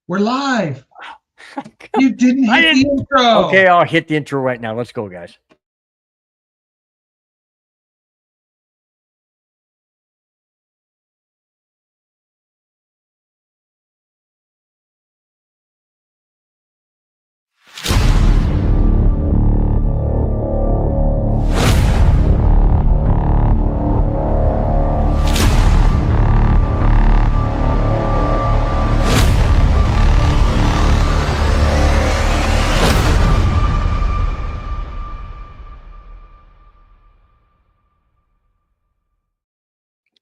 We're live. You didn't hit the intro. Okay, I'll hit the intro right now. Let's go, guys.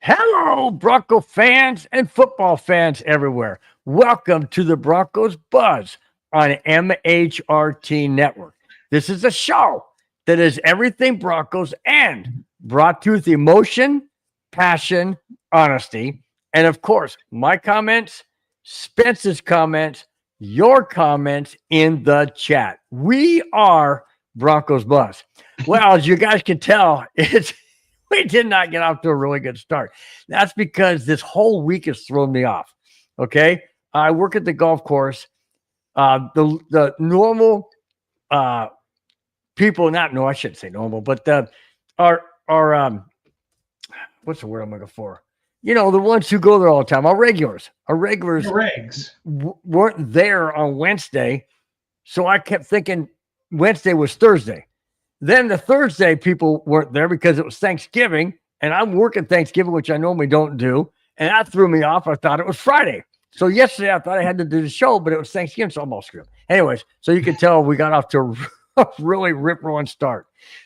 Hello, Bronco fans and football fans everywhere. Welcome to the Broncos Buzz on MHRT Network. This is a show that is everything Broncos and brought to you with emotion, passion, honesty, and of course, my comments, Spence's comments, your comments in the chat. We are Broncos Buzz. Well, as you guys can tell, we did not get off to a really good start. That's because this whole week has thrown me off. Okay. I work at the golf course. The normal people, I shouldn't say normal, but our what's the word I'm looking for? You know, the ones who go there all the time, our regulars weren't there on Wednesday. So I kept thinking Wednesday was Thursday. Then the Thursday people weren't there because it was Thanksgiving, and I'm working Thanksgiving, which I normally don't do, and that threw me off. I thought it was Friday. So yesterday I thought I had to do the show, but it was Thanksgiving, so I'm all screwed. Anyways, so you can tell we got off to a really rip-roaring start.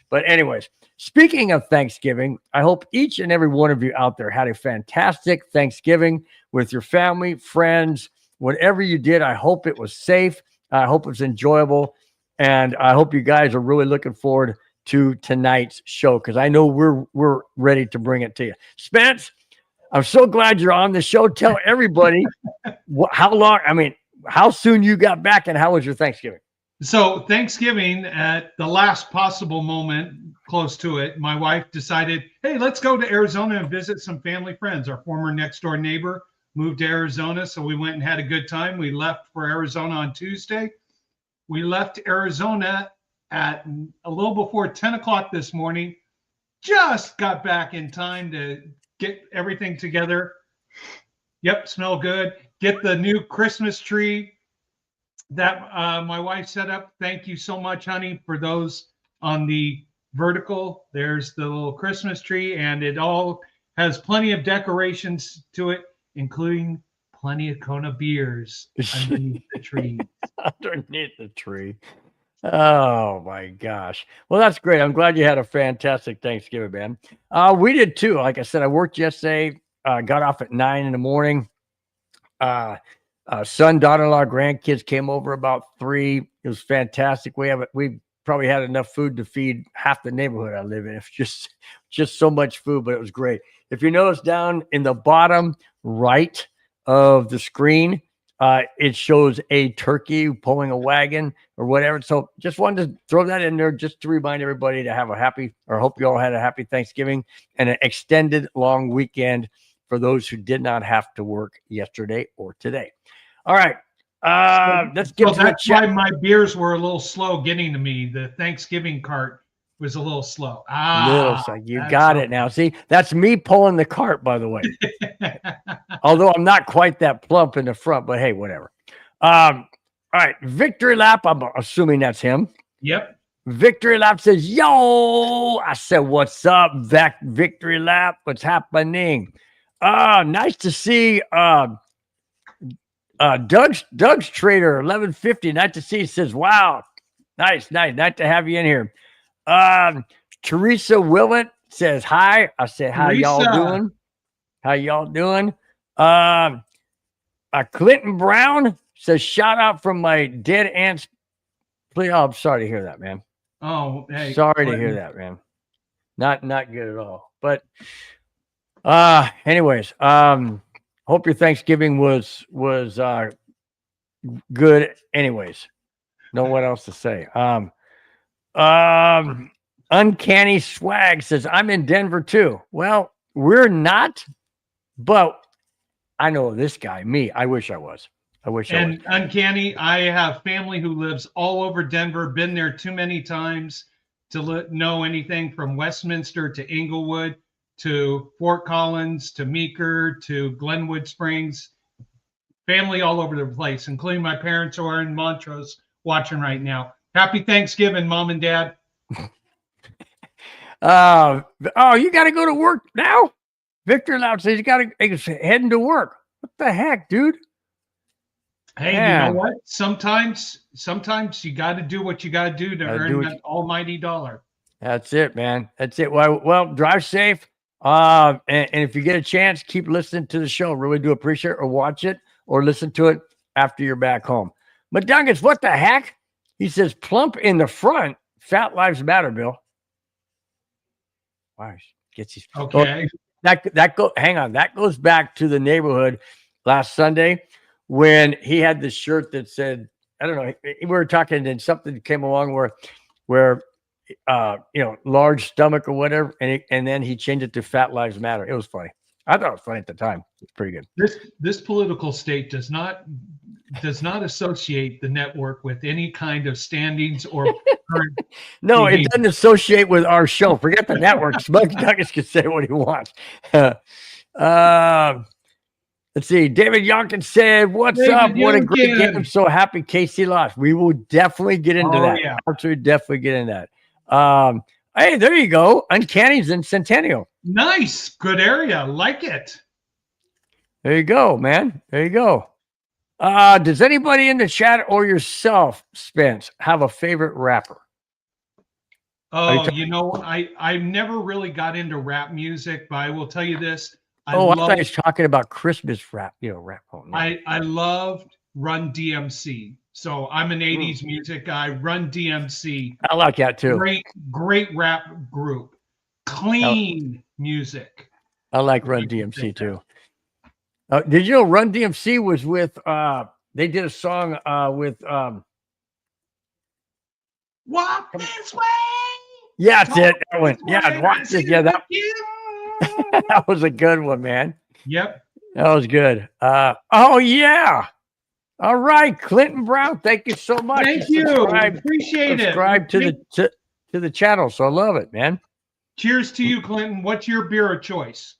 But anyways, speaking of Thanksgiving, I hope each and every one of you out there had a fantastic Thanksgiving with your family, friends, whatever you did. I hope it was safe. I hope it was enjoyable. And I hope you guys are really looking forward to tonight's show because I know we're ready to bring it to you. Spence, I'm so glad you're on the show. Tell everybody how soon you got back and how was your Thanksgiving? So Thanksgiving, at the last possible moment, close to it, my wife decided, hey, let's go to Arizona and visit some family friends. Our former next door neighbor moved to Arizona, so we went and had a good time. We left for Arizona on Tuesday. We left Arizona at a little before 10 o'clock this morning. Just got back in time to get everything together. Yep, smell good. Get the new Christmas tree that my wife set up. Thank you so much, honey, for those on the vertical. There's the little Christmas tree, and it all has plenty of decorations to it, including plenty of Kona beers underneath the tree. Underneath the tree. Oh my gosh. Well, that's great. I'm glad you had a fantastic Thanksgiving, man. We did too. Like I said, I worked yesterday, got off at 9 in the morning. Son, daughter-in-law, grandkids came over about 3. It was fantastic. We probably had enough food to feed half the neighborhood I live in. It's just so much food, but it was great. If you notice down in the bottom right of the screen, it shows a turkey pulling a wagon or whatever. So just wanted to throw that in there just to remind everybody to have a happy, or hope you all had a happy Thanksgiving and an extended long weekend for those who did not have to work yesterday or today. All right. Let's get to that's why my beers were a little slow getting to me. The Thanksgiving cart was a little slow. You got it now. See, that's me pulling the cart, by the way. Although I'm not quite that plump in the front, but hey, whatever. All right. Victory Lap. I'm assuming that's him. Yep. Victory Lap says, yo. I said, what's up, Victory Lap? What's happening? Nice to see Doug's Trader 1150. Nice to see. He says, wow. Nice to have you in here. Teresa Willett says hi. I said, how y'all doing? Clinton Brown says, shout out from my dead aunt's. Please, I'm sorry to hear that, man. Oh, hey, sorry to hear that, man. Not good at all. But anyways, hope your Thanksgiving was good. Anyways, know what else to say. Uncanny Swag says, I'm in Denver too. Well, we're not, but I know this guy, me. I wish I was. I wish I And Uncanny, I have family who lives all over Denver, been there too many times to know anything from Westminster to Inglewood to Fort Collins to Meeker to Glenwood Springs. Family all over the place, including my parents who are in Montrose watching right now. Happy Thanksgiving, Mom and Dad. You got to go to work now? Victor Loud says he's heading to work. What the heck, dude? Hey, Man. You know what? Sometimes you got to do what you got to do to earn that almighty dollar. That's it, man. That's it. Well, drive safe. And if you get a chance, keep listening to the show. Really do appreciate it, or watch it or listen to it after you're back home. Madungus, what the heck? He says, plump in the front. Fat lives matter, Bill. Wow. Gets his okay. Hang on. That goes back to the neighborhood last Sunday when he had this shirt that said, I don't know, we were talking and something came along where large stomach or whatever, and then he changed it to Fat Lives Matter. It was funny. I thought it was funny at the time. It's pretty good. This political state does not associate the network with any kind of standings or current. No, it doesn't associate with our show. Forget the network. Smokey Nuggets can say what he wants. Let's see. David Yonkin said, "What's up? What a great game! I'm so happy KC lost." We will definitely get into that. Yeah. Absolutely, definitely get into that. Hey, there you go. Uncanny's in Centennial. Nice, good area. Like it. There you go, man. There you go. Does anybody in the chat or yourself, Spence, have a favorite rapper? Oh, I never really got into rap music, but I will tell you this. I thought he was talking about Christmas rap, rap. Oh, no. I loved Run DMC. So I'm an 80s music guy. Run DMC. I like that too. Great rap group. Clean music. I like Run DMC too. Did you know Run DMC was with they did a song with Walk This Way. Yeah, that's it. That one. Yeah, watch this. Yeah, that that was a good one, man. Yep. That was good. Oh yeah. All right, Clinton Brown, thank you so much. Thank you. Appreciate it. Subscribe to the channel, so I love it, man. Cheers to you, Clinton. What's your beer of choice?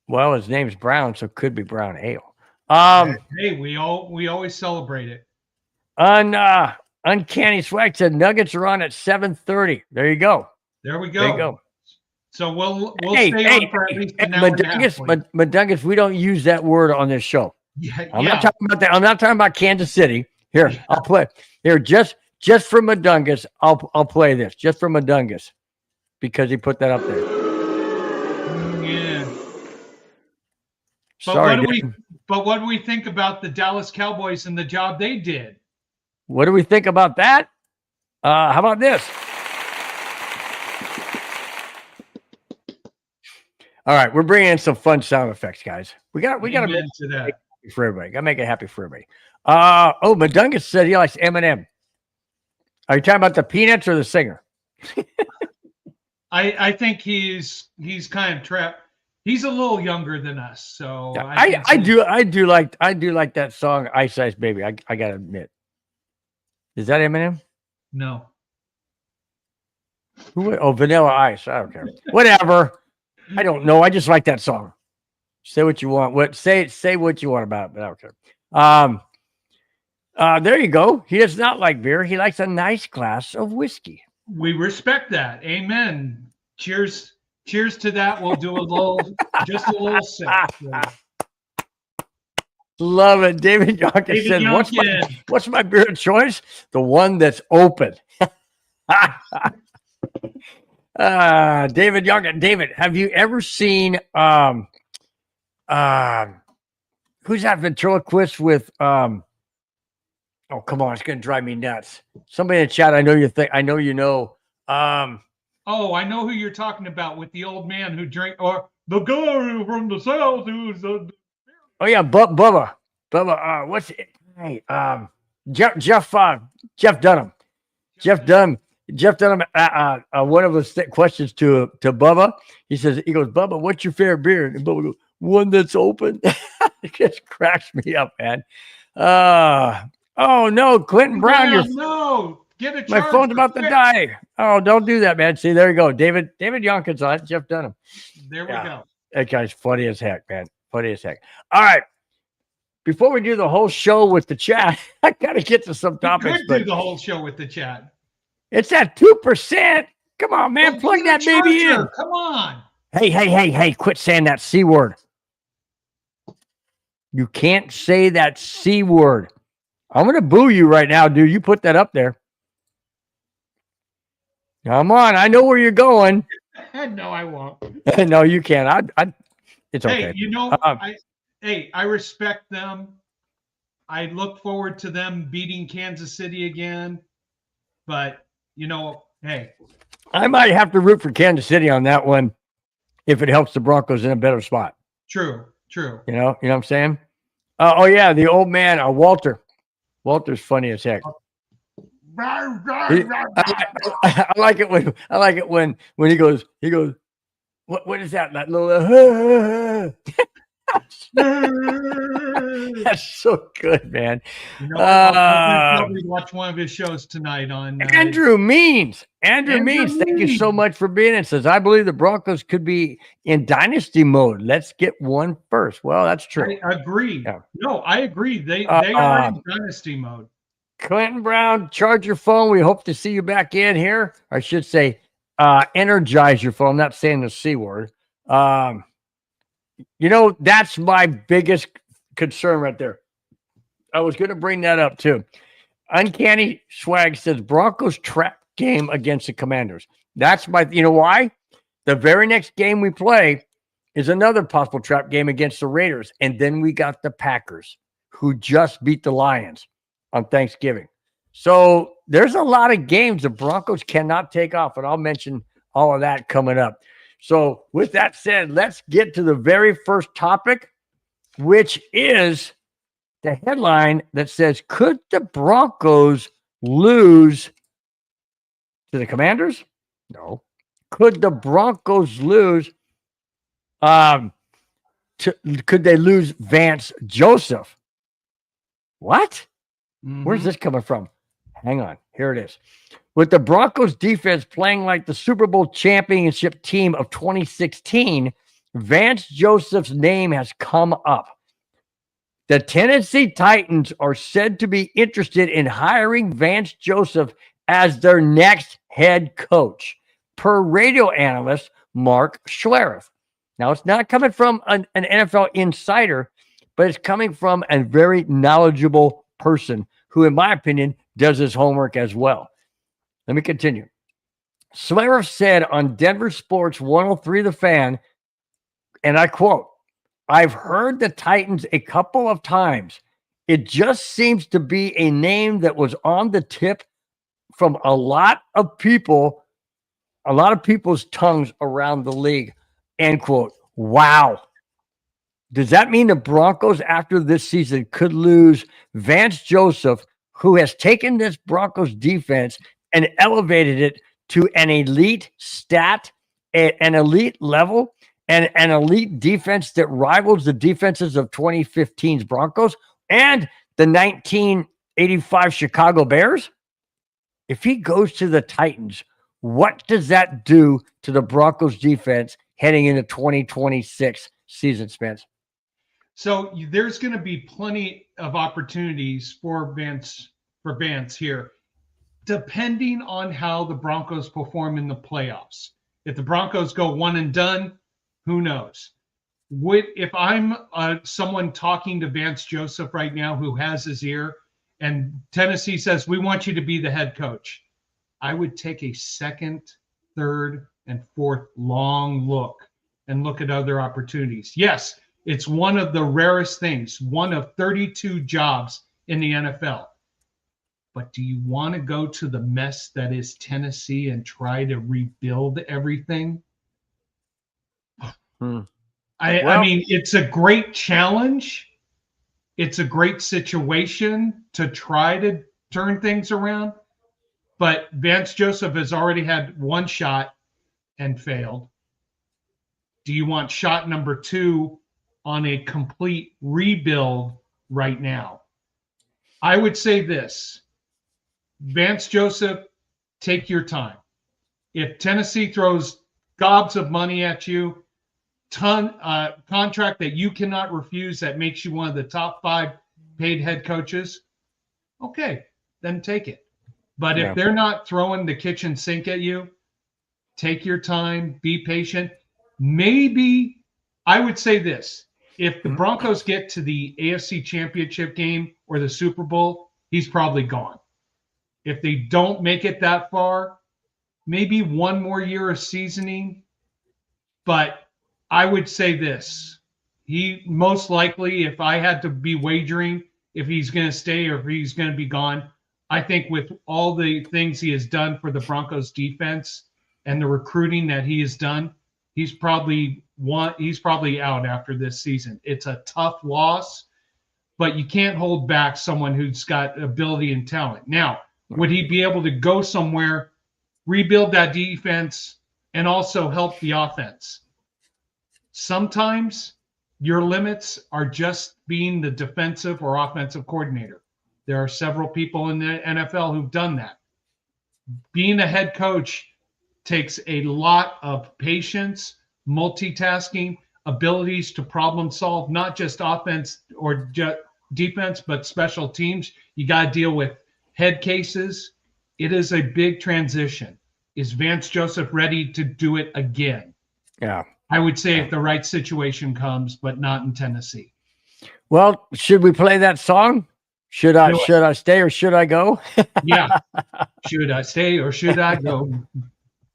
Well, his name's Brown, so it could be brown ale. Hey, we always celebrate it. Uncanny Swag said Nuggets are on at 7:30. There you go. There we go. There you go. So we'll stay on for at least an hour and a half. Madungus, we don't use that word on this show. I'm not talking about that. I'm not talking about Kansas City. Here, I'll play. Here, just for Madungus, I'll play this. Just for Madungus, because he put that up there. Yeah. Sorry. But what do we think about the Dallas Cowboys and the job they did? What do we think about that? How about this? All right, we're bringing in some fun sound effects, guys. We got to make it happy for everybody. Got to make it happy for everybody. Madungus said he likes Eminem. Are you talking about the Peanuts or the singer? I think he's kind of trapped. He's a little younger than us, so yeah, I do like that song Ice Ice Baby. I gotta admit. Is that Eminem? No. Vanilla Ice. I don't care. Whatever. I don't know. I just like that song. Say what you want. Say what you want about it, but I don't care. There you go. He does not like beer. He likes a nice glass of whiskey. We respect that. Amen. Cheers to that. We'll do a little sip. Love it. David Yonkin said, what's my beer of choice? The one that's open. David Yonkin. David, have you ever seen who's that ventriloquist with oh, come on, it's gonna drive me nuts. Somebody in the chat, I know you know. Oh, I know who you're talking about, with the old man who drank, or the guy from the south who's oh yeah, Bubba. What's it? Hey, Jeff Dunham. Jeff Dunham. One of his questions to Bubba. He goes, Bubba, what's your favorite beer? And Bubba goes, one that's open. It just cracks me up, man. Oh no, Clinton Brown, no, get a my charger. phone's about to die. Oh, don't do that, man. See, there you go. David Yonkins on it. Jeff Dunham. There we go. That guy's funny as heck, man. Funny as heck. All right. Before we do the whole show with the chat, I got to get to some topics. We could do the whole show with the chat. It's at 2%. Come on, man. Well, plug that baby in. Come on. Hey. Quit saying that C word. You can't say that C word. I'm going to boo you right now, dude. You put that up there. Come on. I know where you're going. No, I won't. No, you can't. It's okay. Hey, you know, I respect them. I look forward to them beating Kansas City again. But, you know, hey. I might have to root for Kansas City on that one if it helps the Broncos in a better spot. True. You know what I'm saying? Oh yeah, the old man, Walter. Walter's funny as heck. I like it when he goes, what is that? That little that's so good, man. You know, I'll probably watch one of his shows tonight on Andrew Means. Andrew Means, thank you so much for being in. Says, I believe the Broncos could be in dynasty mode. Let's get one first. Well, that's true. I agree. Yeah. No, I agree. They are in dynasty mode. Clinton Brown, charge your phone. We hope to see you back in here. I should say, energize your phone. I'm not saying the C word. You know, that's my biggest concern right there. I was going to bring that up too. Uncanny Swag says Broncos trap game against the Commanders. That's you know why? The very next game we play is another possible trap game against the Raiders. And then we got the Packers, who just beat the Lions on Thanksgiving. So there's a lot of games the Broncos cannot take off. And I'll mention all of that coming up. So with that said, let's get to the very first topic, which is the headline that says, could the Broncos lose to the Commanders? No. Could the Broncos lose? Could they lose Vance Joseph? What? Mm-hmm. Where's this coming from? Hang on. Here it is. With the Broncos defense playing like the Super Bowl championship team of 2016, Vance Joseph's name has come up. The Tennessee Titans are said to be interested in hiring Vance Joseph as their next head coach, per radio analyst Mark Schlereth. Now, it's not coming from an NFL insider, but it's coming from a very knowledgeable person who, in my opinion, does his homework as well. Let me continue. Schlereth said on Denver Sports 103 The Fan, and I quote, I've heard the Titans a couple of times. It just seems to be a name that was on the tip from a lot of people's tongues around the league. End quote. Wow. Does that mean the Broncos after this season could lose Vance Joseph, who has taken this Broncos defense and elevated it to an elite stat, an elite level, and an elite defense that rivals the defenses of 2015's Broncos and the 1985 Chicago Bears? If he goes to the Titans, what does that do to the Broncos defense heading into 2026 season, Spence? So there's going to be plenty of opportunities for Vance here, depending on how the Broncos perform in the playoffs. If the Broncos go one and done, who knows? If I'm someone talking to Vance Joseph right now who has his ear, and Tennessee says, we want you to be the head coach, I would take a second, third, and fourth long look and look at other opportunities. Yes, it's one of the rarest things, one of 32 jobs in the NFL. But do you want to go to the mess that is Tennessee and try to rebuild everything? I mean, it's a great challenge. It's a great situation to try to turn things around. But Vance Joseph has already had one shot and failed. Do you want shot number two on a complete rebuild right now. I would say this, Vance Joseph, take your time. If Tennessee throws gobs of money at you, contract that you cannot refuse that makes you one of the top 5 paid head coaches, okay, then take it. But if they're not throwing the kitchen sink at you, take your time, be patient. Maybe I would say this. If the Broncos get to the AFC Championship game or the Super Bowl, he's probably gone. If they don't make it that far, maybe one more year of seasoning. But I would say this. He most likely, if I had to be wagering if he's going to stay or if he's going to be gone, I think with all the things he has done for the Broncos defense and the recruiting that he has done, he's probably out after this season. It's a tough loss, but you can't hold back someone who's got ability and talent. Now, would he be able to go somewhere, rebuild that defense, and also help the offense? Sometimes your limits are just being the defensive or offensive coordinator. There are several people in the NFL who've done that. Being a head coach takes a lot of patience, multitasking, abilities to problem solve, not just offense or defense, but special teams. You got to deal with head cases. It is a big transition. Is Vance Joseph ready to do it again? Yeah. I would say if the right situation comes, but not in Tennessee. Well, should we play that song? Should I stay or should I go? Yeah. Should I stay or should I go?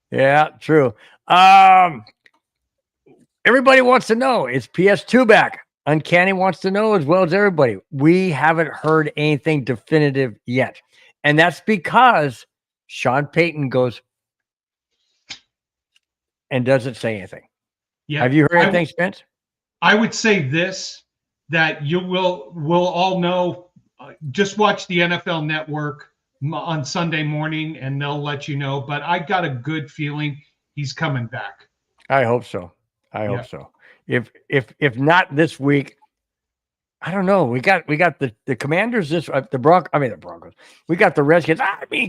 Yeah, true. Everybody wants to know, is PS2 back? Uncanny wants to know as well as everybody. We haven't heard anything definitive yet. And that's because Sean Payton goes and doesn't say anything. Yeah. Have you heard anything, Spence? I would say this, that we'll all know. Just watch the NFL Network on Sunday morning, and they'll let you know. But I got a good feeling he's coming back. I hope so. I hope so. If not this week, I don't know. We got the Commanders the Broncos. We got the Redskins.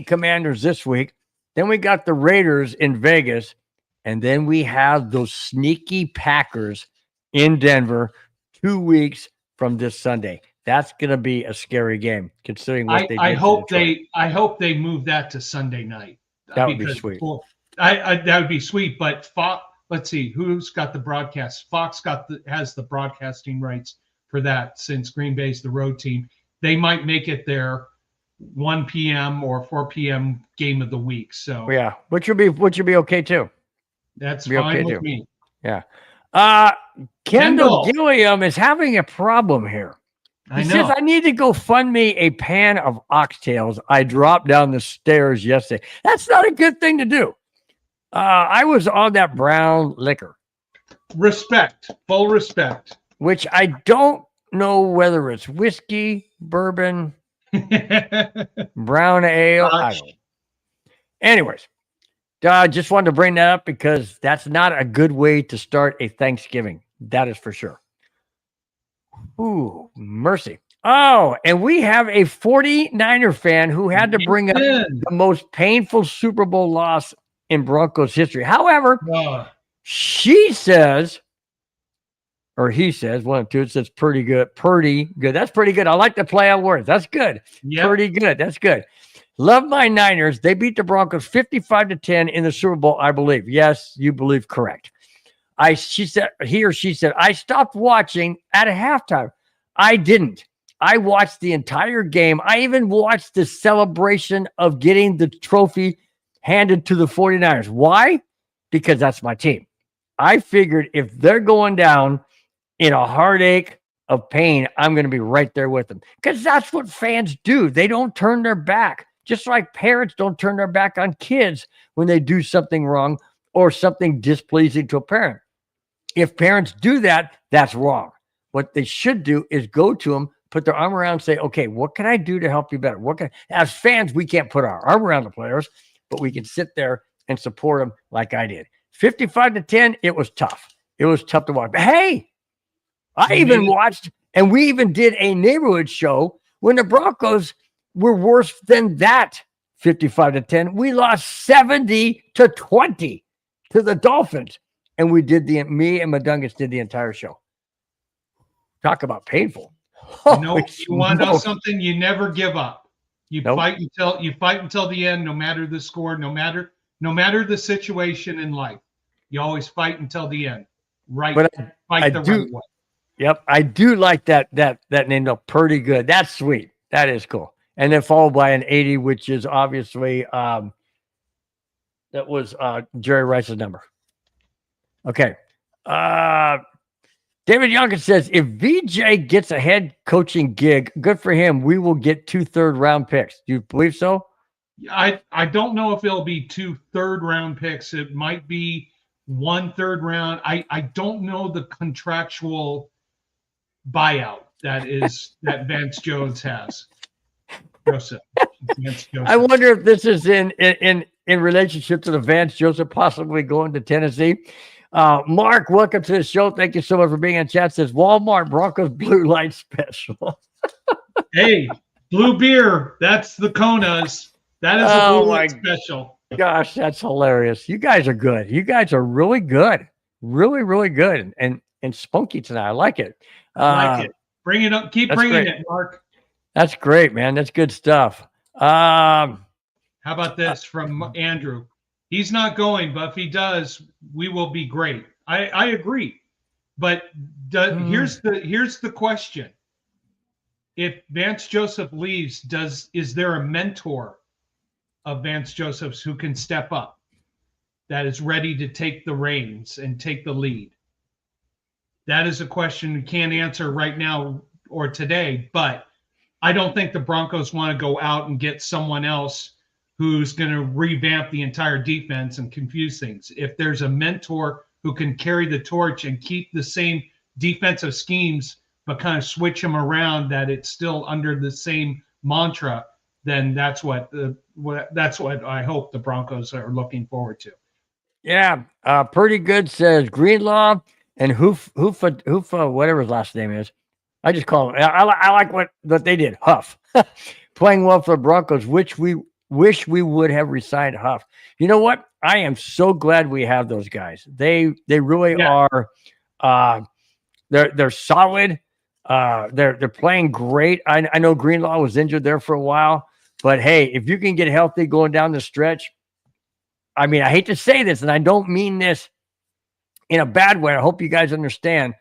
Commanders this week. Then we got the Raiders in Vegas, and then we have those sneaky Packers in Denver 2 weeks from this Sunday. That's going to be a scary game, considering what they did. I hope they move that to Sunday night. That would be sweet. That would be sweet. But Fox, let's see, who's got the broadcast? Fox has the broadcasting rights for that since Green Bay's the road team. They might make it their 1 p.m. or 4 p.m. game of the week. So yeah, which would be okay too. That's fine with me. Yeah. Kendall Gilliam is having a problem here. He says, I need to go fund me a pan of oxtails I dropped down the stairs yesterday. That's not a good thing to do. I was on that brown liquor. Full respect. Which I don't know whether it's whiskey, bourbon, brown ale. I don't know. Anyways, just wanted to bring that up because that's not a good way to start a Thanksgiving. That is for sure. Ooh, mercy. Oh, and we have a 49er fan who had to bring up the most painful Super Bowl loss in Broncos history. However, she says, or he says, one of two, it says pretty good. That's pretty good. I like to play on words. That's good. Yep. Pretty good. That's good. Love my Niners. They beat the Broncos 55-10 in the Super Bowl, I believe. Yes, you believe correct. She said, I stopped watching at a halftime. I didn't. I watched the entire game. I even watched the celebration of getting the trophy handed to the 49ers. Why? Because that's my team. I figured if they're going down in a heartache of pain, I'm going to be right there with them. Because that's what fans do. They don't turn their back. Just like parents don't turn their back on kids when they do something wrong or something displeasing to a parent. If parents do that, that's wrong. What they should do is go to them, put their arm around and say, okay, what can I do to help you better? As fans, we can't put our arm around the players, but we can sit there and support them like I did. 55-10, it was tough. It was tough to watch. But hey, I even watched, and we even did a neighborhood show when the Broncos were worse than that 55-10. We lost 70-20 to the Dolphins. And we did me and Madungus did the entire show. Talk about painful. You want to know something? You never give up. You fight until the end, no matter the score, no matter the situation in life. You always fight until the end. Right. But right way. Yep, I do like that name though. Pretty good. That's sweet. That is cool. And then followed by an 80, which is obviously that was Jerry Rice's number. Okay. David Youngkin says, if VJ gets a head coaching gig, good for him. We will get 2 third-round picks. Do you believe so? I don't know if it'll be 2 third-round picks. It might be 1 third round. I don't know the contractual buyout that Vance Jones has. Joseph. I wonder if this is in relationship to the Vance Joseph possibly going to Tennessee. Mark, welcome to the show. Thank you so much for being on chat. Says Walmart Broncos Blue Light Special. Hey, blue beer. That's the Konas. That is a Blue Light Special. Gosh, that's hilarious. You guys are good. You guys are really good. Really, really good. And spunky tonight. I like it. I like it. Bring it up. Keep bringing it, Mark. That's great, man. That's good stuff. How about this from Andrew? He's not going, but if he does, we will be great. I agree. But here's the question. If Vance Joseph leaves, is there a mentor of Vance Joseph's who can step up, that is ready to take the reins and take the lead? That is a question we can't answer right now or today, but I don't think the Broncos want to go out and get someone else who's going to revamp the entire defense and confuse things. If there's a mentor who can carry the torch and keep the same defensive schemes, but kind of switch them around, that it's still under the same mantra, then that's what I hope the Broncos are looking forward to. Yeah, pretty good. Says Greenlaw and Hoofa, whatever his last name is. I just call him. I like what they did. Huff playing well for the Broncos, which we wish we would have resigned Huff. You know what? I am so glad we have those guys. They really are. They're solid. They're playing great. I know Greenlaw was injured there for a while, but hey, if you can get healthy going down the stretch, I mean, I hate to say this, and I don't mean this in a bad way. I hope you guys understand.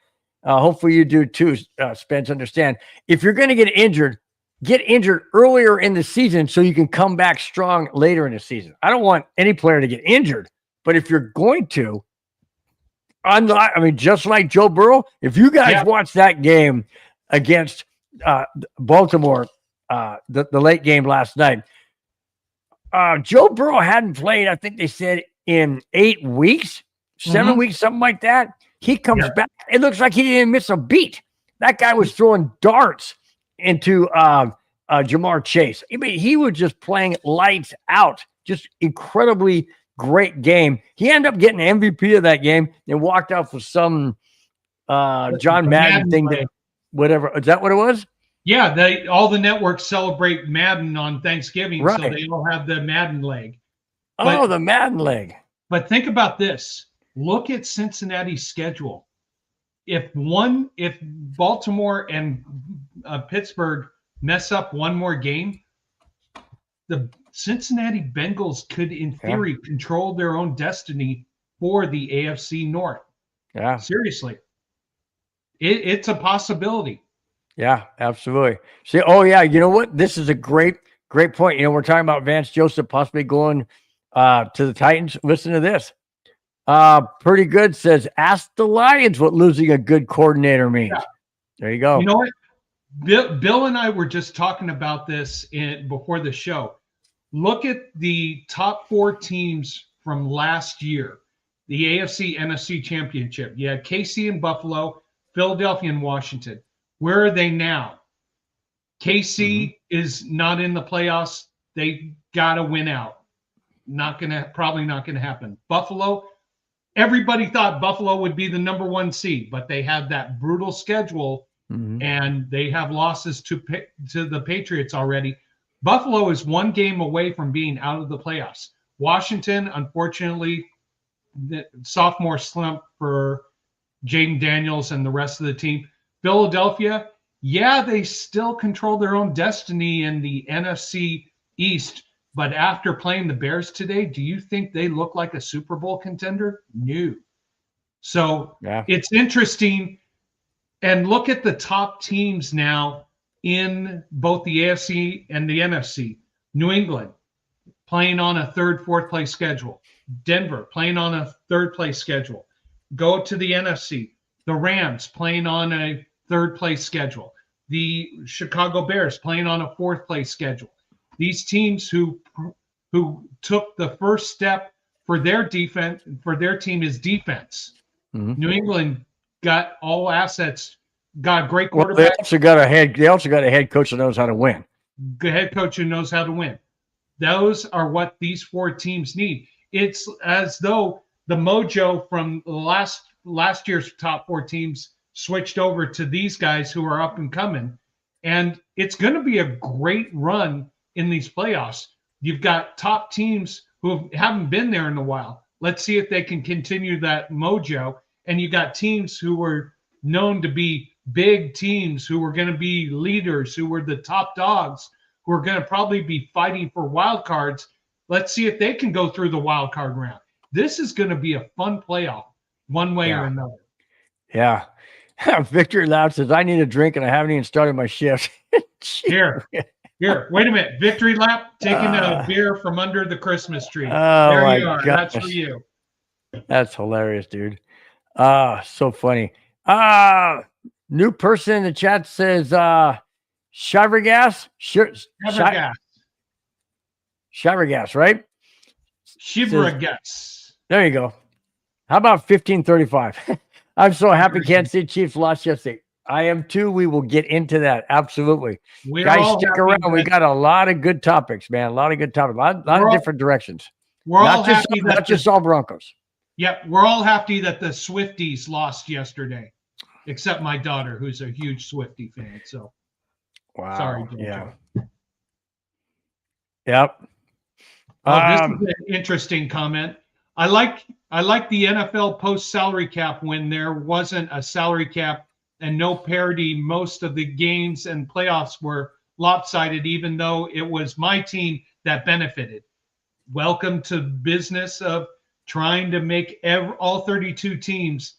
Hopefully you do too, Spence. Understand. If you're going to get injured earlier in the season so you can come back strong later in the season. I don't want any player to get injured, but if you're going to, just like Joe Burrow, if you guys watch that game against Baltimore, the late game last night, Joe Burrow hadn't played, I think they said, in 8 weeks, 7 weeks, something like that. He comes back. It looks like he didn't miss a beat. That guy was throwing darts into Jamar Chase. I mean, he was just playing lights out. Just incredibly great game. He ended up getting MVP of that game and walked out for some John Madden thing. Whatever. Is that what it was? Yeah, all the networks celebrate Madden on Thanksgiving, right. So they all have the Madden leg. The Madden leg. But think about this. Look at Cincinnati's schedule. If Baltimore and Pittsburgh mess up one more game, the Cincinnati Bengals could, in theory, control their own destiny for the AFC North. Yeah. Seriously. It's a possibility. Yeah, absolutely. See, you know what? This is a great point. You know, we're talking about Vance Joseph possibly going to the Titans. Listen to this. Pretty good. Says, ask the Lions what losing a good coordinator means. Yeah. There you go. You know what? Bill and I were just talking about this before the show. Look at the top 4 teams from last year, the AFC NFC Championship. You had KC and Buffalo, Philadelphia and Washington. Where are they now? KC is not in the playoffs. They got to win out. Probably not going to happen. Buffalo, everybody thought Buffalo would be the #1 seed, but they had that brutal schedule, and they have losses to the Patriots already. Buffalo is 1 game away from being out of the playoffs. Washington, unfortunately, the sophomore slump for Jaden Daniels and the rest of the team. Philadelphia, yeah, they still control their own destiny in the NFC East. But after playing the Bears today, do you think they look like a Super Bowl contender? No. So it's interesting. And look at the top teams now in both the AFC and the NFC. New England playing on a 3rd, 4th place schedule. Denver playing on a 3rd place schedule. Go to the NFC. The Rams playing on a 3rd place schedule. The Chicago Bears playing on a 4th place schedule. These teams who took the first step for their defense, for their team is defense. New England got all assets, got a great quarterback. Well, they also got a head coach that knows how to win. Good head coach who knows how to win. Those are what these 4 teams need. It's as though the mojo from last year's top 4 teams switched over to these guys who are up and coming. And it's going to be a great run in these playoffs. You've got top teams who haven't been there in a while. Let's see if they can continue that mojo. And you got teams who were known to be big teams, who were going to be leaders, who were the top dogs, who are going to probably be fighting for wild cards. Let's see if they can go through the wild card round. This is going to be a fun playoff, one way or another. Yeah. Victory Lab says, I need a drink and I haven't even started my shift. Here, wait a minute. Victory Lap, taking a beer from under the Christmas tree. Oh, there you are. Gosh. That's for you. That's hilarious, dude. So funny. New person in the chat says, Shivergas? Shivergas, right? Shivergas. There you go. How about 1535? I'm so happy Kansas City Chiefs lost yesterday. I am too. We will get into that. Absolutely. Guys, stick around. We got a lot of good topics, man. A lot of good topics. A lot of different directions. Not just all Broncos. Yeah, we're all happy that the Swifties lost yesterday, except my daughter, who's a huge Swiftie fan. So, sorry, Jojo. Yeah. Yep. This is an interesting comment. I like the NFL post-salary cap when there wasn't a salary cap and no parity. Most of the games and playoffs were lopsided, even though it was my team that benefited. Welcome to business of trying to make all 32 teams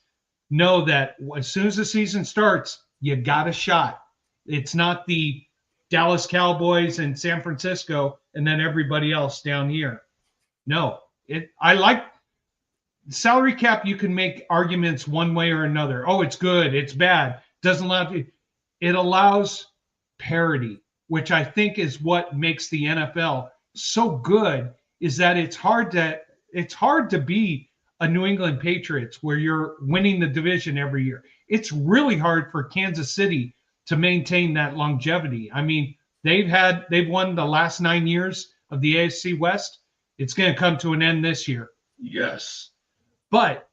know that as soon as the season starts, you got a shot. It's not the Dallas Cowboys and San Francisco and then everybody else down here. No, I like salary cap. You can make arguments one way or another. Oh, it's good. It's bad. Doesn't allow it allows parity, which I think is what makes the NFL so good. Is that it's hard to be a New England Patriots where you're winning the division every year. It's really hard for Kansas City to maintain that longevity. I mean, they've won the last 9 years of the AFC West. It's going to come to an end this year. Yes. But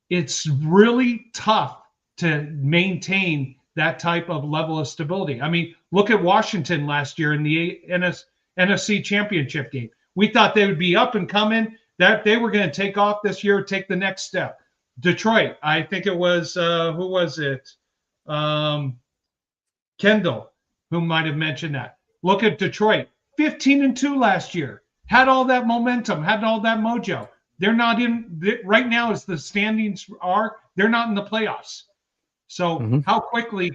it's really tough to maintain that type of level of stability. I mean, look at Washington last year in the NFC Championship game. We thought they would be up and coming, that they were going to take off this year, take the next step. Detroit, I think it was, who was it? Kendall, who might have mentioned that. Look at Detroit, 15-2 last year. Had all that momentum, had all that mojo. They're not in right now as the standings are, they're not in the playoffs. So how quickly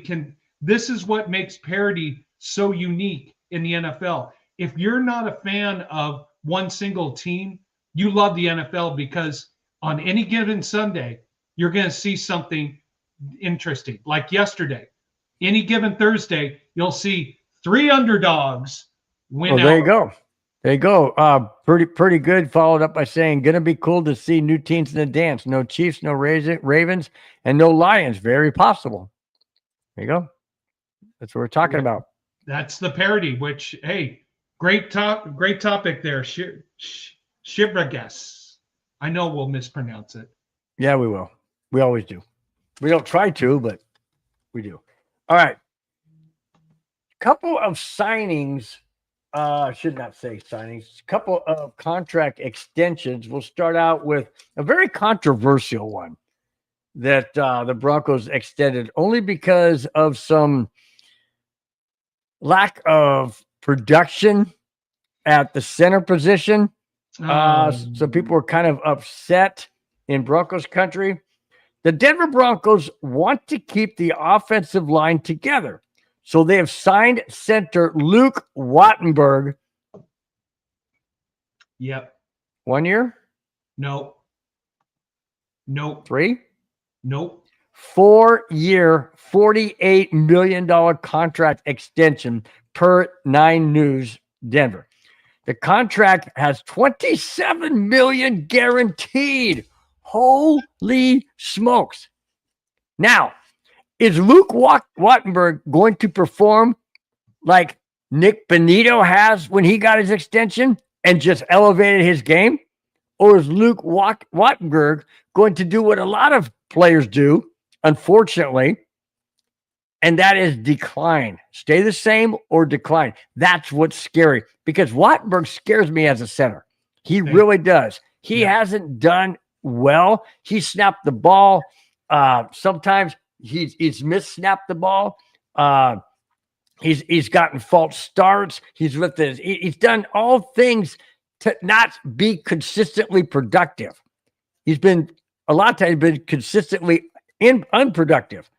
this is what makes parity so unique in the NFL. If you're not a fan of one single team, you love the NFL because on any given Sunday, you're going to see something interesting. Like yesterday, any given Thursday, you'll see 3 underdogs win. There you go. There you go. Pretty good. Followed up by saying, going to be cool to see new teams in the dance. No Chiefs, no Ravens, and no Lions. Very possible. There you go. That's what we're talking about. That's the parity, which, hey, great topic there. Shibragas. I know we'll mispronounce it. Yeah, we will. We always do. We don't try to, but we do. All right. Couple of signings. Should not say signings. Couple of contract extensions. We'll start out with a very controversial one that the Broncos extended only because of some lack of production at the center position. So people were kind of upset in Broncos country. The Denver Broncos want to keep the offensive line together. So they have signed center Luke Wattenberg. Yep. 1 year? Nope. 3? Nope. 4-year, $48 million contract extension per 9 News Denver. The contract has $27 million guaranteed. Holy smokes. Now, is Luke Wattenberg going to perform like Nick Benito has when he got his extension and just elevated his game? Or is Luke Wattenberg going to do what a lot of players do, unfortunately, and that is decline? Stay the same or decline. That's what's scary, because Wattenberg scares me as a center. He really does. He hasn't done well. He snapped the ball. Sometimes he's missnapped the ball. He's gotten false starts. He's done all things to not be consistently productive. He's been a lot of times been consistently unproductive.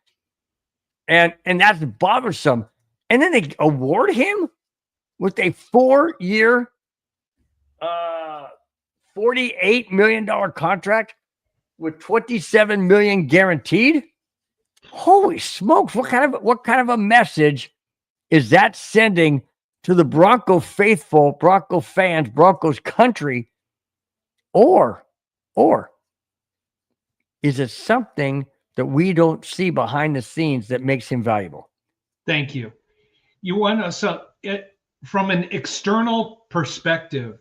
And that's bothersome. And then they award him with a 4-year, $48 million contract with $27 million guaranteed. Holy smokes! What kind of a message is that sending to the Bronco faithful, Bronco fans, Broncos country? Or is it something that we don't see behind the scenes that makes him valuable? Thank you. You want to, from an external perspective,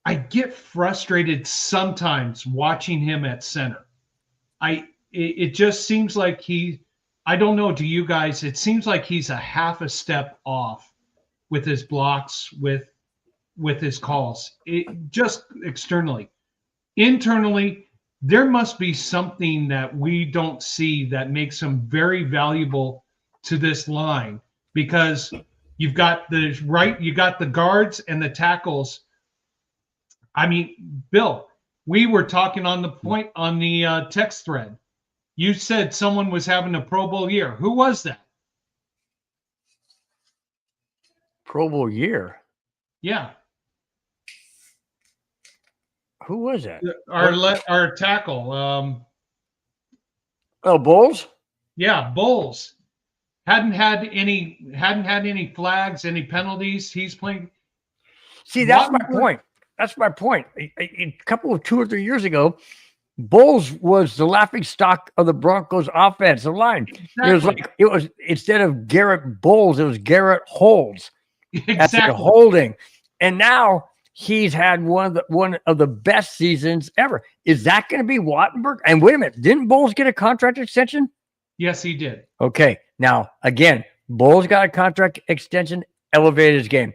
I get frustrated sometimes watching him at center. It just seems like I don't know, to you guys, it seems like he's a half a step off with his blocks, with his calls. Just externally. Internally, there must be something that we don't see that makes him very valuable to this line, because you got the guards and the tackles. I mean, Bill, we were talking on the text thread. You said someone was having a Pro Bowl year. Who was that? Pro Bowl year? Yeah. Who was that? Our tackle. Bulls? Yeah, Bulls. Hadn't had any flags, any penalties. He's playing. See, that's my point. That's my point. A couple of 2 or 3 years ago, Bulls was the laughing stock of the Broncos offensive line. Exactly. It was instead of Garrett Bowles, it was Garrett Holds. Exactly. Holding. And now he's had one of the best seasons ever. Is that going to be Wattenberg? And wait a minute, didn't Bowles get a contract extension? Yes, he did. Okay. Now, again, Bowles got a contract extension, elevated his game.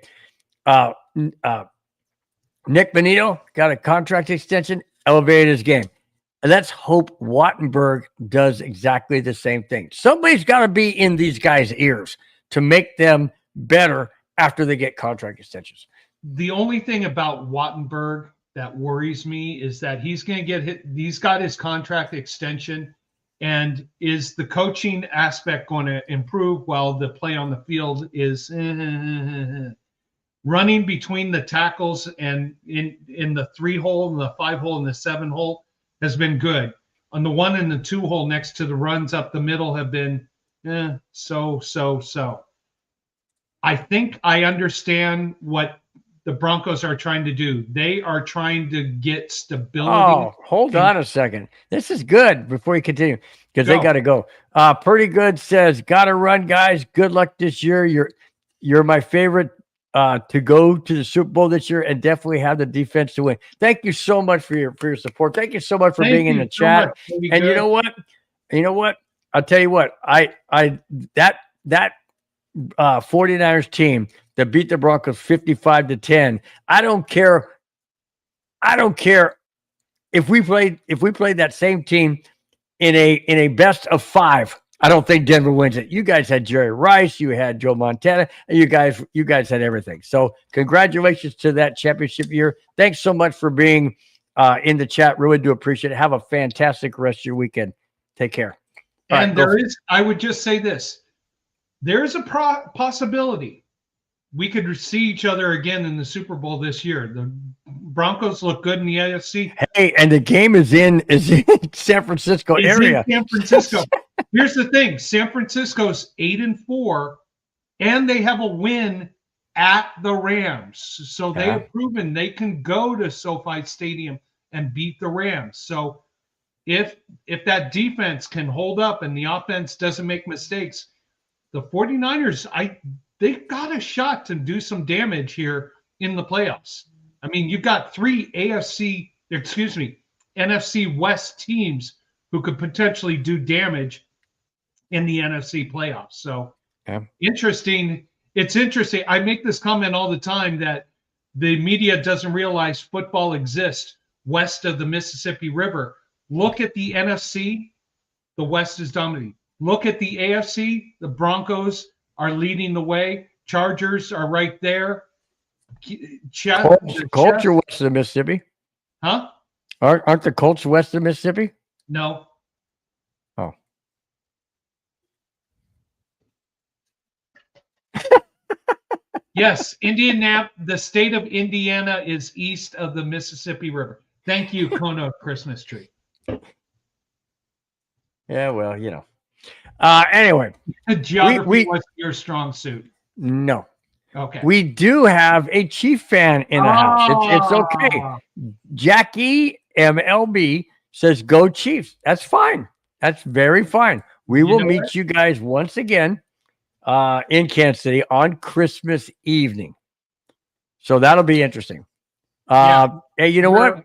Nick Benito got a contract extension, elevated his game. And let's hope Wattenberg does exactly the same thing. Somebody's got to be in these guys' ears to make them better after they get contract extensions. The only thing about Wattenberg that worries me is that he's going to get hit. He's got his contract extension, and is the coaching aspect going to improve while the play on the field is running between the tackles and in the 3-hole and the 5-hole and the 7-hole has been good. On the 1 and the 2-hole next to the runs up the middle have been so. I think I understand what the Broncos are trying to do. They are trying to get stability. Oh, hold on a second. This is good before you continue, because they got to go. Pretty Good says, got to run, guys. Good luck this year. You're my favorite to go to the Super Bowl this year and definitely have the defense to win. Thank you so much for your support. Thank you so much for being in the chat. And you know what? I'll tell you what. That 49ers team that beat the Broncos 55-10. I don't care if we played that same team in a best of 5. I don't think Denver wins it. You guys had Jerry Rice, you had Joe Montana, and you guys had everything. So congratulations to that championship year. Thanks so much for being in the chat. Really do appreciate it. Have a fantastic rest of your weekend. Take care. And I would just say this. There is a possibility we could see each other again in the Super Bowl this year. The Broncos look good in the AFC. Hey, and the game is in San Francisco area. In San Francisco. Here's the thing: San Francisco's 8-4, and they have a win at the Rams. So they have proven they can go to SoFi Stadium and beat the Rams. So if that defense can hold up and the offense doesn't make mistakes, the 49ers, they've got a shot to do some damage here in the playoffs. I mean, you've got 3 NFC West teams who could potentially do damage in the NFC playoffs. So interesting. It's interesting. I make this comment all the time that the media doesn't realize football exists west of the Mississippi River. Look at the NFC. The West is dominating. Look at the AFC. The Broncos are leading the way. Chargers are right there. Colts are west of the Mississippi. Huh? Aren't the Colts west of Mississippi? No. Oh. Yes, the state of Indiana is east of the Mississippi River. Thank you, Kona Christmas tree. Yeah, well, you know. Anyway, geography was your strong suit. No. Okay. We do have a Chief fan in the house. It's okay. Jackie MLB says, "Go Chiefs." That's fine. That's very fine. We will meet you guys once again in Kansas City on Christmas evening. So that'll be interesting. Hey, you know what?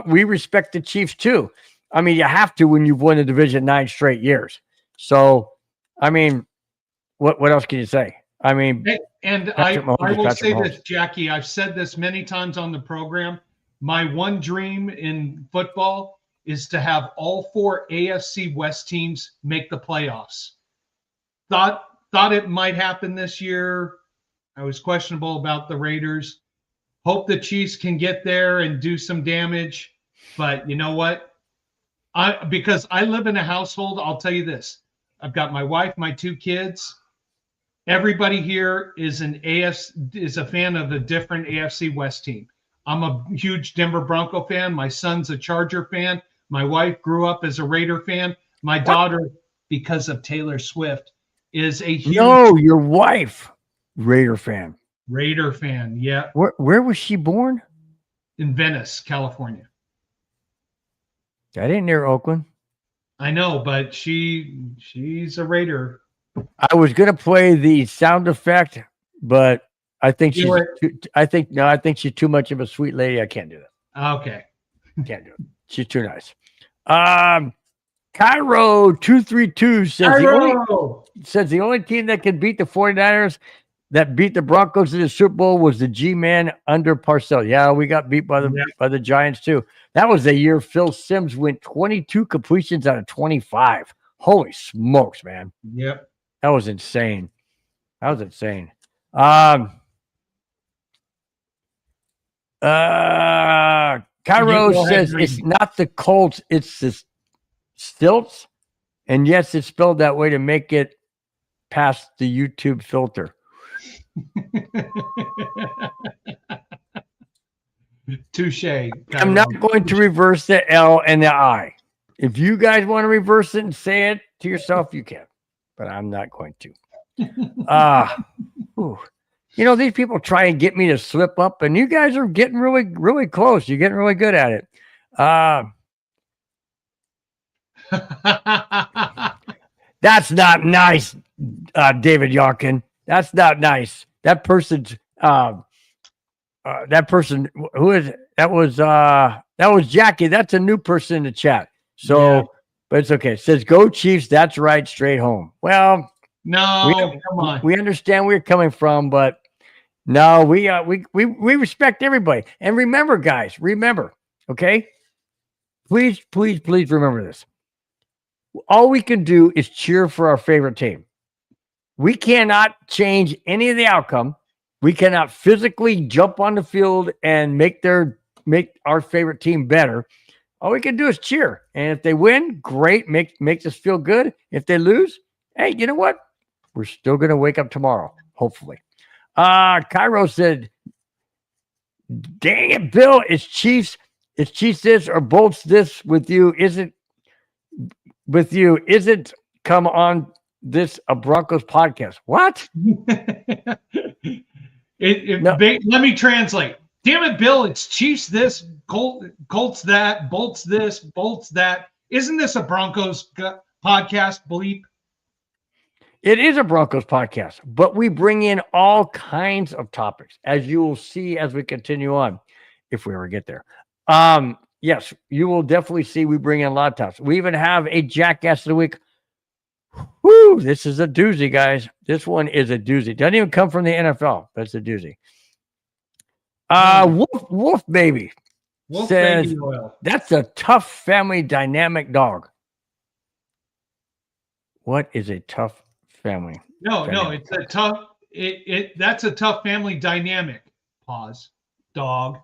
We respect the Chiefs too. I mean, you have to when you've won the division 9 straight years. So, I mean, what else can you say? I mean, and I will say this, Jackie. I've said this many times on the program. My one dream in football is to have all 4 AFC West teams make the playoffs. Thought it might happen this year. I was questionable about the Raiders. Hope the Chiefs can get there and do some damage. But you know what? Because I live in a household, I'll tell you this. I've got my wife, my 2 kids. Everybody here is a fan of a different AFC West team. I'm a huge Denver Bronco fan. My son's a Charger fan. My wife grew up as a Raider fan. My daughter, because of Taylor Swift, is a huge your wife, Raider fan. Raider fan, yeah. Where was she born? In Venice, California. I didn't near Oakland. I know, but she's a Raider. I was gonna play the sound effect, but I think she's too much of a sweet lady. I can't do that. Okay. Can't do it. She's too nice. Cairo 232 says the only team that can beat the 49ers that beat the Broncos in the Super Bowl was the G-Man under Parcells. Yeah, we got beat by the Giants too. That was the year Phil Simms went 22 completions out of 25. Holy smokes, man. Yep. That was insane. Cairo says it's not the Colts, it's the Stilts. And yes, it's spelled that way to make it past the YouTube filter. Touche. I'm not going to reverse the L and the I. If you guys want to reverse it and say it to yourself, you can, but I'm not going to. These people try and get me to slip up, and you guys are getting really, really close. You're getting really good at it. That's not nice, David Yarkin. That's not nice. that person's that person who is it? That was Jackie. That's a new person in the chat. So, Yeah. but it's okay. It says go Chiefs. That's right. Straight home. Well, No, come on. we understand where you're coming from, but no, we respect everybody. And remember, guys, okay? Please remember this. All we can do is cheer for our favorite team. We cannot change any of the outcome. We cannot physically jump on the field and make our favorite team better. All we can do is cheer. And if they win, great, makes us feel good. If they lose, hey, you know what? We're still going to wake up tomorrow, hopefully. Cairo said, dang it, Bill, it's Chiefs this or Bolts this with you. Isn't come on this a Broncos podcast. What? Let me translate. Damn it, Bill, it's Chiefs this, Colts that, Bolts this, Bolts that. Isn't this a Broncos podcast, bleep? It is a Broncos podcast, but we bring in all kinds of topics, as you will see as we continue on, if we ever get there. Yes, you will definitely see we bring in a lot of topics. We even have a Jackass of the Week. Whoo, this is a doozy, guys. This one is a doozy. Doesn't even come from the NFL, but it's a doozy. Wolf Baby says, baby oil. That's a tough family dynamic dog. What is a tough family? No, it's a tough. That's a tough family dynamic. Pause. Dog.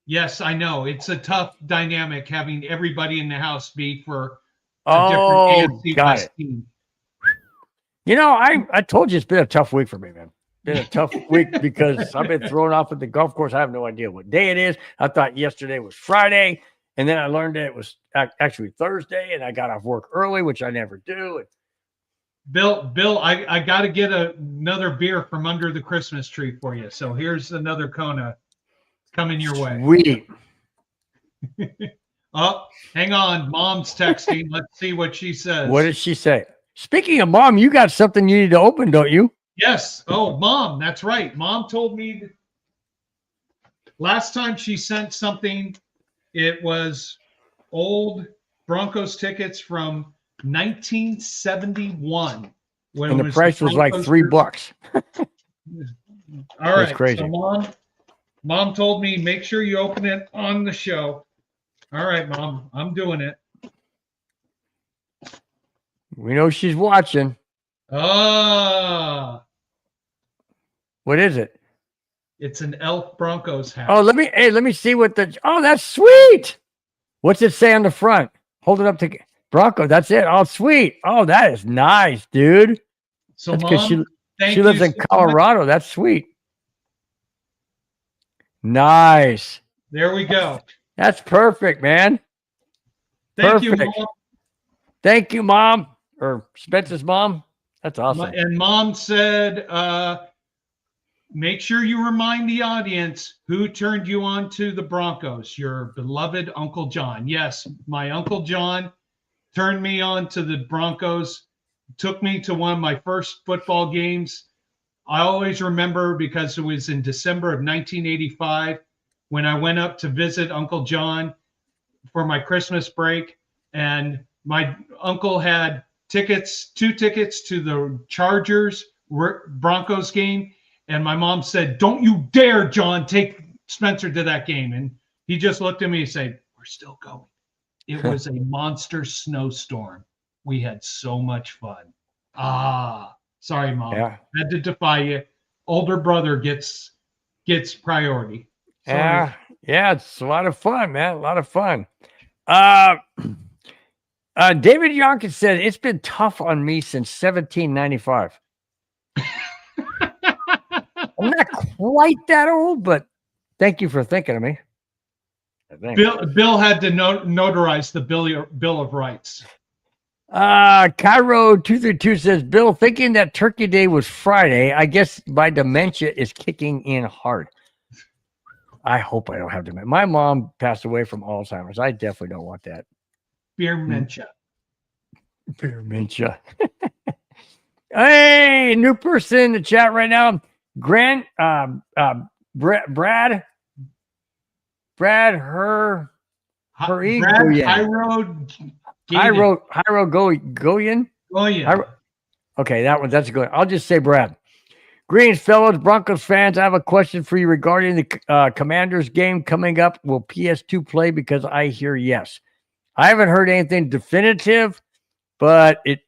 Yes, I know. It's a tough dynamic having everybody in the house be for a different AFC West team. You know, I told you it's been a tough week for me, man. Been a tough week because I've been thrown off at the golf course. I have no idea what day it is. I thought yesterday was Friday, and then I learned that it was actually Thursday, and I got off work early, which I never do. Bill, I got to get another beer from under the Christmas tree for you. So here's another Kona coming your way. Sweet. Oh, hang on. Mom's texting. Let's see what she says. What did she say? Speaking of Mom, you got something you need to open, don't you? Yes. Oh, Mom. That's right. Mom told me last time she sent something, it was old Broncos tickets from 1971. When the price was like $3. All right. That's crazy. So Mom told me, make sure you open it on the show. All right, Mom, I'm doing it. We know she's watching. What is it? It's an Elk Broncos hat. Oh, let me see what that's sweet. What's it say on the front? Hold it up to Bronco. That's it. Oh, sweet. Oh, that is nice, dude. So because Mom, she lives in Colorado. That's sweet. Nice. There we go. That's perfect, man. Thank you, Mom. Thank you, Mom. Or Spencer's mom. That's awesome. And Mom said, make sure you remind the audience who turned you on to the Broncos, your beloved Uncle John. Yes, my Uncle John turned me on to the Broncos, took me to one of my first football games. I always remember because it was in December of 1985 when I went up to visit Uncle John for my Christmas break. And my uncle had two tickets to the Chargers Broncos game. And my mom said, don't you dare, John, take Spencer to that game. And he just looked at me and said, we're still going. It was a monster snowstorm. We had so much fun. Sorry, Mom. Yeah. Had to defy you. Older brother gets priority. Sorry. Yeah, it's a lot of fun, man. A lot of fun. David Yonkins said, it's been tough on me since 1795. I'm not quite that old, but thank you for thinking of me. Bill had to notarize the Bill of Rights. Cairo 232 says, Bill, thinking that Turkey Day was Friday, I guess my dementia is kicking in hard. I hope I don't have dementia. My mom passed away from Alzheimer's. I definitely don't want that. Beermentia. Hey, new person in the chat right now. Grant, Brad, Her Goyen. Oh yeah. Okay, that's a good. I'll just say Brad. Greetings, fellows Broncos fans. I have a question for you regarding the Commanders game coming up. Will PS2 play? Because I hear yes. I haven't heard anything definitive, but it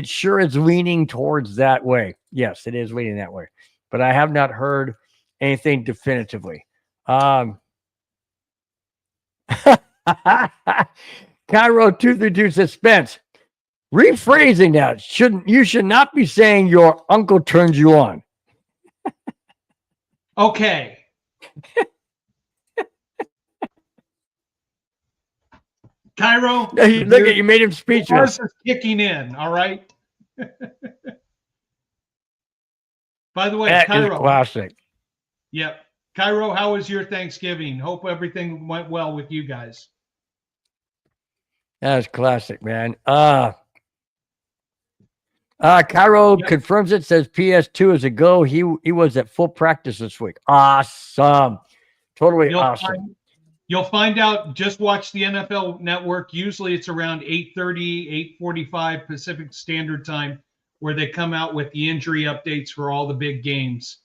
sure is leaning towards that way. Yes, it is leaning that way, but I have not heard anything definitively. Cairo 232 suspense. Rephrasing that, you should not be saying your uncle turns you on. Okay. Cairo, look at you made him speechless. Is kicking in, all right. By the way, that Cairo, is classic. Yep. Cairo, how was your Thanksgiving? Hope everything went well with you guys. That is classic, man. Cairo confirms it, says PS2 is a go. He was at full practice this week. Awesome. Totally awesome. You'll find out, just watch the NFL Network. Usually it's around 8:30, 8:45 Pacific Standard Time where they come out with the injury updates for all the big games.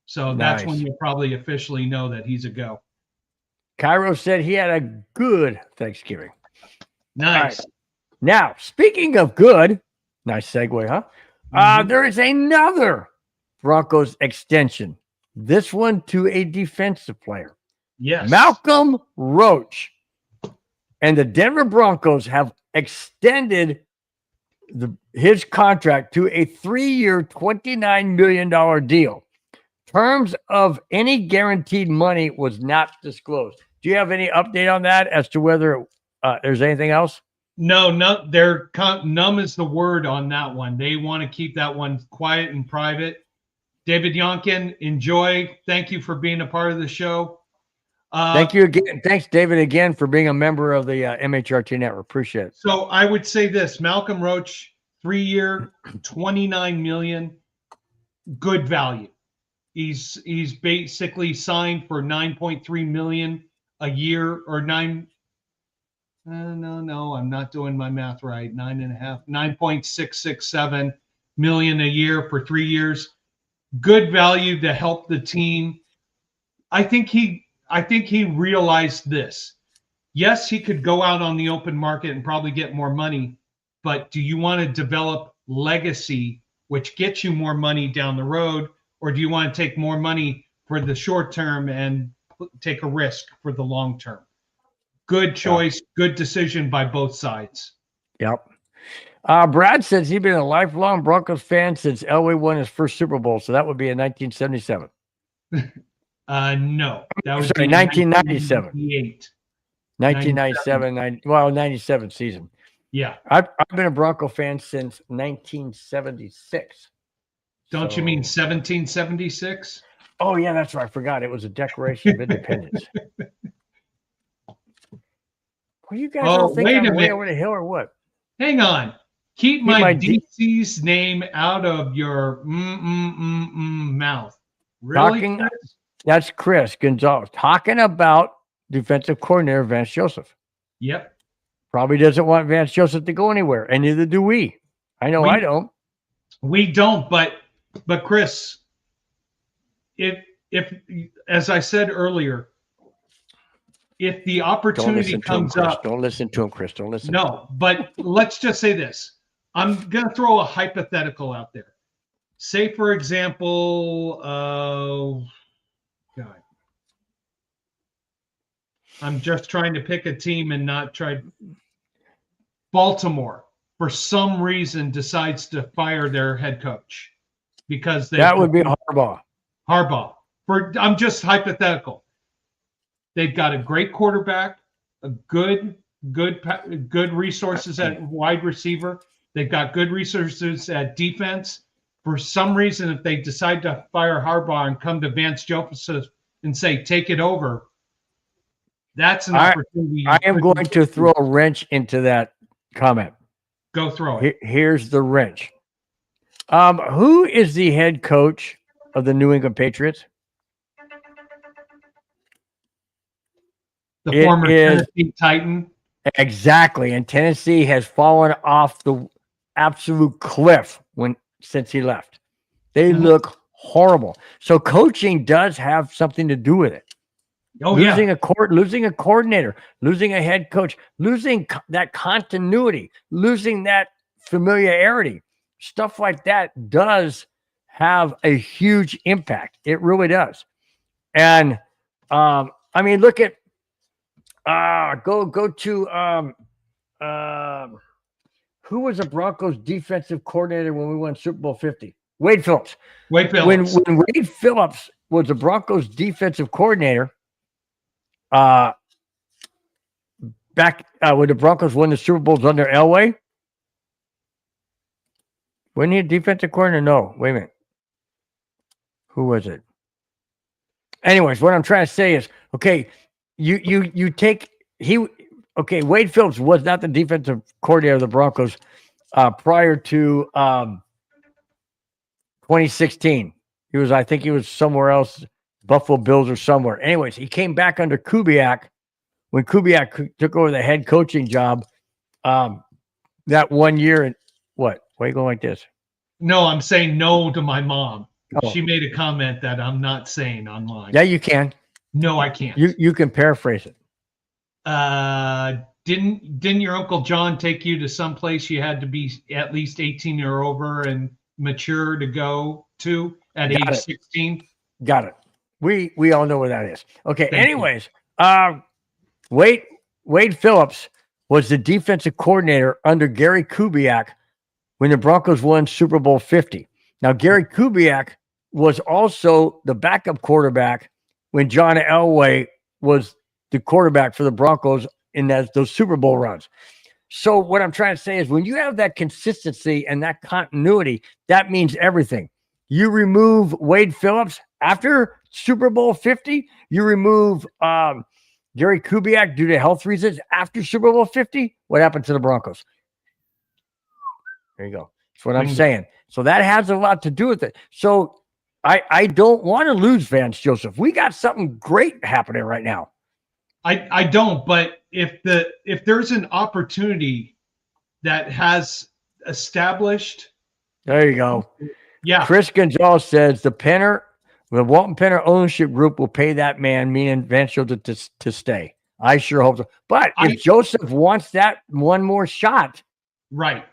So that's when you'll probably officially know that he's a go. Cairo said he had a good Thanksgiving. Nice. Right. Now, speaking of good, nice segue, huh? There is another Broncos extension. This one to a defensive player. Yes. Malcolm Roach and the Denver Broncos have extended his contract to a 3-year, $29 million deal. Terms of any guaranteed money was not disclosed. Do you have any update on that as to whether there's anything else? No, they're numb is the word on that one. They want to keep that one quiet and private. David Yonkin, enjoy. Thank you for being a part of the show. Thank you again. Thanks, David, again for being a member of the MHRT network. Appreciate it. So I would say this: Malcolm Roach, 3-year, $29 million, good value. He's basically signed for $9.3 million a year, or nine. No, I'm not doing my math right. 9.667 million a year for 3 years. Good value to help the team. I think he realized this. Yes, he could go out on the open market and probably get more money, but do you want to develop legacy, which gets you more money down the road, or do you want to take more money for the short term and take a risk for the long term? Good choice, good decision by both sides. Yep. Brad says he's been a lifelong Broncos fan since Elway won his first Super Bowl, so that would be in 1977. No, that was 1997. 1997, 97 season. Yeah, I've been a Bronco fan since 1976. Don't you mean 1776? Oh yeah, that's right. I forgot it was a Declaration of Independence. Well, you guys don't think I'm way over the hill or what? Hang on. Keep my DC's name out of your mouth. Really? That's Chris Gonzalez talking about defensive coordinator Vance Joseph. Yep. Probably doesn't want Vance Joseph to go anywhere, and neither do we. I know I don't. We don't, but Chris, if as I said earlier, if the opportunity comes up, don't listen to him, Chris. Don't listen. No, but let's just say this. I'm going to throw a hypothetical out there. Say, for example, God, I'm just trying to pick a team and not try. Baltimore, for some reason, decides to fire their head coach because that would be Harbaugh. I'm just hypothetical. They've got a great quarterback, a good resources at wide receiver. They've got good resources at defense. For some reason, if they decide to fire Harbaugh and come to Vance Joseph and say, take it over, that's an opportunity. I am going to throw a wrench into that comment. Go throw it. Here's the wrench. Who is the head coach of the New England Patriots? The It former is Tennessee Titan. exactly, and Tennessee has fallen off the absolute cliff since he left. They Mhm. look horrible. So coaching does have something to do with it. Oh losing yeah. losing a coordinator, losing a head coach, losing that continuity, losing that familiarity, stuff like that does have a huge impact. It really does. And I mean, look at go to who was the Broncos defensive coordinator when we won Super Bowl 50? Wade Phillips. Wade Phillips. When Wade Phillips was the Broncos defensive coordinator, back when the Broncos won the Super Bowls under Elway, wasn't he a defensive coordinator? No, wait a minute. Who was it? Anyways, what I'm trying to say is, okay, you take Wade Phillips was not the defensive coordinator of the Broncos prior to 2016. I think he was somewhere else, Buffalo Bills or somewhere. Anyways, he came back under Kubiak when Kubiak took over the head coaching job that 1 year. And what? Why are you going like this? No, I'm saying no to my mom. Oh. She made a comment that I'm not saying online. Yeah, you can. No, I can't. You can paraphrase it. Didn't your Uncle John take you to some place you had to be at least 18 or over and mature to go to at age 16? Got it. We all know where that is. Okay. Thank anyways, Wade Phillips was the defensive coordinator under Gary Kubiak when the Broncos won Super Bowl 50. Now, Gary Kubiak was also the backup quarterback when John Elway was the quarterback for the Broncos in those Super Bowl runs. So what I'm trying to say is when you have that consistency and that continuity, that means everything. You remove Wade Phillips after Super Bowl 50, you remove Gary Kubiak due to health reasons after Super Bowl 50. What happened to the Broncos? There you go. That's what I'm saying. So that has a lot to do with it. So I don't want to lose Vance Joseph. We got something great happening right now. I don't, but if there's an opportunity that has established. There you go. Yeah. Chris Gonzalez says the Walton Penner ownership group will pay that man, meaning Vance Joseph, to stay. I sure hope so. But if Joseph wants that one more shot. Right.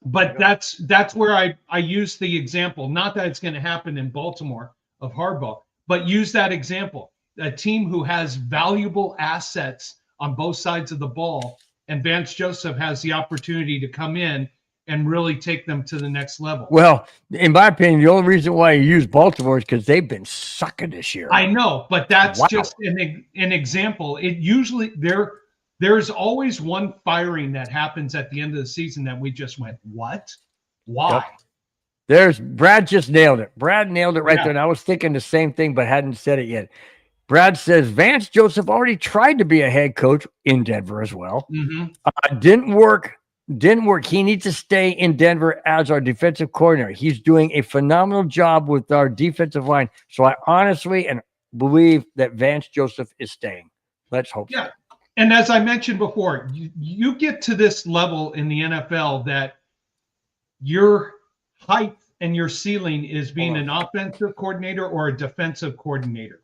But that's where I use the example, not that it's going to happen in Baltimore of Harbaugh, but use that example. A team who has valuable assets on both sides of the ball, and Vance Joseph has the opportunity to come in and really take them to the next level. Well, in my opinion, the only reason why you use Baltimore is because they've been sucking this year. I know, but that's just an example. It usually there's always one firing that happens at the end of the season that we just went, what? Why? Yep. Brad just nailed it. Brad nailed it right there. And I was thinking the same thing, but hadn't said it yet. Brad says Vance Joseph already tried to be a head coach in Denver as well. Mm-hmm. Didn't work. He needs to stay in Denver as our defensive coordinator. He's doing a phenomenal job with our defensive line. So I honestly believe that Vance Joseph is staying. Let's hope so. And as I mentioned before, you get to this level in the NFL that your height and your ceiling is being an offensive coordinator or a defensive coordinator.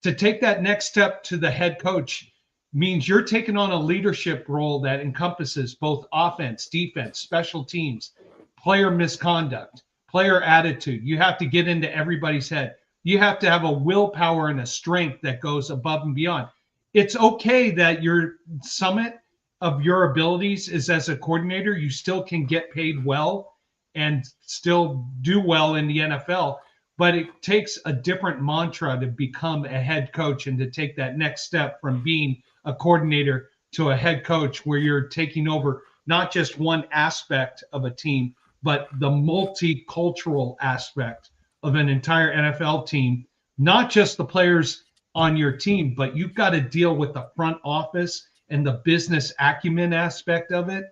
To take that next step to the head coach means you're taking on a leadership role that encompasses both offense, defense, special teams, player misconduct, player attitude. You have to get into everybody's head. You have to have a willpower and a strength that goes above and beyond. It's okay that your summit of your abilities is as a coordinator. You still can get paid well and still do well in the NFL. But it takes a different mantra to become a head coach and to take that next step from being a coordinator to a head coach where you're taking over not just one aspect of a team, but the multicultural aspect of an entire NFL team, not just the players on your team, but you've got to deal with the front office and the business acumen aspect of it.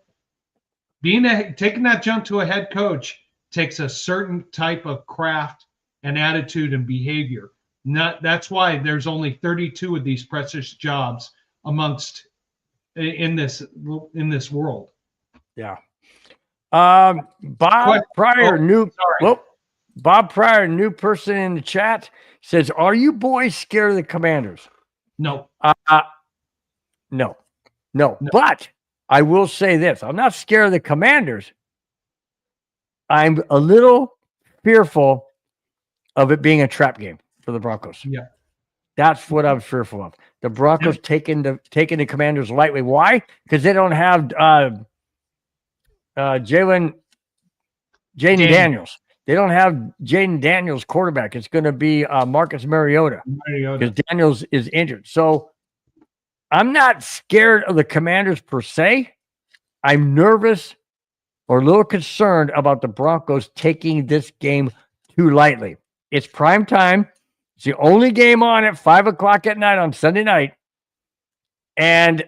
Taking that jump to a head coach takes a certain type of craft and attitude and behavior. That's why there's only 32 of these precious jobs amongst in this world. Yeah. Bob Pryor, Bob Pryor, new person in the chat, says, "Are you boys scared of the Commanders?" No. No. But I will say this: I'm not scared of the Commanders. I'm a little fearful of it being a trap game for the Broncos. Yeah. That's what I'm fearful of. The Broncos taking the Commanders lightly. Why? Because they don't have Jaden Daniels. They don't have Jaden Daniels quarterback. It's going to be Marcus Mariota because Daniels is injured. So I'm not scared of the Commanders per se. I'm nervous or a little concerned about the Broncos taking this game too lightly. It's prime time. It's the only game on at 5 o'clock at night on Sunday night. And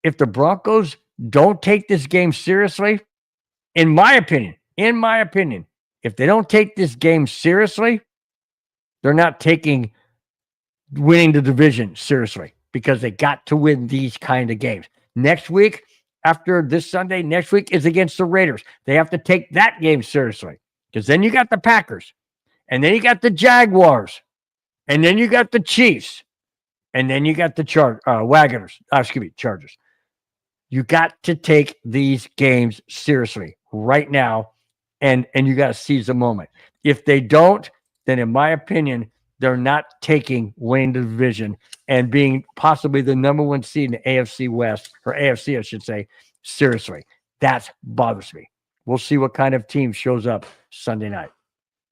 if the Broncos don't take this game seriously, in my opinion, if they don't take this game seriously, they're not taking winning the division seriously because they got to win these kind of games. Next week, after this Sunday, next week is against the Raiders. They have to take that game seriously because then you got the Packers, and then you got the Jaguars, and then you got the Chiefs, and then you got the Chargers. You got to take these games seriously right now, and you got to seize the moment. If they don't, then in my opinion, they're not taking winning the division and being possibly the number one seed in the AFC West, or AFC, I should say, seriously. That bothers me. We'll see what kind of team shows up Sunday night.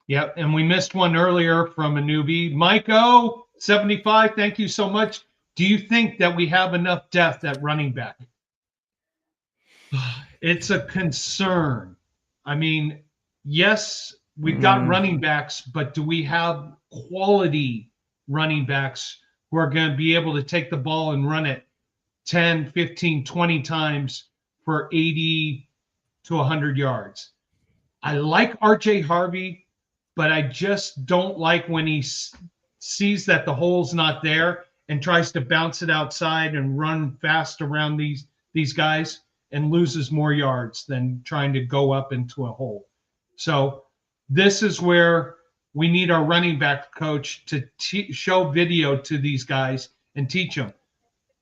Yep, and we missed one earlier from a newbie. Mike O, 75, thank you so much. Do you think that we have enough depth at running back? It's a concern. I mean, yes, we've got running backs, but do we have quality running backs who are going to be able to take the ball and run it 10, 15, 20 times for 80 to 100 yards? I like RJ Harvey, but I just don't like when he sees that the hole's not there and tries to bounce it outside and run fast around these guys and loses more yards than trying to go up into a hole. So this is where we need our running back coach to show video to these guys and teach them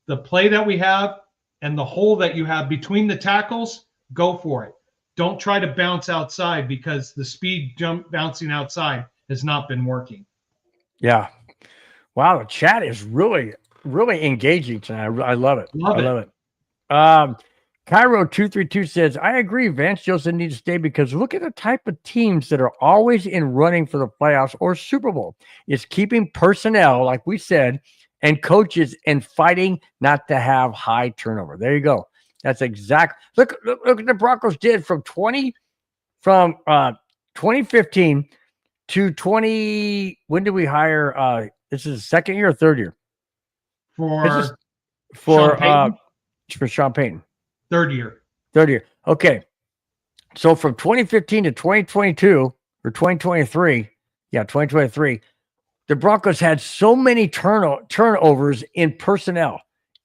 the play that we have and the hole that you have between the tackles. Go for it. Don't try to bounce outside because the speed jump bouncing outside has not been working. Yeah. Wow. The chat is really, really engaging tonight. I love it. I love it. Cairo 232 says, I agree. Vance Joseph needs to stay because look at the type of teams that are always in running for the playoffs or Super Bowl. It's keeping personnel, like we said, and coaches and fighting not to have high turnover. There you go. That's exact. Look what the Broncos did from 2015 to 20. When did we hire? This is the second year or third year for Sean Payton. Third year. Okay. So from 2015 to 2022 or 2023, the Broncos had so many turnovers in personnel,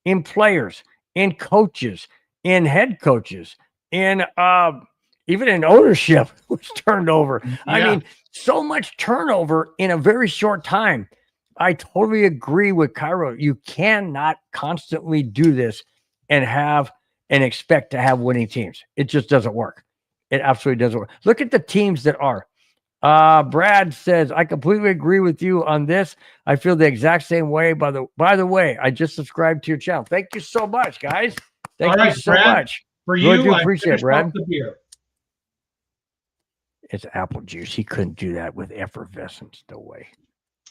in players, in coaches, in head coaches, in even in ownership was turned over. Yeah. I mean, so much turnover in a very short time. I totally agree with Cairo. You cannot constantly do this and expect to have winning teams. It just doesn't work. It absolutely doesn't work. Look at the teams that are. Brad says, I completely agree with you on this. I feel the exact same way. By the way, I just subscribed to your channel. Thank you so much, guys. Thank you so much. For you, really do appreciate it, Brad. It's apple juice. He couldn't do that with effervescence. No way.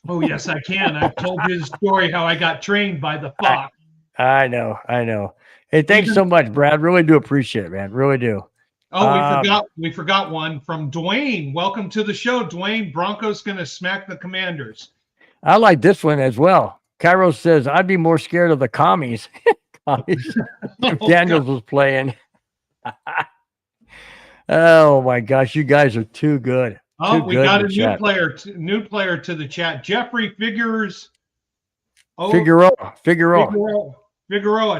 Oh, yes, I can. I've told you the story how I got trained by the fox. I know. Hey, thanks so much, Brad. Really do appreciate it, man. Really do. Oh, we forgot one from Dwayne. Welcome to the show, Dwayne. Broncos going to smack the Commanders. I like this one as well. Cairo says, I'd be more scared of the commies. If Daniels was playing. Oh, my gosh. You guys are too good. Oh, Too we good got to a chat. new player to the chat. Jeffrey Figures. Oh, Figueroa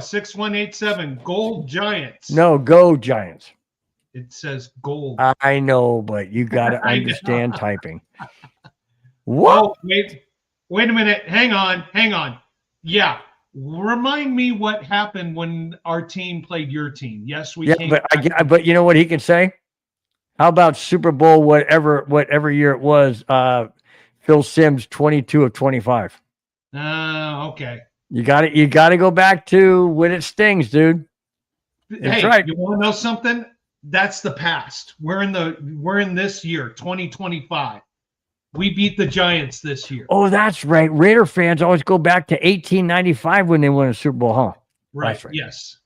6187. Gold Giants. No, go Giants. It says gold. I know, but you got to I know. understand typing. What? Oh, wait a minute. Hang on. Yeah. Remind me what happened when our team played your team. Yes, we came. But you know what he can say? How about Super Bowl, whatever year it was, Phil Simms 22 of 25. Okay. You got to go back to when it stings, dude. That's Hey, right. you want to know something? That's the past. We're in this year, 2025. We beat the Giants this year. Oh, that's right. Raider fans always go back to 1895 when they won a Super Bowl, huh? Right. Right. Yes.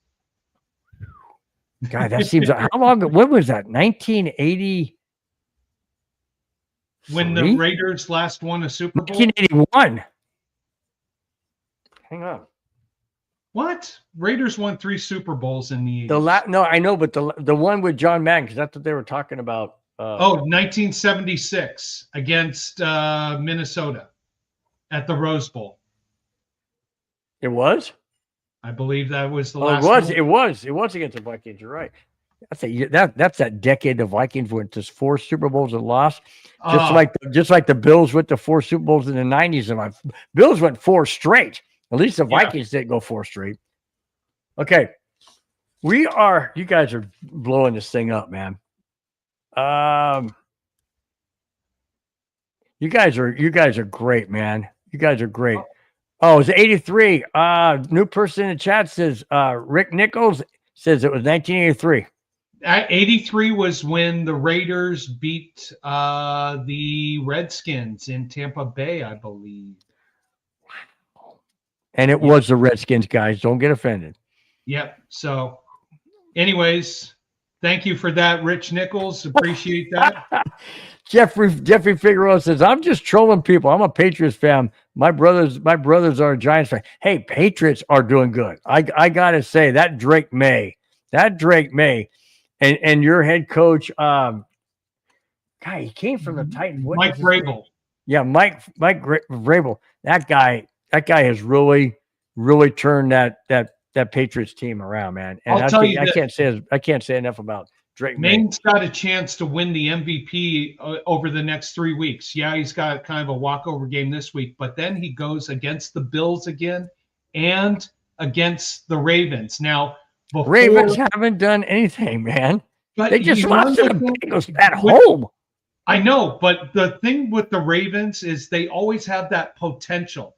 God, that seems how long? When was that? 1980. When the Raiders last won a Super Bowl? 1981. Hang on. What? Raiders won 3 Super Bowls in the 80s. No, I know, but the one with John Madden, because that's what they were talking about. 1976 against Minnesota at the Rose Bowl. It was? I believe that was the last one. one. It was against the Vikings. You're right. That's that decade the Vikings went to 4 Super Bowls and lost. Just like the Bills went to 4 Super Bowls in the 90s, and Bills went 4 straight. At least the Vikings didn't go 4 straight. Okay. You guys are blowing this thing up, man. You guys are great, man. You guys are great. Oh, it's 83. New person in the chat says Rick Nichols says it was 1983. 83 was when the Raiders beat the Redskins in Tampa Bay, I believe. And it was the Redskins, guys. Don't get offended. Yep. So, anyways, thank you for that, Rich Nichols. Appreciate that. Jeffrey Figueroa says, I'm just trolling people. I'm a Patriots fan. My brothers are Giants fan. Hey, Patriots are doing good. I gotta say that Drake May, and your head coach, guy, he came from the Titans. Mike Vrabel. Yeah, Mike Vrabel. That guy has really turned that Patriots team around, man. And I can't say enough about Drake May. Maine's got a chance to win the MVP over the next 3 weeks. Yeah, he's got kind of a walkover game this week, but then he goes against the Bills again and against the Ravens. Now, Ravens haven't done anything, man. But they just lost to the Bengals at home. I know, but the thing with the Ravens is they always have that potential.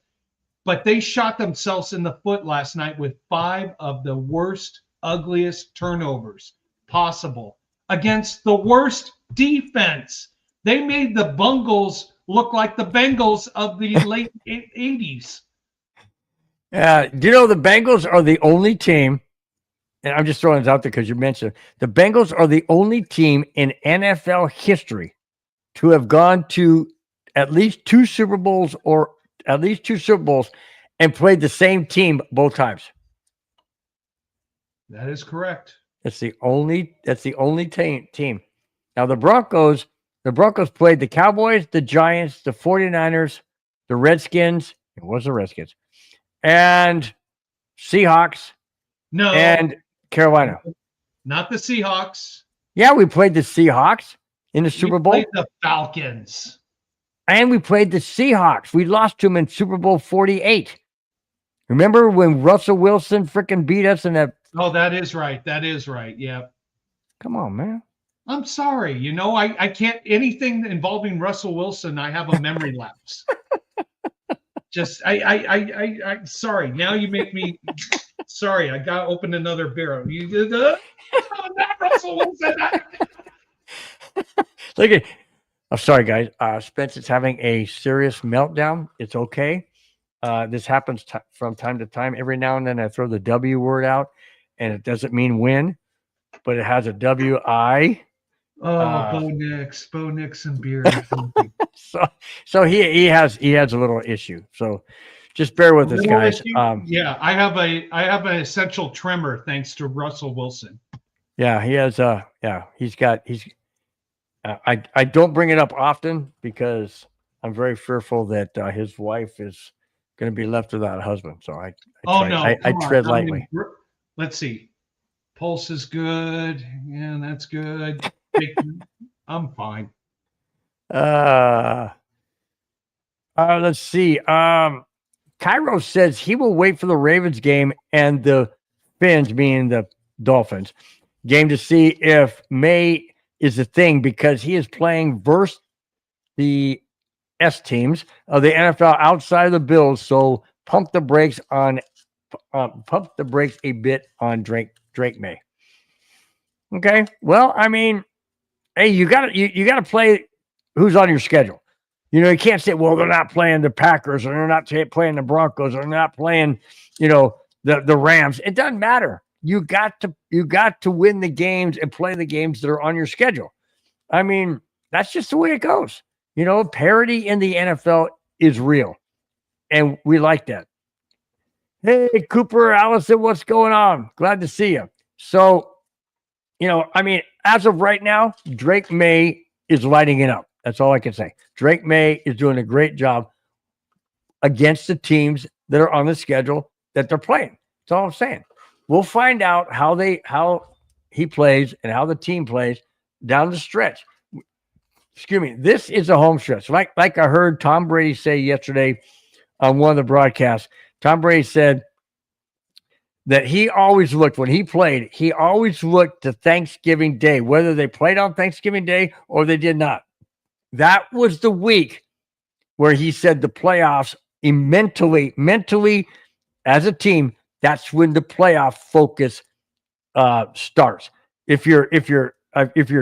But they shot themselves in the foot last night with 5 of the worst, ugliest turnovers possible against the worst defense. They made the Bungles look like the Bengals of the late 80s. Do you know the Bengals are the only team, and I'm just throwing this out there because you mentioned the Bengals are the only team in NFL history to have gone to at least 2 Super Bowls and played the same team both times. That is correct. That's the only team. Now the Broncos played the Cowboys, the Giants, the 49ers, the Redskins. It was the Redskins. And Seahawks. No. And Carolina. Not the Seahawks. Yeah, we played the Seahawks in the Super Bowl. We played the Falcons. And we played the Seahawks. We lost to them in Super Bowl 48. Remember when Russell Wilson freaking beat us in that? Oh, that is right. Yeah. Come on, man. I'm sorry. You know, I can't, anything involving Russell Wilson, I have a memory lapse. Just, I sorry. Now you make me, sorry. I got to open another beer. You did that? Not Russell Wilson. Look at, I'm sorry, guys. Spencer's having a serious meltdown. It's okay. This happens from time to time. Every now and then I throw the W word out, and it doesn't mean win, but it has a W-I. Bo Nix and beer. so he has a little issue. So just bear with us, guys. Yeah, I have an essential tremor thanks to Russell Wilson. Yeah, he has. I don't bring it up often because I'm very fearful that his wife is going to be left without a husband. So Oh no, I come on. tread I mean, lightly. let's see. Pulse is good. Yeah, that's good. I'm fine. Let's see. Cairo says he will wait for the Ravens game and the Finns, meaning the Dolphins, game to see if May is a thing because he is playing versus the S teams of the NFL outside of the Bills. So pump the brakes a bit on Drake May. Okay. Well, I mean, hey, you got to play who's on your schedule. You can't say, well, they're not playing the Packers or they're not playing the Broncos or they're not playing, the Rams. It doesn't matter. You got to win the games and play the games that are on your schedule. I mean, that's just the way it goes. Parity in the NFL is real, and we like that. Hey, Cooper, Allison, what's going on? Glad to see you. So, I mean, as of right now, Drake May is lighting it up. That's all I can say. Drake May is doing a great job against the teams that are on the schedule that they're playing. That's all I'm saying. We'll find out how he plays and how the team plays down the stretch. Excuse me. This is a home stretch. Like I heard Tom Brady say yesterday on one of the broadcasts. Tom Brady said that he always looked, when he played, he always looked to Thanksgiving Day, whether they played on Thanksgiving Day or they did not. That was the week where he said the playoffs mentally as a team, that's when the playoff focus starts. If you're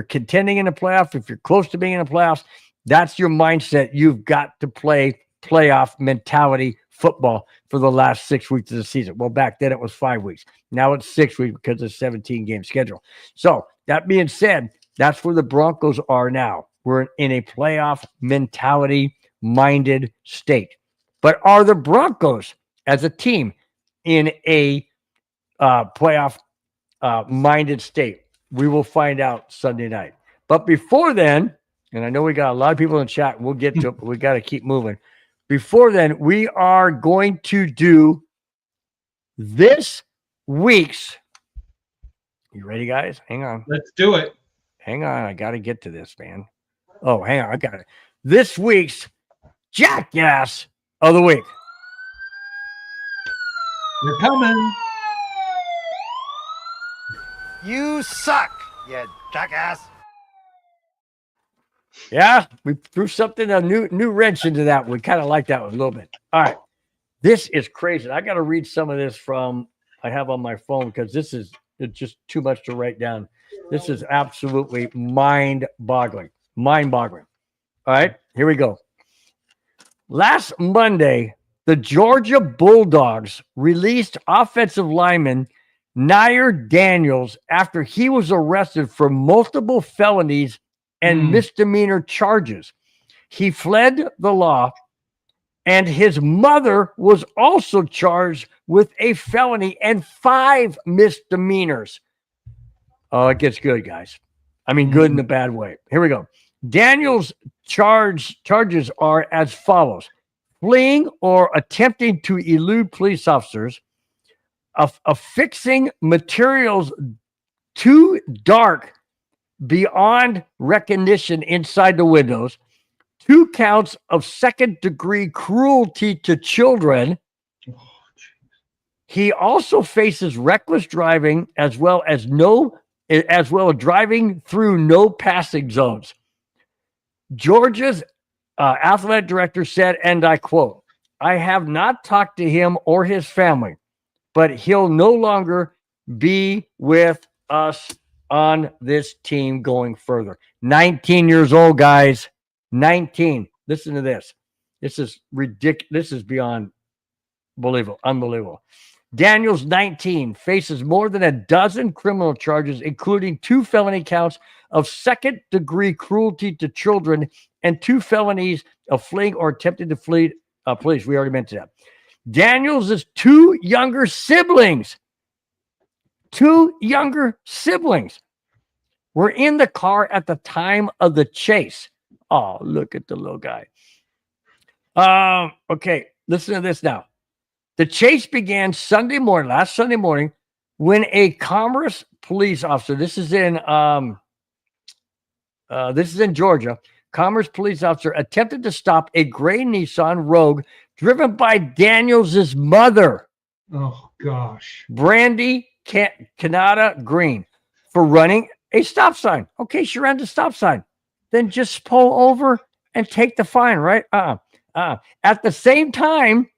contending in the playoff, if you're close to being in the playoffs, that's your mindset. You've got to play playoff mentality football for the last 6 weeks of the season. Well, back then it was 5 weeks. Now it's 6 weeks because of the 17-game schedule. So that being said, that's where the Broncos are now. We're in a playoff mentality-minded state. But are the Broncos as a team in a playoff minded state? We will find out Sunday night. But before then, and I know we got a lot of people in the chat, we'll get to it, but we got to keep moving. Before then, we are going to do this week's. You ready, guys? Hang on. Let's do it. Hang on. I got to get to this, man. Oh, hang on. I got it. This week's Jackass of the Week. You're coming. You suck, you jackass. Yeah, we threw a new wrench into that. We kind of like that one a little bit. All right. This is crazy. I got to read some of this I have on my phone because it's just too much to write down. This is absolutely mind-boggling. Mind-boggling. All right, here we go. Last Monday, the Georgia Bulldogs released offensive lineman Nair Daniels after he was arrested for multiple felonies and misdemeanor charges. He fled the law, and his mother was also charged with a felony and 5 misdemeanors. Oh, it gets good, guys. I mean, good in a bad way. Here we go. Daniels' charges are as follows: fleeing or attempting to elude police officers, affixing materials too dark beyond recognition inside the windows, 2 counts of second-degree cruelty to children. He also faces reckless driving as well as driving through no passing zones. Georgia's athletic director said, and I quote, "I have not talked to him or his family, but he'll no longer be with us on this team going further." 19 years old, guys. 19. Listen to this. This is ridiculous. This is beyond believable. Unbelievable. Daniels, 19, faces more than a dozen criminal charges, including 2 felony counts of second-degree cruelty to children and 2 felonies of fleeing or attempting to flee police. We already mentioned that. Daniels' 2 younger siblings. were in the car at the time of the chase. Oh, look at the little guy. Okay, listen to this now. The chase began last Sunday morning, when a Commerce police officer, this is in Georgia, Commerce police officer attempted to stop a gray Nissan Rogue driven by Daniels' mother. Oh, gosh. Brandy Canada Green, for running a stop sign. Okay, she ran the stop sign. Then just pull over and take the fine, right? At the same time,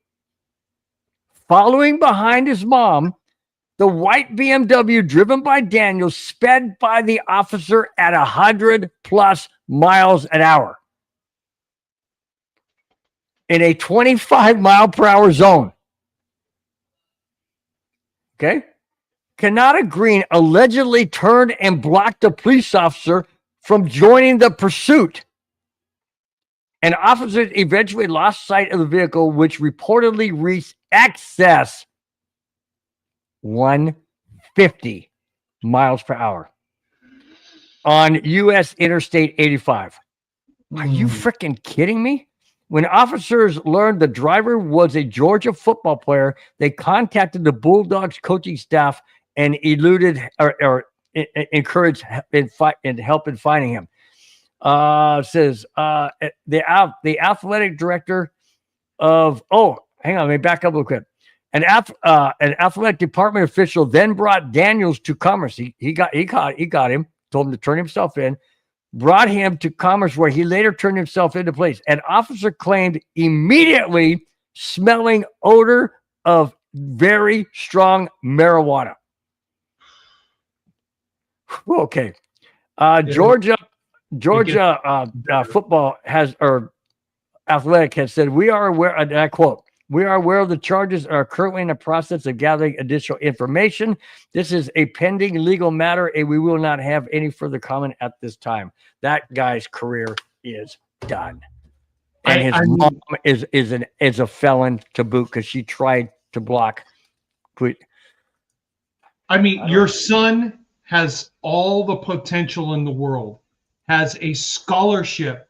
following behind his mom, the white BMW driven by Daniels sped by the officer at 100+ miles an hour in a 25-mile-per-hour zone. Okay. Canada Green allegedly turned and blocked the police officer from joining the pursuit. And officers eventually lost sight of the vehicle, which reportedly reached excess 150 miles per hour on U.S. Interstate 85. Are you freaking kidding me? When officers learned the driver was a Georgia football player, they contacted the Bulldogs coaching staff and eluded or encouraged and help in finding him. Says the athletic director of hang on, let me back up a little quick. An athletic department official then brought Daniels to Commerce. He got him, told him to turn himself in, brought him to Commerce, where he later turned himself into place. An officer claimed immediately smelling odor of very strong marijuana. Okay. Georgia football athletic has said, we are aware, and I quote, we are aware of the charges and are currently in the process of gathering additional information. This is a pending legal matter, and we will not have any further comment at this time. That guy's career is done. And his mom is a felon to boot, because she tried to block. I mean, your son has all the potential in the world, has a scholarship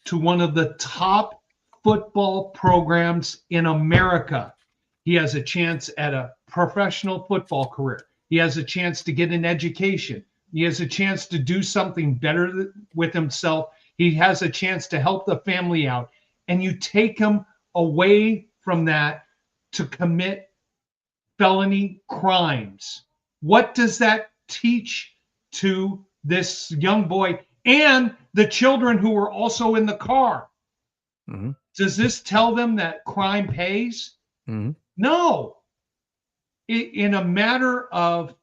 to one of the top football programs in America. He has a chance at a professional football career. He has a chance to get an education. He has a chance to do something better with himself. He has a chance to help the family out. And you take him away from that to commit felony crimes. What does that teach to this young boy and the children who were also in the car? Mm-hmm. Does this tell them that crime pays? Mm-hmm. No. In a matter of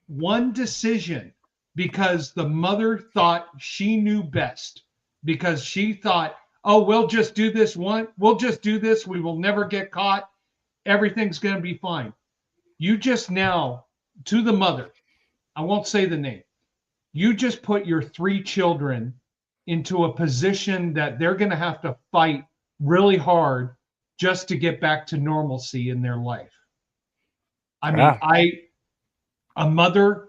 one decision, because the mother thought she knew best, because she thought, oh, we'll just do this one. We'll just do this. We will never get caught. Everything's going to be fine. You just now, to the mother, I won't say the name, you just put your 3 children into a position that they're going to have to fight really hard just to get back to normalcy in their life. I mean, a mother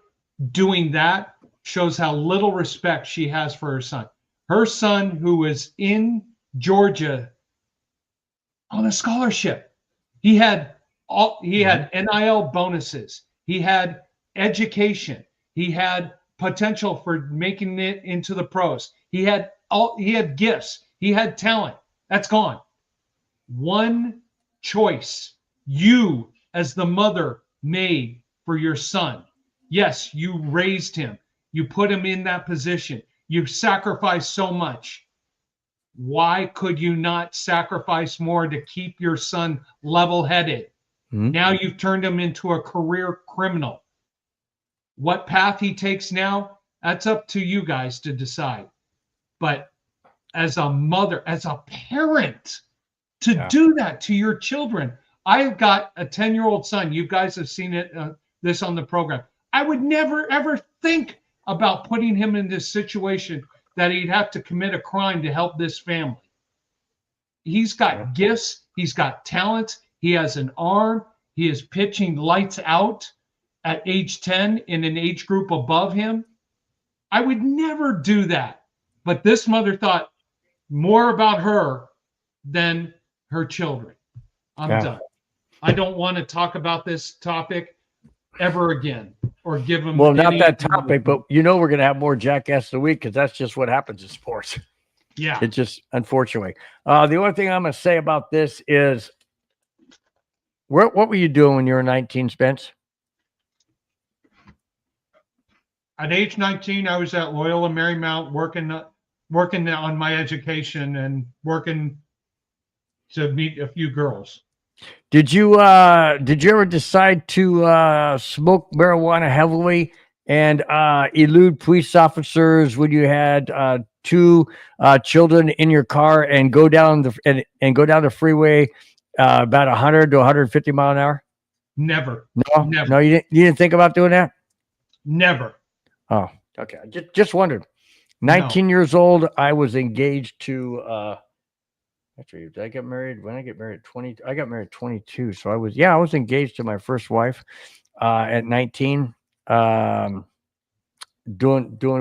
doing that shows how little respect she has for her son. Her son, who is in Georgia on a scholarship, he had NIL bonuses, he had education, he had potential for making it into the pros, he had gifts, he had talent. That's gone. One choice you as the mother made for your son. Yes, you raised him. You put him in that position. You've sacrificed so much. Why could you not sacrifice more to keep your son level-headed? Mm-hmm. Now you've turned him into a career criminal. What path he takes now, that's up to you guys to decide. But as a mother, as a parent, to do that to your children. I've got a 10-year-old son. You guys have seen it, this on the program. I would never, ever think about putting him in this situation that he'd have to commit a crime to help this family. He's got gifts. He's got talent. He has an arm. He is pitching lights out at age 10 in an age group above him. I would never do that. But this mother thought more about her than her children. I'm done. I don't want to talk about this topic ever again or give them. Well, not that topic, but we're going to have more Jackass of the Week because that's just what happens in sports. Yeah. It just, unfortunately. The only thing I'm going to say about this is, what were you doing when you were 19, Spence? At age 19, I was at Loyola Marymount working on my education and working to meet a few girls. Did you ever decide to smoke marijuana heavily and elude police officers when you had two children in your car and go down the freeway about 100 to 150 mile an hour? Never. Never. No, you didn't think about doing that? Never. Oh, okay. Just wondered. 19 years old, I was engaged to actually, did I get married? When I get married 20, I got married 22. So I was engaged to my first wife at 19. Doing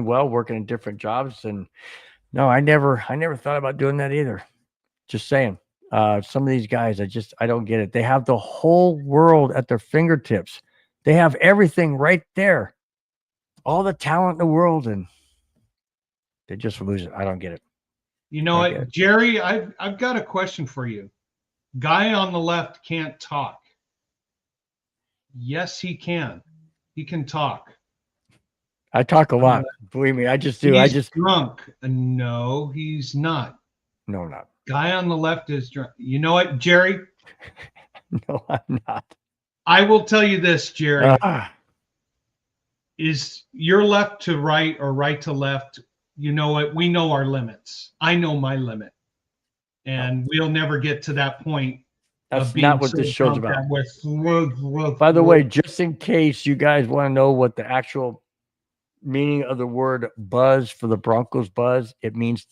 well, working in different jobs. And no, I never thought about doing that either. Just saying. Some of these guys, I don't get it. They have the whole world at their fingertips. They have everything right there. All the talent in the world, and they just lose it. I don't get it. You know what, Jerry, I've got a question for you. Guy on the left can't talk. Yes, he can. He can talk. I talk a lot. Believe me, I just do. He's drunk. No, he's not. No, not. Guy on the left is drunk. You know what, Jerry? No, I'm not. I will tell you this, Jerry. Is your left to right or right to left? You know what? We know our limits. I know my limit. And we'll never get to that point. That's not what this show's about. By the way, just in case you guys want to know what the actual meaning of the word buzz for the Broncos buzz, it means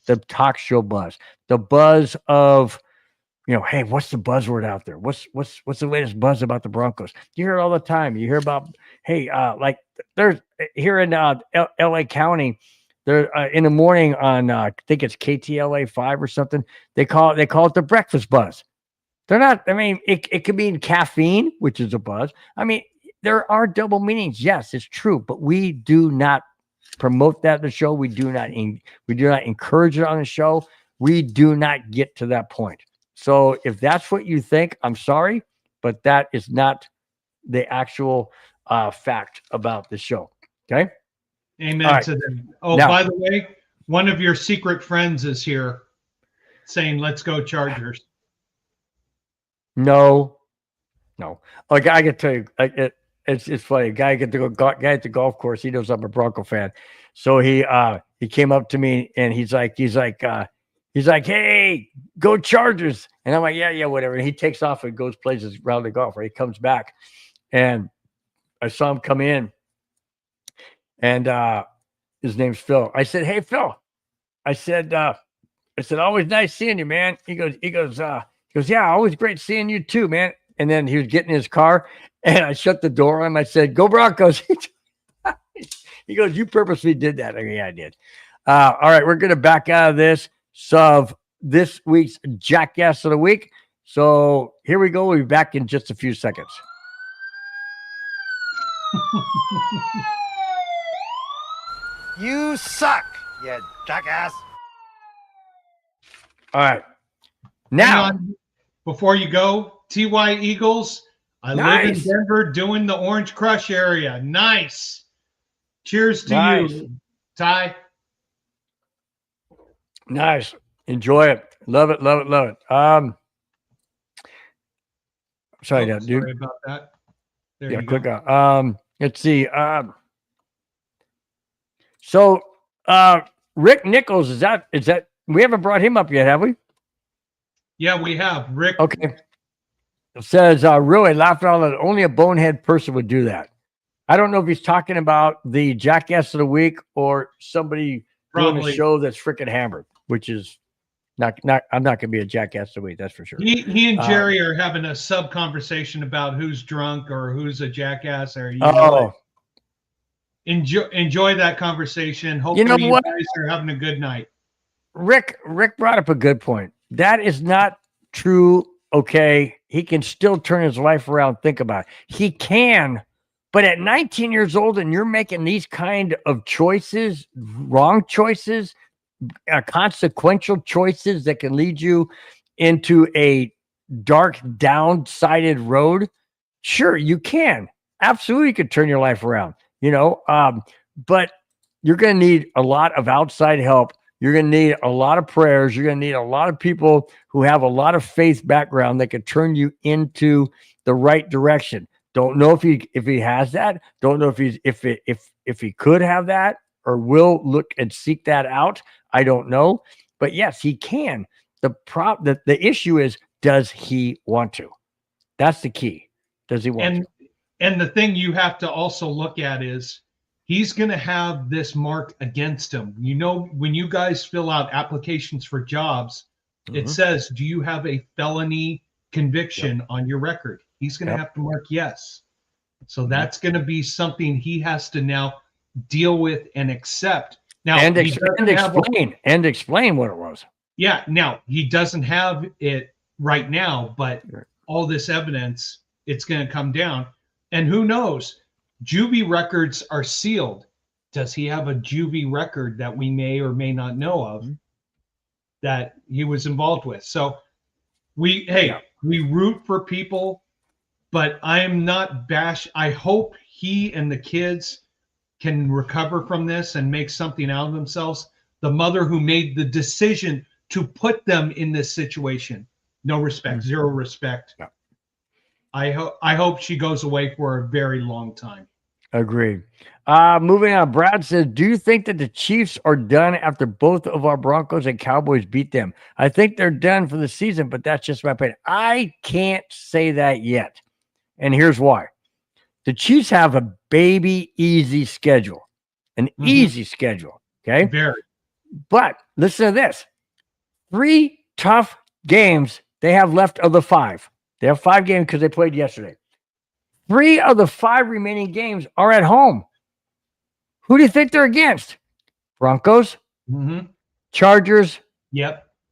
the talk show buzz. The buzz of, hey, what's the buzzword out there? What's the latest buzz about the Broncos? You hear it all the time. You hear about, hey, like there's here in LA County, there in the morning on I think it's KTLA 5 or something. They call it the breakfast buzz. They're not. I mean, it could mean caffeine, which is a buzz. I mean, there are double meanings. Yes, it's true, but we do not promote that in the show. We do not encourage it on the show. We do not get to that point. So if that's what you think, I'm sorry, but that is not the actual fact about the show. Okay. Amen to them. Oh, now, by the way, one of your secret friends is here saying, let's go Chargers. No. Like, I can tell you, it's funny. A guy at the golf course, he knows I'm a Bronco fan. So he came up to me and he's like, hey, go Chargers. And I'm like, yeah, whatever. And he takes off and goes plays his round of golf. Right? He comes back and I saw him come in and his name's Phil. I said, hey, Phil. I said, always nice seeing you, man. He goes, yeah, always great seeing you too, man. And then he was getting in his car and I shut the door on him. I said, go Broncos. He goes, you purposely did that. I go, yeah, I did. All right, we're going to back out of this. So this week's Jackass of the Week. So here we go. We'll be back in just a few seconds. You suck, you jackass. All right. Now, before you go, TY Eagles, I live in Denver doing the Orange Crush area. Nice. Cheers to you, Ty. Nice. Enjoy it. Love it. Sorry, dude. Sorry about that. There you click go. on. Let's see. So Rick Nichols, is that we haven't brought him up yet, have we? Yeah, we have. Rick. Okay. It says, really laughing out loud. Only a bonehead person would do that. I don't know if he's talking about the Jackass of the Week or somebody doing a show that's freaking hammered, which is not. I'm not going to be a Jackass of the Week, that's for sure. He and Jerry are having a sub conversation about who's drunk or who's a jackass or enjoy that conversation. You Hopefully know you what? guys are having a good night. Rick brought up a good point. That is not true. Okay. He can still turn his life around. Think about it. He can, but at 19 years old and you're making these kind of choices, wrong choices, consequential choices that can lead you into a dark, downsided road. Sure, you can. Absolutely, you could turn your life around, but you're going to need a lot of outside help. You're going to need a lot of prayers. You're going to need a lot of people who have a lot of faith background that can turn you into the right direction. Don't know if he has that. Don't know if he could have that or will look and seek that out. I don't know, but yes, he can. The issue is, does he want to? That's the key. Does he want to? And the thing you have to also look at is he's going to have this mark against him. When you guys fill out applications for jobs, it says, do you have a felony conviction on your record? He's going to have to mark yes. So that's going to be something he has to now deal with and accept. Now, and explain what it was. Yeah. Now, he doesn't have it right now, but all this evidence, it's going to come down. And who knows? Juvie records are sealed. Does he have a juvie record that we may or may not know of that he was involved with? So we root for people, but I am not I hope he and the kids can recover from this and make something out of themselves. The mother who made the decision to put them in this situation, no respect, zero respect. Yeah. I hope she goes away for a very long time. Agreed. Moving on, Brad says, do you think that the Chiefs are done after both of our Broncos and Cowboys beat them? I think they're done for the season, but that's just my opinion. I can't say that yet. And here's why. The Chiefs have a baby easy schedule, an easy schedule. Okay. Very. But listen to this. 3 tough games they have left of the 5. They have 5 games because they played yesterday. 3 of the 5 remaining games are at home. Who do you think they're against? Broncos, Chargers,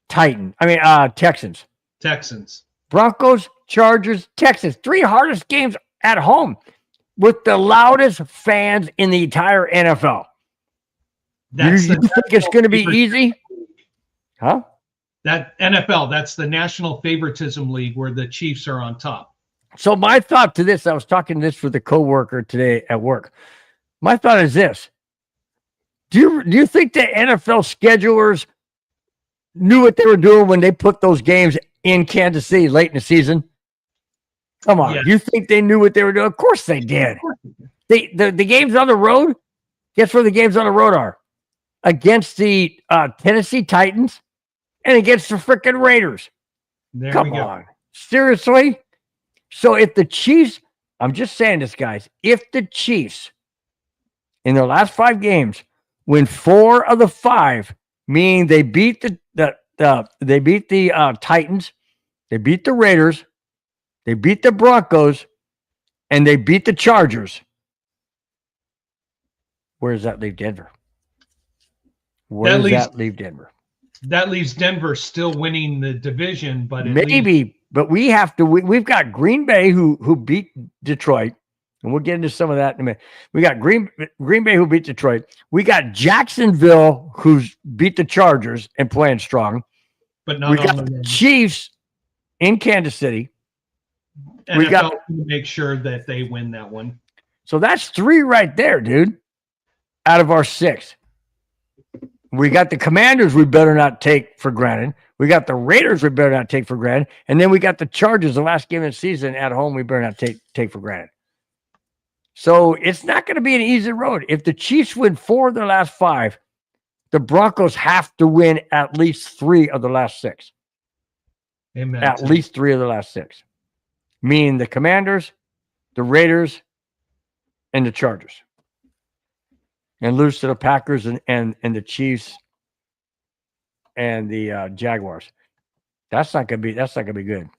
Texans. Texans. Broncos, Chargers, Texans. 3 hardest games at home with the loudest fans in the entire NFL. You think it's going to be easy? Huh? That NFL, that's the National Favoritism League where the Chiefs are on top. So my thought to this, I was talking this with a coworker today at work. My thought is this. Do you think the NFL schedulers knew what they were doing when they put those games in Kansas City late in the season? Come on. Yeah. You think they knew what they were doing? Of course they did. The games on the road, guess where the games on the road are? Against the Tennessee Titans and against the freaking Raiders. Come on. Seriously? So if the Chiefs, I'm just saying this, guys, if the Chiefs in their last 5 games win 4 of the 5, meaning they beat the Titans, they beat the Raiders, they beat the Broncos, and they beat the Chargers. Where does that leave Denver? Where does that leave Denver? That leaves Denver still winning the division, but but we have to. We've got Green Bay who beat Detroit, and we'll get into some of that in a minute. We got Green Bay who beat Detroit. We got Jacksonville who's beat the Chargers and playing strong. But not we got the Chiefs in Kansas City. NFL we got to make sure that they win that one. So that's 3 right there, dude. Out of our 6. We got the Commanders we better not take for granted. We got the Raiders we better not take for granted. And then we got the Chargers, the last game of the season at home, we better not take for granted. So it's not going to be an easy road. If the Chiefs win 4 of their last 5, the Broncos have to win at least 3 of the last 6. Amen. At least 3 of the last 6. Meaning the Commanders, the Raiders, and the Chargers. And lose to the Packers and the Chiefs and the Jaguars. That's not gonna be good.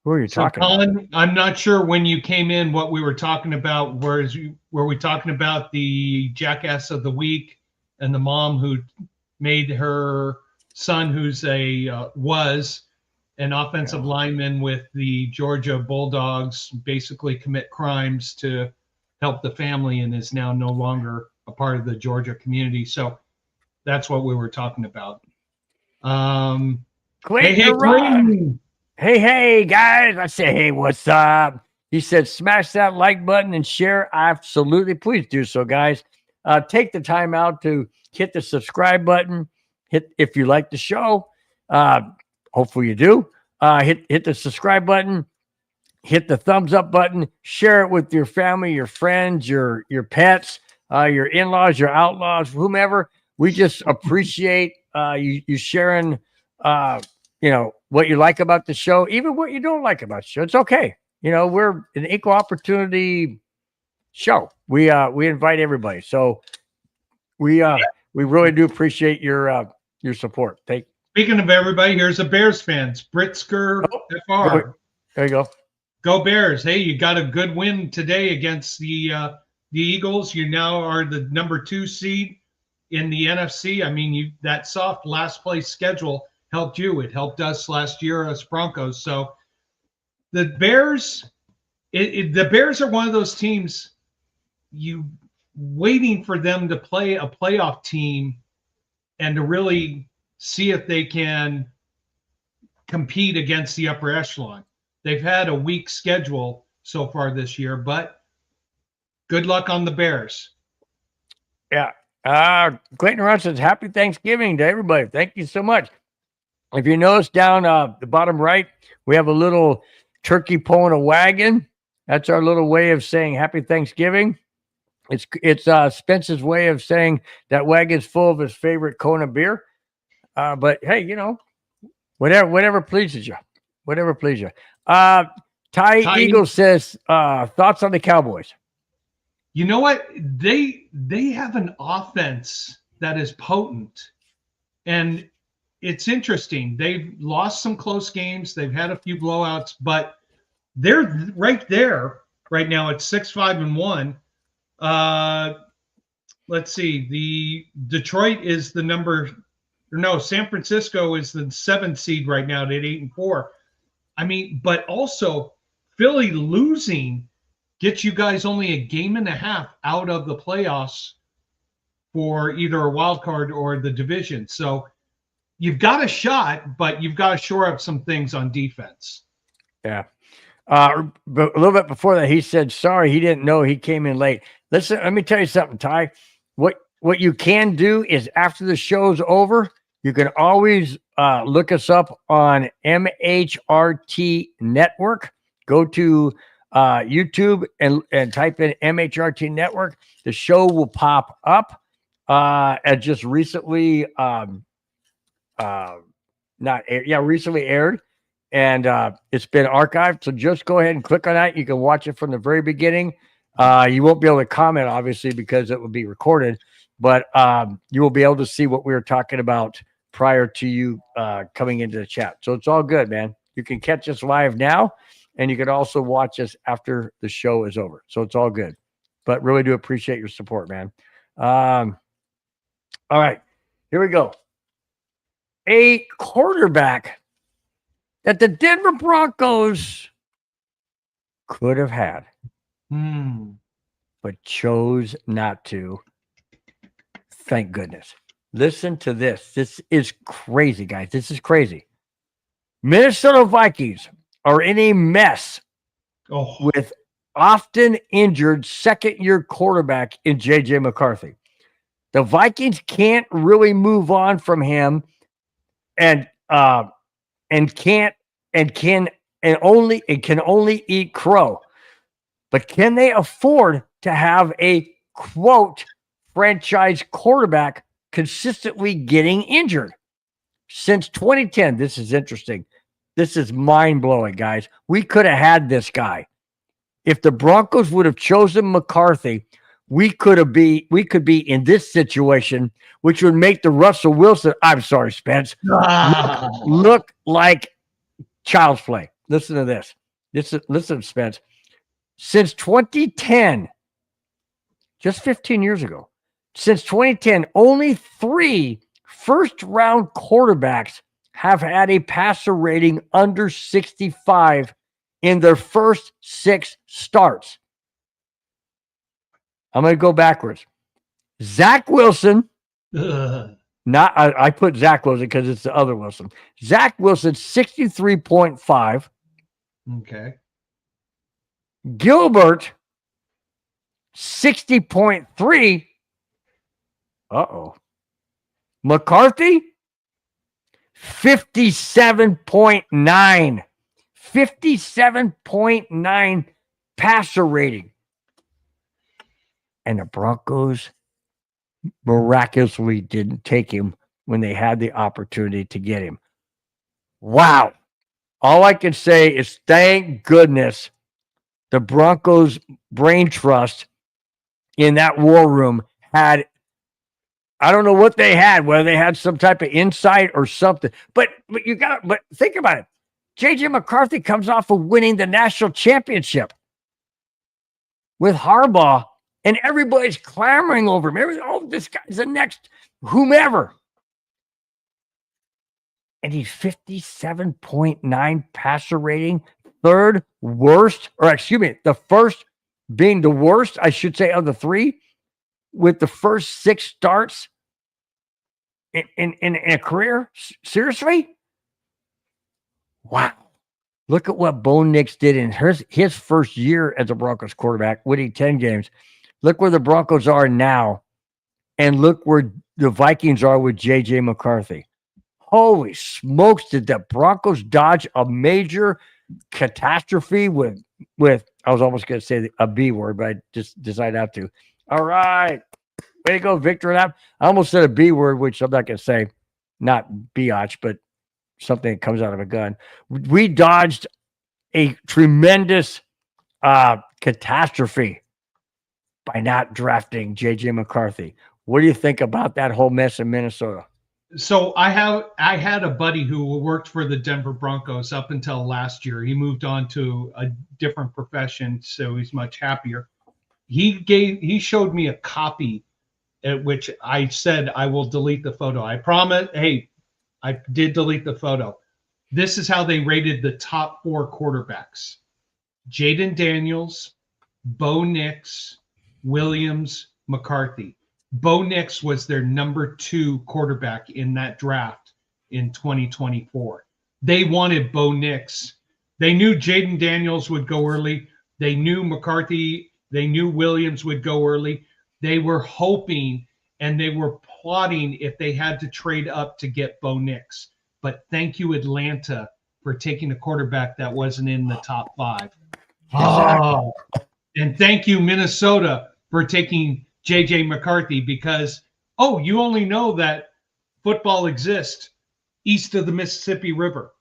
Who are you So, talking about? Colin, I'm not sure when you came in what we were talking about. Were we talking about the jackass of the week and the mom who made her son, who's was an offensive lineman with the Georgia Bulldogs, basically commit crimes to help the family and is now no longer a part of the Georgia community. So that's what we were talking about. Clayton, Hey, Clayton. Hey, guys. I say, hey, what's up? He said, smash that like button and share. Absolutely. Please do so, guys. Take the time out to hit the subscribe button. Hit if you like the show. Hopefully you do. Hit the subscribe button. Hit the thumbs up button. Share it with your family, your friends, your pets, your in-laws, your outlaws, whomever. We just appreciate you sharing what you like about the show, even what you don't like about the show. It's okay. We're an equal opportunity show. We invite everybody. So we really do appreciate your support. Speaking of everybody, here's a Bears fan, Spritzker FR. There you go. Go Bears. Hey, you got a good win today against the Eagles. You now are the number 2 seed in the NFC. I mean, that soft last place schedule helped you. It helped us last year as Broncos. So the Bears, the Bears are one of those teams you waiting for them to play a playoff team and to really see if they can compete against the upper echelon. They've had a weak schedule so far this year, but good luck on the Bears. Yeah. Clayton Rush says, happy Thanksgiving to everybody. Thank you so much. If you notice down the bottom right, we have a little turkey pulling a wagon. That's our little way of saying happy Thanksgiving. It's Spence's way of saying that wagon's full of his favorite Kona beer. But hey, whatever pleases you. Whatever pleases you. Ty Eagle says, thoughts on the Cowboys. You know what? They have an offense that is potent. And it's interesting. They've lost some close games. They've had a few blowouts, but they're right there right now at 6-5-1. Let's see. The Detroit is the San Francisco is the 7th seed right now at 8-4. I mean, but also Philly losing gets you guys only a game and a half out of the playoffs for either a wild card or the division. So you've got a shot, but you've got to shore up some things on defense. Yeah. But a little bit before that, he said, sorry, he didn't know he came in late. Listen, let me tell you something, Ty. What you can do is after the show's over, you can always look us up on MHRT Network. Go to YouTube and type in MHRT Network. The show will pop up. It just recently recently aired, and it's been archived. So just go ahead and click on that. You can watch it from the very beginning. You won't be able to comment, obviously, because it will be recorded, but you will be able to see what we were talking about prior to you coming into the chat. So it's all good, man. You can catch us live now, and you can also watch us after the show is over. So it's all good, but really do appreciate your support, man. All right, here we go. A quarterback that the Denver Broncos could have had, but chose not to. Thank goodness. Listen to this. This is crazy, guys. This is crazy. Minnesota Vikings are in a mess with often injured second-year quarterback in J.J. McCarthy. The Vikings can't really move on from him and can only eat crow. But can they afford to have a quote franchise quarterback consistently getting injured? Since 2010, this is interesting. This is mind-blowing, guys. We could have had this guy. If the Broncos would have chosen McCarthy, we could be in this situation, which would make the Russell Wilson, I'm sorry, Spence, look like child's play. Listen to this. Listen, Spence. Since 2010, just 15 years ago, since 2010, only 3 first-round quarterbacks have had a passer rating under 65 in their first 6 starts. I'm going to go backwards. Zach Wilson. I put Zach Wilson because it's the other Wilson. Zach Wilson, 63.5. Okay. Gilbert, 60.3. Uh-oh. McCarthy, 57.9. 57.9 passer rating. And the Broncos miraculously didn't take him when they had the opportunity to get him. Wow. All I can say is thank goodness the Broncos brain trust in that war room had, I don't know what they had, whether they had some type of insight or something, but think about it. JJ McCarthy comes off of winning the national championship with Harbaugh, and everybody's clamoring over him. Oh, this guy's the next whomever. And he's 57.9 passer rating, third worst, or excuse me, the first being the worst, I should say, of the 3, with the first 6 starts in a career. Seriously? Wow. Look at what Bo Nix did in his first year as a Broncos quarterback, winning 10 games. Look where the Broncos are now, and look where the Vikings are with J.J. McCarthy. Holy smokes, did the Broncos dodge a major catastrophe with I was almost going to say a B word, but I just decided not to. All right. Way to go, Victor. I almost said a B word, which I'm not going to say, not biatch, but something that comes out of a gun. We dodged a tremendous catastrophe by not drafting J.J. McCarthy. What do you think about that whole mess in Minnesota? So I had a buddy who worked for the Denver Broncos up until last year. He moved on to a different profession, so he's much happier. He showed me a copy at which I said I will delete the photo. I promise. Hey, I did delete the photo. This is how they rated the top 4 quarterbacks: Jaden Daniels, Bo Nix, Williams, McCarthy. Bo Nix was their number 2 quarterback in that draft in 2024. They wanted Bo Nix. They knew Jaden Daniels would go early. They knew McCarthy. They knew Williams would go early. They were hoping and they were plotting if they had to trade up to get Bo Nix. But thank you, Atlanta, for taking a quarterback that wasn't in the top 5. Oh, and thank you, Minnesota, for taking J.J. McCarthy, because, you only know that football exists east of the Mississippi River.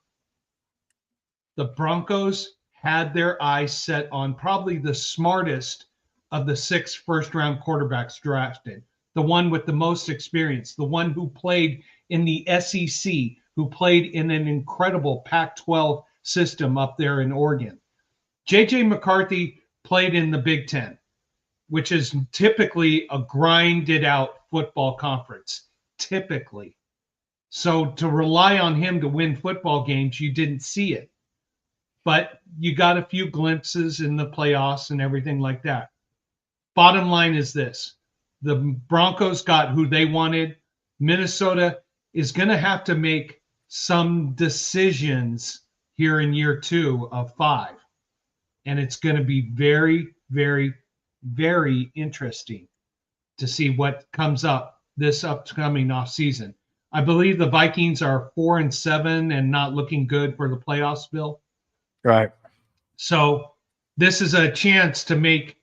The Broncos had their eyes set on probably the smartest of the 6 first-round quarterbacks drafted, the one with the most experience, the one who played in the SEC, who played in an incredible Pac-12 system up there in Oregon. J.J. McCarthy played in the Big Ten, which is typically a grinded-out football conference, typically. So to rely on him to win football games, you didn't see it. But you got a few glimpses in the playoffs and everything like that. Bottom line is this. The Broncos got who they wanted. Minnesota is going to have to make some decisions here in year 2 of 5. And it's going to be very, very, very interesting to see what comes up this upcoming offseason. I believe the Vikings are 4-7 and not looking good for the playoffs, Bill. Right. So this is a chance to make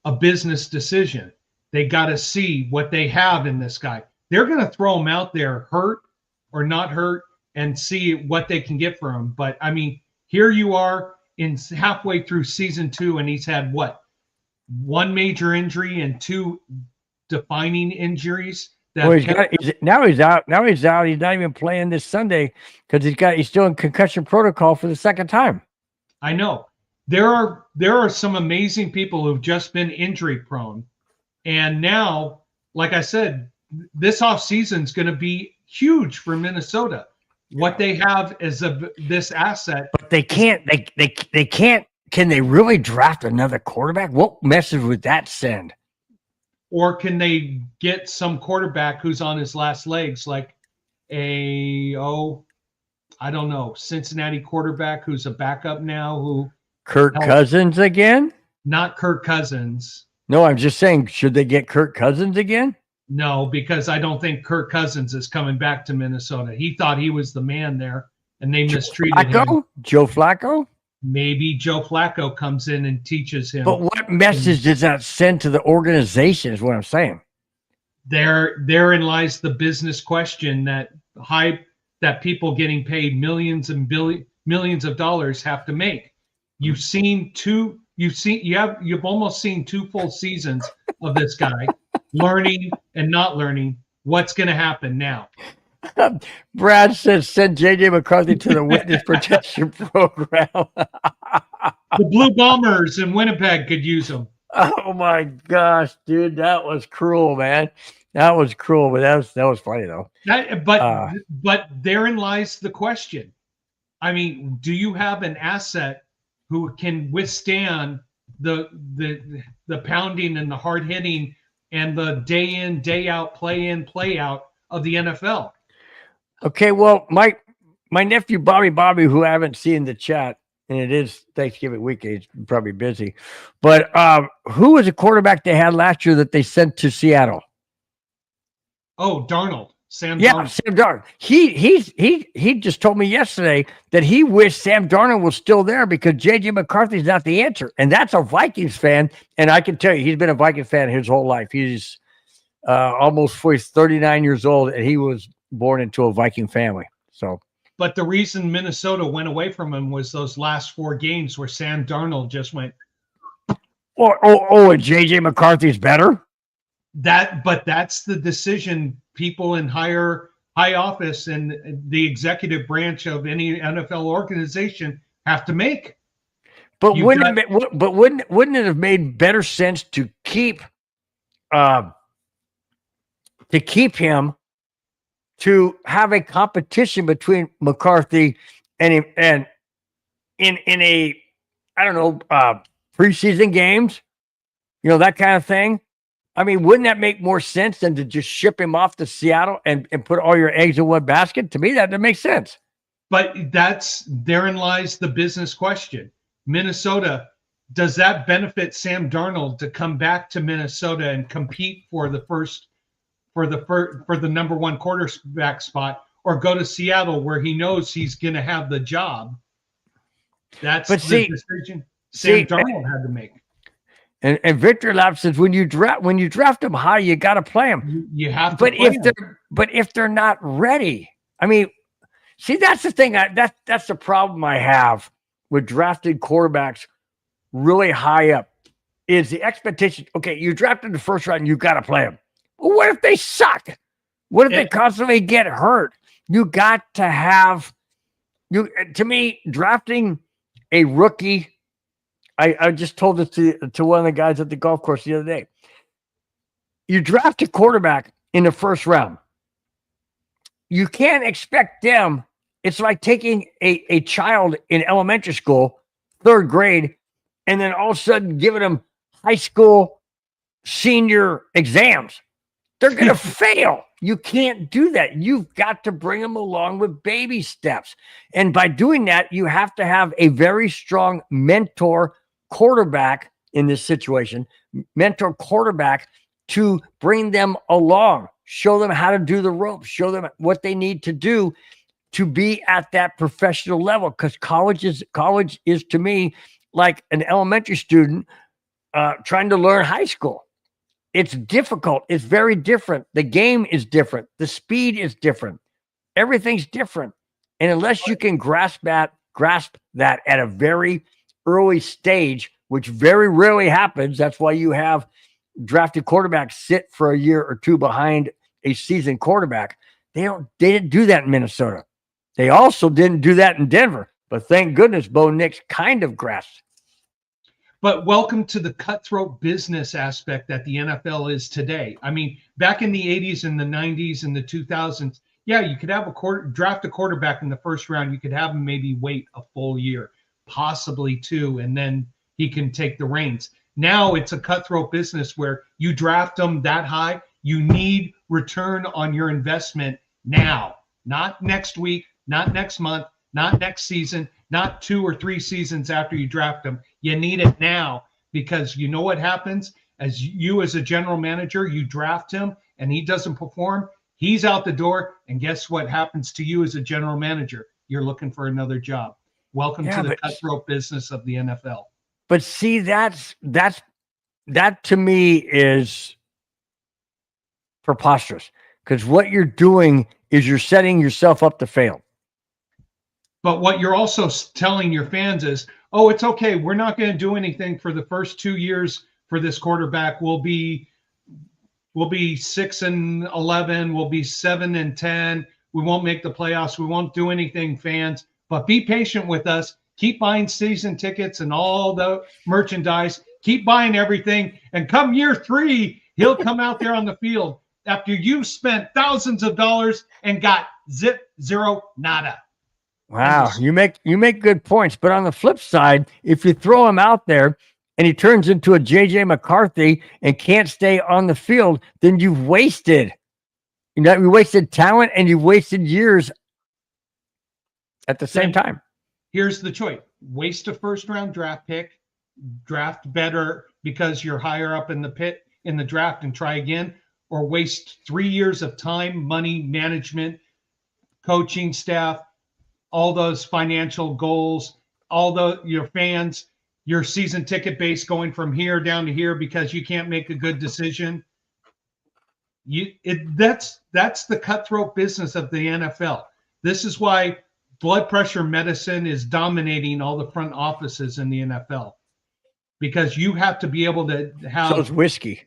a business decision. They got to see what they have in this guy. They're going to throw him out there hurt or not hurt and see what they can get for him. But, I mean, here you are in halfway through season 2, and he's had what? 1 major injury and 2 defining injuries. Now he's out. Now he's out. He's not even playing this Sunday because he's still in concussion protocol for the second time. I know. there are some amazing people who've just been injury prone, and now, like I said, this offseason is going to be huge for Minnesota. What they have is this asset, but they can't. They can't. Can they really draft another quarterback? What message would that send? or can they get some quarterback who's on his last legs, like I don't know, Cincinnati quarterback who's a backup now, who Kirk Cousins again? Not Kirk Cousins. No, I'm just saying, should they get Kirk Cousins again? No, because I don't think Kirk Cousins is coming back to Minnesota. He thought he was the man there, and they mistreated him. Joe Flacco? Maybe Joe Flacco comes in and teaches him. But what message does that send to the organization is what I'm saying. Therein lies the business question that people getting paid millions and millions of dollars have to make. You've almost seen 2 full seasons of this guy learning and not learning. What's going to happen now? Brad says send JJ McCarthy to the witness protection program. The Blue Bombers in Winnipeg could use him. Oh my gosh, dude, that was cruel, man. That was cruel, but that was funny though. But therein lies the question. I mean, do you have an asset who can withstand the pounding and the hard hitting and the day in, day out, play in, play out of the NFL? Okay, well, my nephew Bobby, who I haven't seen in the chat, and it is Thanksgiving weekend, he's probably busy. But who was a quarterback they had last year that they sent to Seattle? Oh, Darnold. Sam Darnold. He just told me yesterday that he wished Sam Darnold was still there because JJ McCarthy's not the answer. And that's a Vikings fan. And I can tell you, he's been a Viking fan his whole life. He's almost 39 years old, and he was born into a Viking family. So, but the reason Minnesota went away from him was those last 4 games where Sam Darnold just went. And JJ McCarthy's better. But that's the decision people in high office and the executive branch of any NFL organization have to make. But wouldn't it have made better sense to keep him, to have a competition between McCarthy and him, and in a, I don't know, preseason games, that kind of thing? I mean, wouldn't that make more sense than to just ship him off to Seattle and put all your eggs in one basket? To me, that makes sense. But therein lies the business question. Minnesota, does that benefit Sam Darnold to come back to Minnesota and compete for the number 1 quarterback spot, or go to Seattle where he knows he's going to have the job? That's the decision Sam Darnold had to make. And Victor Lap says when you draft them high, you got to play them. You have to. But if they're not ready, I mean, see, that's the thing. That's the problem I have with drafted quarterbacks really high up, is the expectation. Okay, you drafted the first round, you got to play them. Well, what if they suck? What if they constantly get hurt? You got to have to me, drafting a rookie. I just told this to one of the guys at the golf course the other day. You draft a quarterback in the first round. You can't expect them. It's like taking a child in elementary school, 3rd grade, and then all of a sudden giving them high school senior exams. They're going to fail. You can't do that. You've got to bring them along with baby steps. And by doing that, you have to have a very strong mentor quarterback in this situation, mentor quarterback to bring them along, show them how to do the ropes, show them what they need to do to be at that professional level. Because college is to me like an elementary student trying to learn high school. It's difficult. It's very different. The game is different. The speed is different. Everything's different. And unless you can grasp that at a very early stage, which very rarely happens, that's why you have drafted quarterbacks sit for a year or 2 behind a seasoned quarterback. They didn't do that in Minnesota. They also didn't do that in Denver. But thank goodness Bo Nix kind of grasped But welcome to the cutthroat business aspect that the NFL is today. I mean, back in the 80s and the 90s and the 2000s, yeah, you could have draft a quarterback in the first round. You could have him maybe wait a full year, possibly two, and then he can take the reins. Now it's a cutthroat business where you draft them that high. You need return on your investment now, not next week, not next month, not next season, not 2 or 3 seasons after you draft them. You need it now, because you know what happens as a general manager, you draft him and he doesn't perform. He's out the door. And guess what happens to you as a general manager? You're looking for another job. Welcome to the cutthroat business of the NFL. But see, that to me is preposterous, because what you're doing is you're setting yourself up to fail. But what you're also telling your fans is, oh, it's okay. We're not going to do anything for the first 2 years for this quarterback. We'll be 6-11. We'll be 7-10. We won't make the playoffs. We won't do anything, fans. But be patient with us. Keep buying season tickets and all the merchandise. Keep buying everything. And come year 3, he'll come out there on the field after you spent thousands of dollars and got zero, nada. Wow, you make good points. But on the flip side, if you throw him out there and he turns into a JJ McCarthy and can't stay on the field, then you've wasted. You wasted talent and you wasted years at the same time. Here's the choice: waste a first-round draft pick, draft better because you're higher up in the pit in the draft and try again, or waste 3 years of time, money, management, coaching staff, all those financial goals, your fans, your season ticket base going from here down to here because you can't make a good decision. That's the cutthroat business of the NFL. This is why blood pressure medicine is dominating all the front offices in the NFL, because you have to be able to have. So it's whiskey.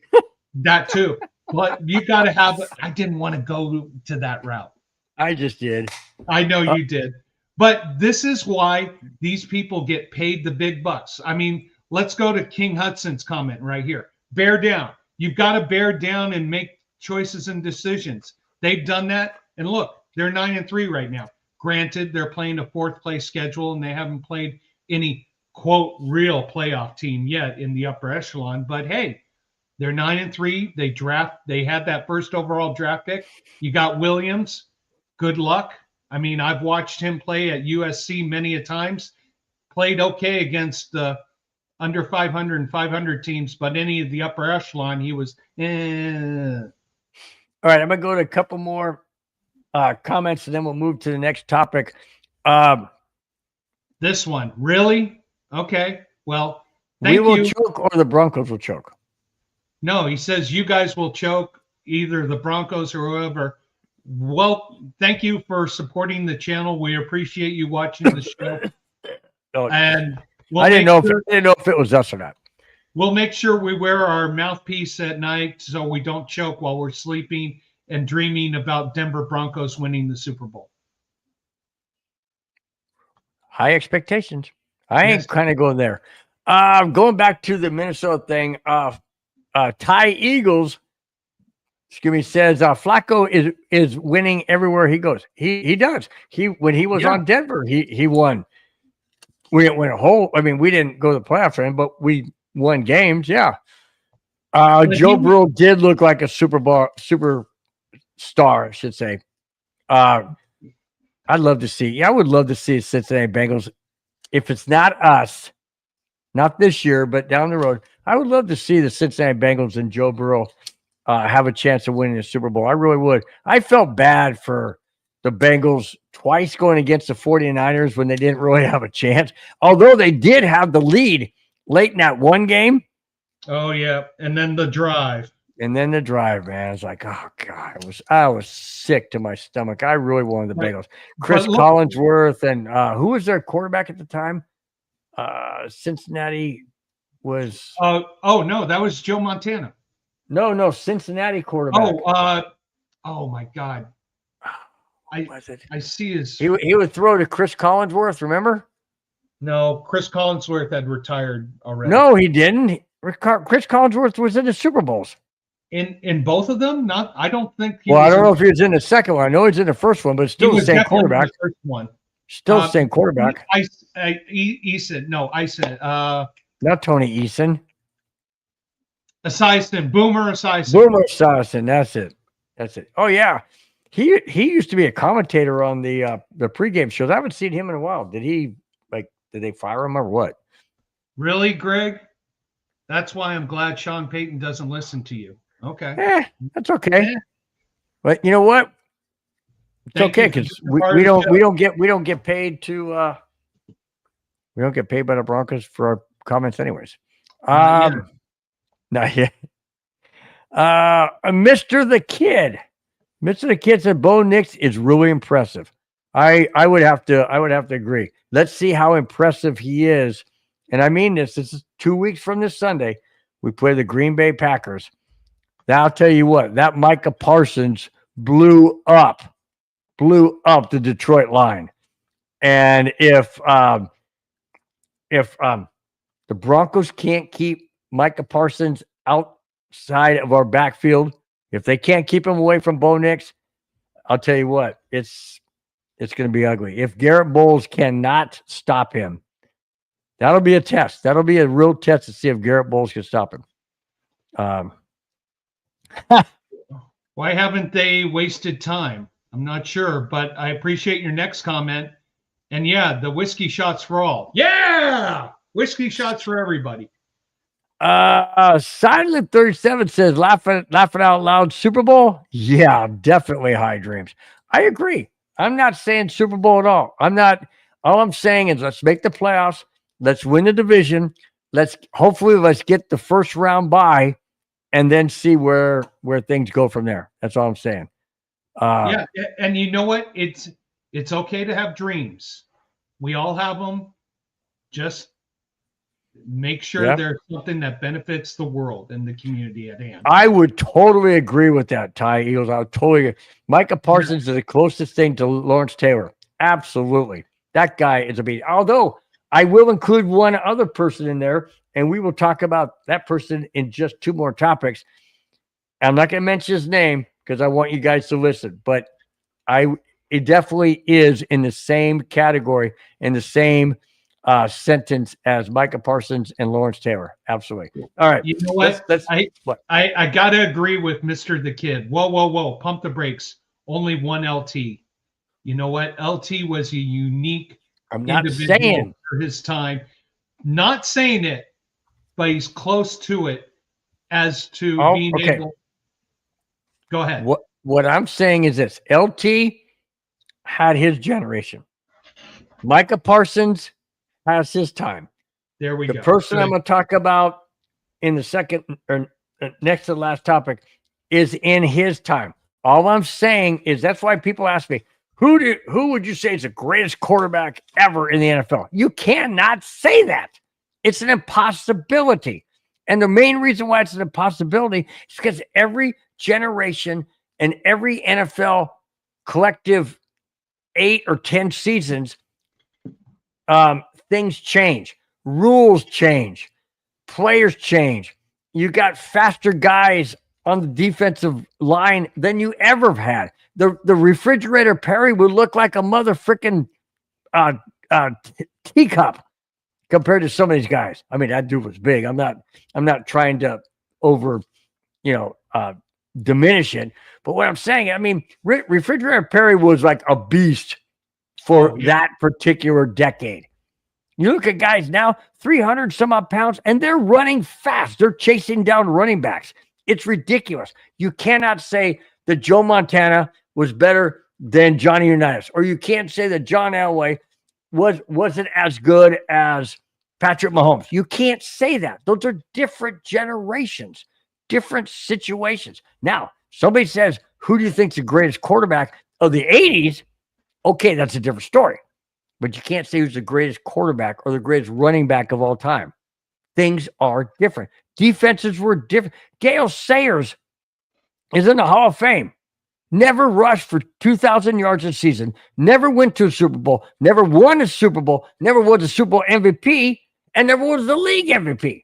That too. But you got to have. I didn't want to go to that route. I just did. I know you did. But this is why these people get paid the big bucks. I mean, let's go to King Hudson's comment right here. Bear down. You've got to bear down and make choices and decisions. They've done that. And look, they're 9-3 right now. Granted, they're playing a 4th place schedule and they haven't played any, quote, real playoff team yet in the upper echelon. But hey, they're 9-3. They had that first overall draft pick. You got Williams. Good luck. I mean, I've watched him play at USC many a times. Played okay against the under 500 and 500 teams, but any of the upper echelon, he was. All right, I'm gonna go to a couple more comments, and then we'll move to the next topic. This one, really? Okay. Well, we will choke, or the Broncos will choke. No, he says you guys will choke, either the Broncos or whoever. Well, thank you for supporting the channel. We appreciate you watching the show. And I didn't know if it was us or not. We'll make sure we wear our mouthpiece at night so we don't choke while we're sleeping and dreaming about Denver Broncos winning the Super Bowl. High expectations. I ain't kind of going there. Going back to the Minnesota thing. Ty Eagles. Excuse me, says Flacco is winning everywhere he goes. He does. When he was on Denver, he won. We didn't win a whole. I mean, we didn't go to the playoffs for him, but we won games. Yeah. Joe Burrow did look like a super star, I should say. I'd love to see. Yeah, I would love to see Cincinnati Bengals. If it's not us, not this year, but down the road, I would love to see the Cincinnati Bengals and Joe Burrow have a chance of winning the Super Bowl. I really would. I felt bad for the Bengals twice going against the 49ers when they didn't really have a chance, although they did have the lead late in that one game. Oh, yeah. And then the drive. Man. It's like, oh, God. I was sick to my stomach. I really wanted the Bengals. Chris Collinsworth and who was their quarterback at the time? Cincinnati was. Oh, no. That was Joe Montana. No, Cincinnati quarterback. Oh my God. I see his. He would throw to Chris Collinsworth, remember? No, Chris Collinsworth had retired already. No, he didn't. Chris Collinsworth was in the Super Bowls. In both of them, not. I don't think. I don't know if he was in the second one. I know he's in the first one, but it's still the same quarterback. The first one. Still the same quarterback. Eason. No, Eason. Not Tony Eason. Esiason. Boomer Esiason. Boomer Esiason. That's it. That's it. Oh yeah, he used to be a commentator on the pregame shows. I haven't seen him in a while. Did they fire him or what? Really, Greg? That's why I'm glad Sean Payton doesn't listen to you. Okay. That's okay. But you know what? It's okay because we don't get paid to we don't get paid by the Broncos for our comments anyways. Not yet. Mr. the Kid. Mr. the Kid said Bo Nix is really impressive. I would have to agree. Let's see how impressive he is. And I mean this is 2 weeks from this Sunday. We play the Green Bay Packers. Now I'll tell you what, that Micah Parsons blew up the Detroit line. And if the Broncos can't keep Micah Parsons outside of our backfield, if they can't keep him away from Bo Nix, I'll tell you what, it's going to be ugly. If Garrett Bowles cannot stop him, that'll be a test. That'll be a real test to see if Garrett Bowles can stop him. Why haven't they wasted time? I'm not sure, but I appreciate your next comment. And yeah, the whiskey shots for all. Yeah, whiskey shots for everybody. Silent 37 says, laughing out loud, Super Bowl? Yeah, definitely high dreams. I agree. I'm not saying Super Bowl at all. All I'm saying is let's make the playoffs. Let's win the division. Let's get the first round bye and then see where things go from there. That's all I'm saying. Yeah. And you know what? It's okay to have dreams. We all have them. Just make sure there's something that benefits the world and the community at hand. I would totally agree with that, Ty Eagles. I would totally agree. Micah Parsons is the closest thing to Lawrence Taylor. Absolutely. That guy is a beat. Although I will include one other person in there, and we will talk about that person in just two more topics. I'm not going to mention his name because I want you guys to listen, but it definitely is in the same category, in the same sentence as Micah Parsons and Lawrence Taylor. Absolutely. All right. You know what? I got to agree with Mr. the Kid. Whoa. Pump the brakes. Only one LT. You know what? LT was a unique individual for his time. Not saying it, but he's close to it as to being able. Go ahead. What I'm saying is this. LT had his generation. Micah Parsons has his time. There we go. The person I'm going to talk about in the second or next to the last topic is in his time. All I'm saying is that's why people ask me, who would you say is the greatest quarterback ever in the NFL? You cannot say that. It's an impossibility. And the main reason why it's an impossibility is because every generation and every NFL collective 8 or 10 seasons, things change, rules change, players change. You got faster guys on the defensive line than you ever have had. The refrigerator Perry would look like a mother freaking teacup compared to some of these guys. I mean, that dude was big. I'm not trying to diminish it, but what I'm saying, I mean, refrigerator Perry was like a beast for that particular decade. You look at guys now, 300 some odd pounds, and they're running fast. They're chasing down running backs. It's ridiculous. You cannot say that Joe Montana was better than Johnny Unitas, or you can't say that John Elway wasn't as good as Patrick Mahomes. You can't say that. Those are different generations, different situations. Now, somebody says, who do you think's the greatest quarterback of the 80s? Okay, that's a different story. But you can't say who's the greatest quarterback or the greatest running back of all time. Things are different. Defenses were different. Gale Sayers is in the Hall of Fame. never rushed for 2,000 yards a season, never went to a Super Bowl, never won a Super Bowl, never was a Super Bowl MVP, and never was the league MVP.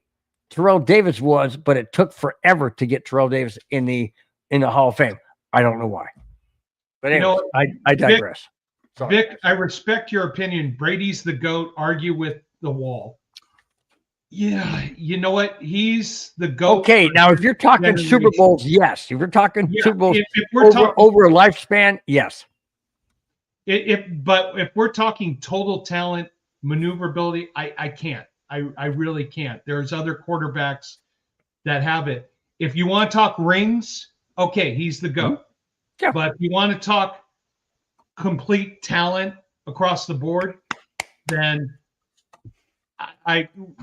Terrell Davis was, but it took forever to get Terrell Davis in the Hall of Fame. I don't know why. But anyway, I digress. Vic, I respect your opinion. Brady's the GOAT. Argue with the wall. Yeah, you know what? He's the GOAT. Okay, now if you're talking Super Bowls, yes. If you're talking Super Bowls if we're talking, over a lifespan, yes. But if we're talking total talent, maneuverability, I can't. I really can't. There's other quarterbacks that have it. If you want to talk rings, okay, he's the GOAT. Yeah. But if you want to talk complete talent across the board, then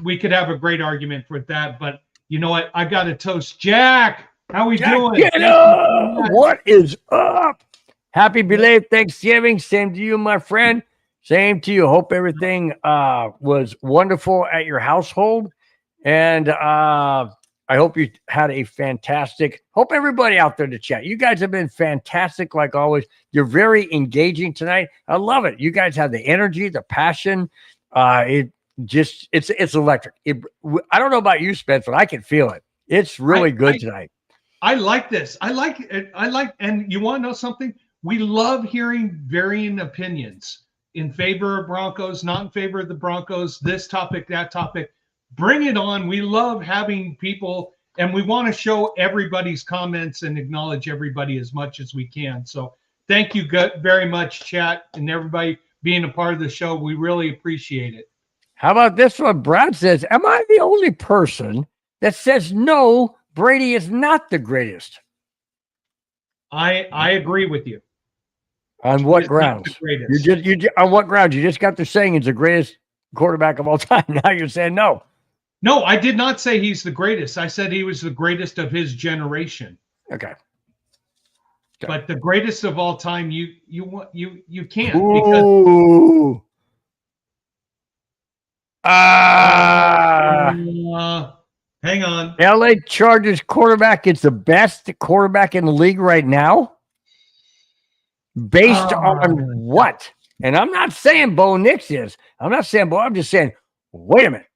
we could have a great argument for that. But you know what? I got to toast Jack. How we doing? Get up. What is up? Happy belated Thanksgiving. Same to you, my friend. Same to you. Hope everything was wonderful at your household. And I hope you had a fantastic, hope everybody out there to chat. You guys have been fantastic like always. You're very engaging tonight. I love it. You guys have the energy, the passion. It's electric. I don't know about you, Spence, but I can feel it. It's really good tonight. I like this. I like it. And you want to know something? We love hearing varying opinions in favor of Broncos, not in favor of the Broncos, this topic, that topic. Bring it on. We love having people, and we want to show everybody's comments and acknowledge everybody as much as we can. So thank you very much, chat, and everybody being a part of the show. We really appreciate it. How about this one? Brad says, am I the only person that says no, Brady is not the greatest? I agree with you. On what grounds? On what grounds? You just got to saying he's the greatest quarterback of all time. Now you're saying no. No, I did not say he's the greatest. I said he was the greatest of his generation. Okay. But the greatest of all time, you can't. Ooh. Hang on. LA Chargers quarterback is the best quarterback in the league right now. Based on what? And I'm not saying Bo Nix is. I'm not saying Bo. I'm just saying, wait a minute.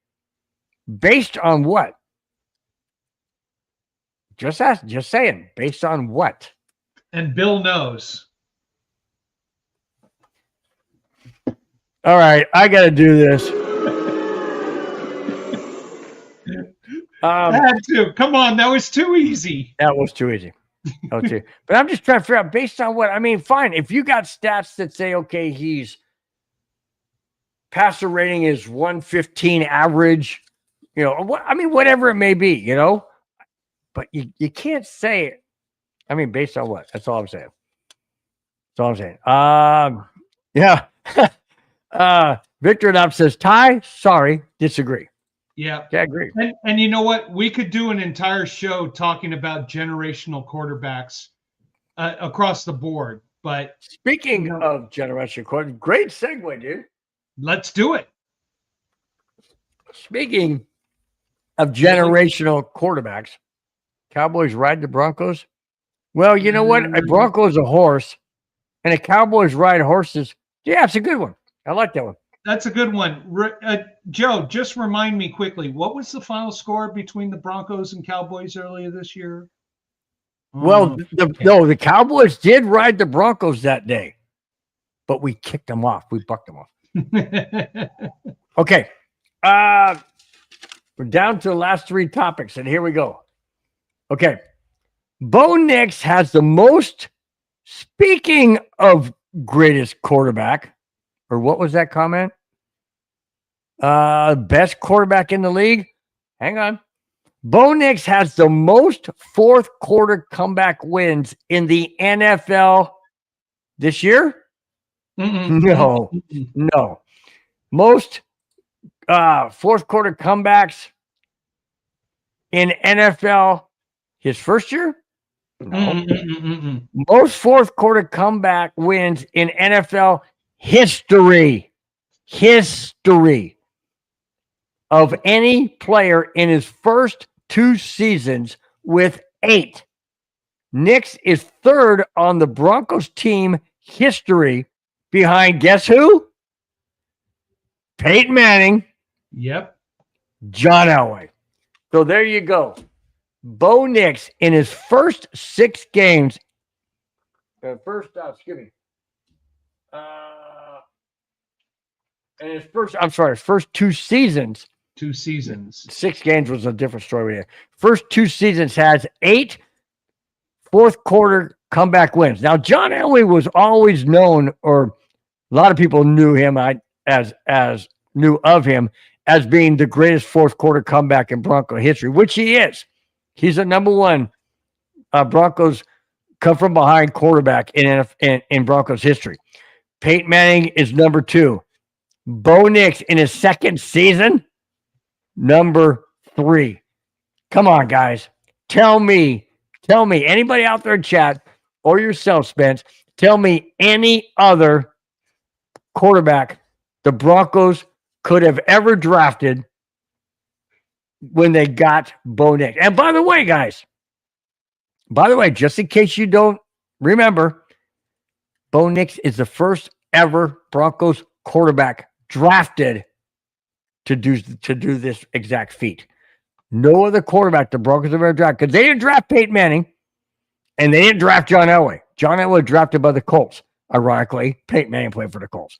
Based on what? Just saying. Based on what? And Bill knows. All right, I got to do this. I had to. Come on, that was too easy. That was too easy. Okay, but I'm just trying to figure out based on what. I mean, fine. If you got stats that say, okay, he's passer rating is 115 average, you know, what I mean, whatever it may be, you know, but you can't say it. I mean, based on what? That's all I'm saying. That's all I'm saying. Yeah. Victor Knopf says, Ty, sorry, disagree. Yeah, I agree. And you know what? We could do an entire show talking about generational quarterbacks across the board. But speaking of generational quarterbacks, great segue, dude. Let's do it. Speaking of generational quarterbacks, Cowboys ride the Broncos. Well, you know what? A Bronco is a horse, and a Cowboys ride horses. Yeah, it's a good one. I like that one. That's a good one. Joe, just remind me quickly, what was the final score between the Broncos and Cowboys earlier this year? Well, the Cowboys did ride the Broncos that day, but we kicked them off. We bucked them off. Okay. We're down to the last three topics, and here we go. Okay. Bo Nix has the most, speaking of greatest quarterback, or what was that comment? Best quarterback in the league. Hang on. Bo Nix has the most fourth quarter comeback wins in the NFL this year. No. Most fourth quarter comebacks in NFL his first year. No. Most fourth quarter comeback wins in NFL history of any player in his first two seasons with 8. Nix is third on the Broncos team history behind guess who? Peyton Manning, Yep. John Elway. So there you go. Bo Nix in his first 6 games. In his first 2 seasons. 2 seasons. 6 games was a different story there. First 2 seasons has 8 fourth quarter comeback wins. Now, John Elway was always known, or a lot of people knew him knew of him as being the greatest fourth quarter comeback in Bronco history, which he is. He's a number 1 Broncos come from behind quarterback in Broncos history. Peyton Manning is number 2. Bo Nix in his second season, number 3. Come on, guys. Tell me, anybody out there in chat or yourself, Spence, tell me any other quarterback the Broncos could have ever drafted when they got Bo Nix. And by the way, guys, just in case you don't remember, Bo Nix is the first ever Broncos quarterback drafted to do this exact feat. No other quarterback the Broncos have ever drafted, because they didn't draft Peyton Manning and they didn't draft John Elway. John Elway drafted by the Colts. Ironically, Peyton Manning played for the Colts.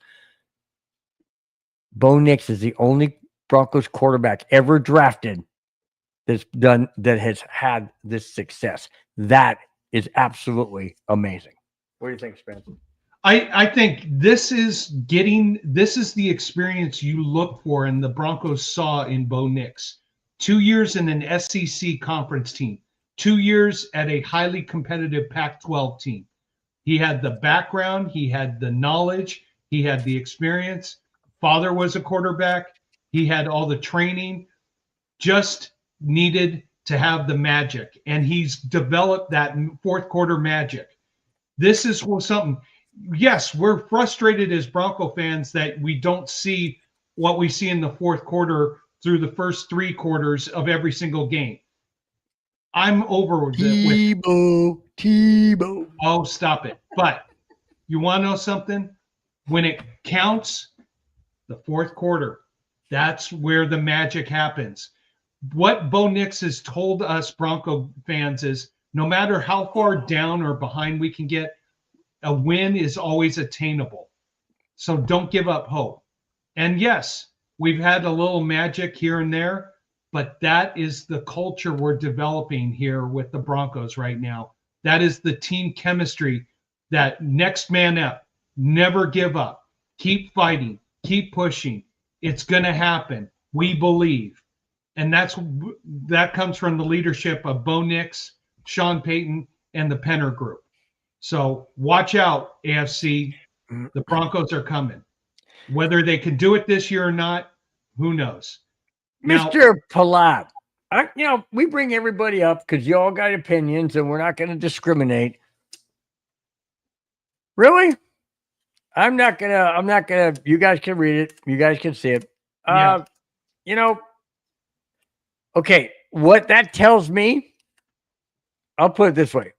Bo Nix is the only Broncos quarterback ever drafted that has had this success. That is absolutely amazing. What do you think, Spencer? I think this is the experience you look for and the Broncos saw in Bo Nix. 2 years in an SEC conference team, 2 years at a highly competitive Pac-12 team. He had the background, he had the knowledge, he had the experience. Father was a quarterback. He had all the training, just needed to have the magic. And he's developed that fourth quarter magic. This is something. Yes, we're frustrated as Bronco fans that we don't see what we see in the fourth quarter through the first 3 quarters of every single game. I'm over with Tebow. Oh, stop it. But you want to know something? When it counts, the fourth quarter, that's where the magic happens. What Bo Nix has told us Bronco fans is no matter how far down or behind we can get, a win is always attainable. So don't give up hope. And yes, we've had a little magic here and there, but that is the culture we're developing here with the Broncos right now. That is the team chemistry, that next man up, never give up, keep fighting, keep pushing. It's going to happen. We believe. And that comes from the leadership of Bo Nix, Sean Payton, and the Penner Group. So watch out, AFC. The Broncos are coming. Whether they can do it this year or not, who knows? Mr. Palat, we bring everybody up because you all got opinions and we're not going to discriminate. Really? I'm not gonna, you guys can read it. You guys can see it. Yeah. Okay, what that tells me, I'll put it this way.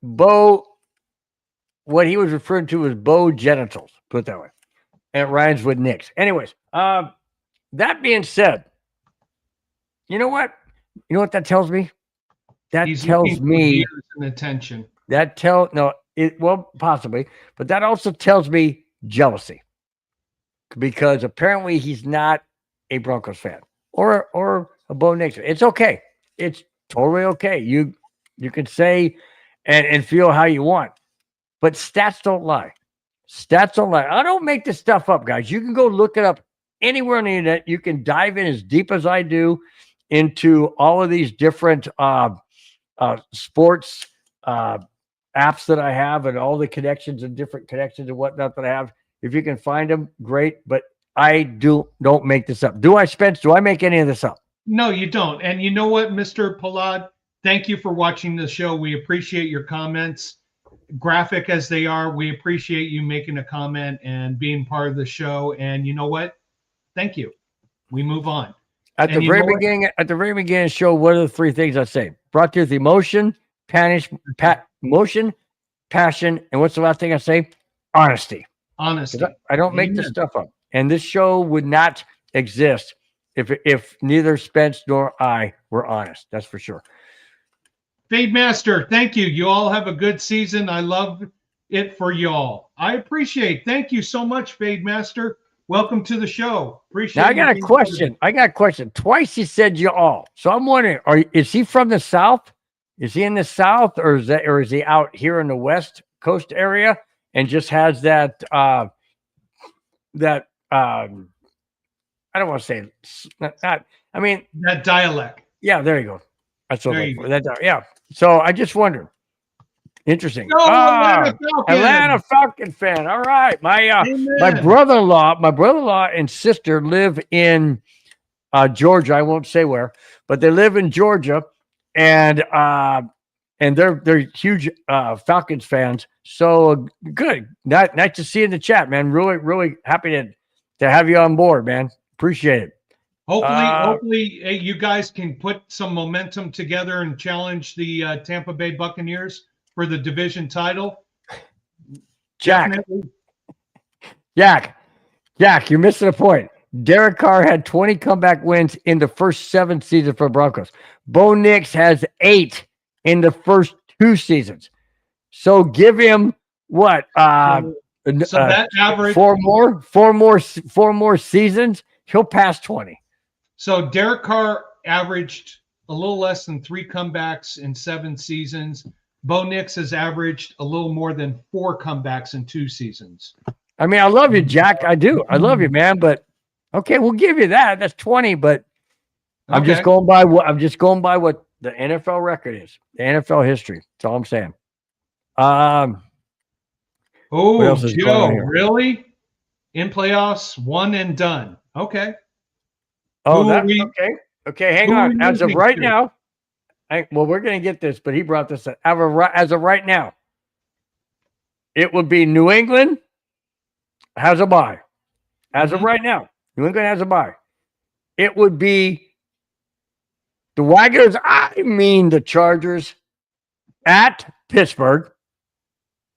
What he was referring to as Bo genitals, put it that way. And it rhymes with Nix. Anyways, that being said, you know what? You know what that tells me? He's tells me years and attention. Possibly, but that also tells me jealousy, because apparently he's not a Broncos fan or a Bo Nix. It's okay. It's totally okay. You can say and feel how you want, but stats don't lie. Stats don't lie. I don't make this stuff up, guys. You can go look it up anywhere on the internet. You can dive in as deep as I do into all of these different sports apps that I have and all the connections and different connections and whatnot that I have. If you can find them, great. But I don't make this up. Do I, Spence? Do I make any of this up? No, you don't. And you know what, Mr. Palad? Thank you for watching the show. We appreciate your comments. Graphic as they are, we appreciate you making a comment and being part of the show. And you know what? Thank you. We move on. At the very beginning of the show, what are the 3 things I say? Brought to you with emotion, emotion, passion, and what's the last thing I say? Honesty. Honesty. I don't make this stuff up. And this show would not exist if neither Spence nor I were honest. That's for sure. Fade Master, thank you. You all have a good season. I love it for y'all. I appreciate. Thank you so much, Fade Master. Welcome to the show. Appreciate. Now I got a question. Twice he said you all. So I'm wondering, is he from the South? Is he in the South, or is he out here in the West Coast area and just has that I don't want to say that dialect. Yeah, there you go. That's what yeah. So I just wondered. Interesting. No, Atlanta Falcon fan. All right. My brother-in-law and sister live in Georgia. I won't say where, but they live in Georgia, and they're huge Falcons fans. So good. Nice to see you in the chat, man. Really, really happy to have you on board, man. Appreciate it. Hopefully you guys can put some momentum together and challenge the Tampa Bay Buccaneers for the division title. Jack, you're missing a point. Derek Carr had 20 comeback wins in the first 7 seasons for Broncos. Bo Nix has 8 in the first 2 seasons. So give him what? So that average 4 more seasons, he'll pass 20. So Derek Carr averaged a little less than 3 comebacks in 7 seasons. Bo Nix has averaged a little more than 4 comebacks in 2 seasons. I mean, I love you, Jack. I do. I love you, man. But okay, we'll give you that. That's 20. But I'm just going by what the NFL record is, the NFL history. That's all I'm saying. Oh, Joe, really? In playoffs, 1 and done. Okay. Oh, okay. Okay, hang on. As of right now, we're going to get this, but he brought this up. As of right now, it would be New England has a bye. As of right now, New England has a bye. It would be the Wagons, the Chargers at Pittsburgh.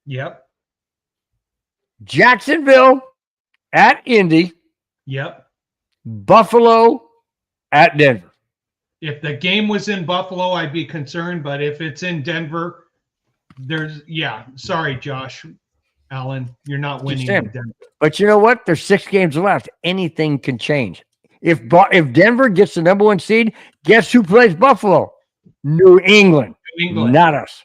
Yep. Jacksonville at Indy. Yep. Buffalo at Denver. If the game was in Buffalo, I'd be concerned. But if it's in Denver, sorry, Josh Allen, you're not winning in Denver. But you know what? There's 6 games left. Anything can change. If Denver gets the number 1 seed, guess who plays Buffalo? New England. Not us.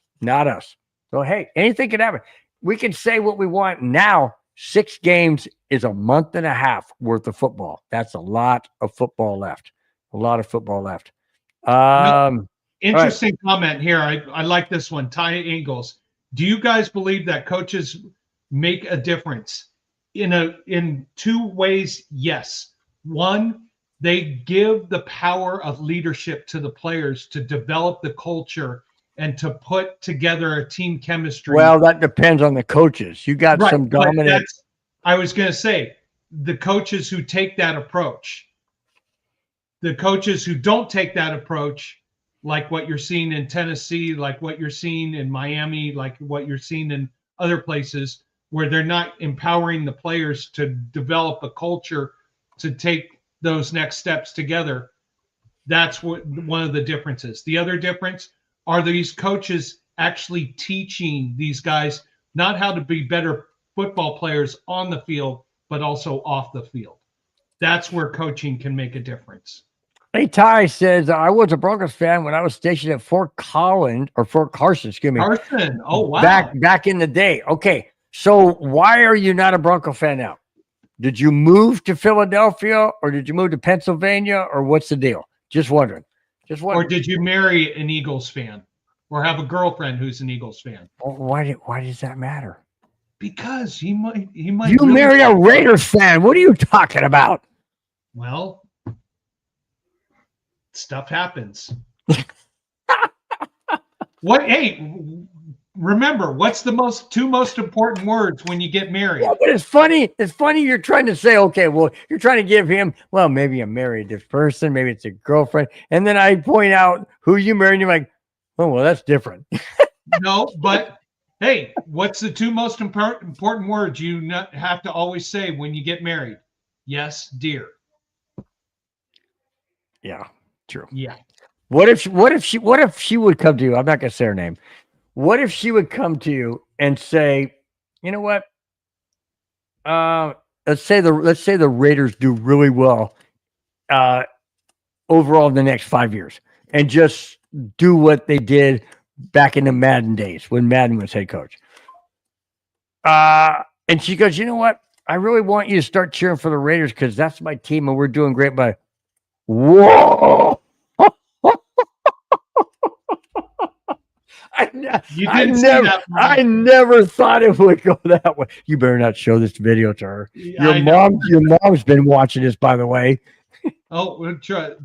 So, hey, anything can happen. We can say what we want now. 6 games is a month and a half worth of football. That's a lot of football left. Interesting comment here. I like this one. Ty Ingles. Do you guys believe that coaches make a difference? In 2 ways, yes. One, they give the power of leadership to the players to develop the culture and to put together a team chemistry. Well, that depends on the coaches. You got some dominant. I was going to say, the coaches who take that approach, the coaches who don't take that approach, like what you're seeing in Tennessee, like what you're seeing in Miami, like what you're seeing in other places where they're not empowering the players to develop a culture to take those next steps together. That's one of the differences. The other difference are these coaches actually teaching these guys not how to be better football players on the field, but also off the field. That's where coaching can make a difference. Hey, Ty says, I was a Broncos fan when I was stationed at Fort Carson, excuse me. Carson. Oh, wow. Back in the day. Okay. So why are you not a Bronco fan now? Did you move to Philadelphia or did you move to Pennsylvania or what's the deal? Just wondering. Or did you marry an Eagles fan or have a girlfriend who's an Eagles fan? Why does that matter? Because he might. You really married a Raiders fan. What are you talking about? Well, stuff happens. Hey, remember, what's the 2 most important words when you get married? Yeah, but it's funny. It's funny you're trying to say, okay, well, you're trying to give him, well, maybe I'm married to this person, maybe it's a girlfriend. And then I point out who you married, and you're like, oh, well, that's different. No, but hey, what's the two most important words you have to always say when you get married? Yes, dear. Yeah, true. Yeah. What if she would come to you? I'm not gonna say her name. What if she would come to you and say, you know what? Let's say the Raiders do really well overall in the next 5 years, and just do what they did back in the Madden days when Madden was head coach. And she goes, you know what? I really want you to start cheering for the Raiders because that's my team and we're doing great. But whoa. I never thought it would go that way. You better not show this video to her. Your mom's been watching this, by the way. Oh,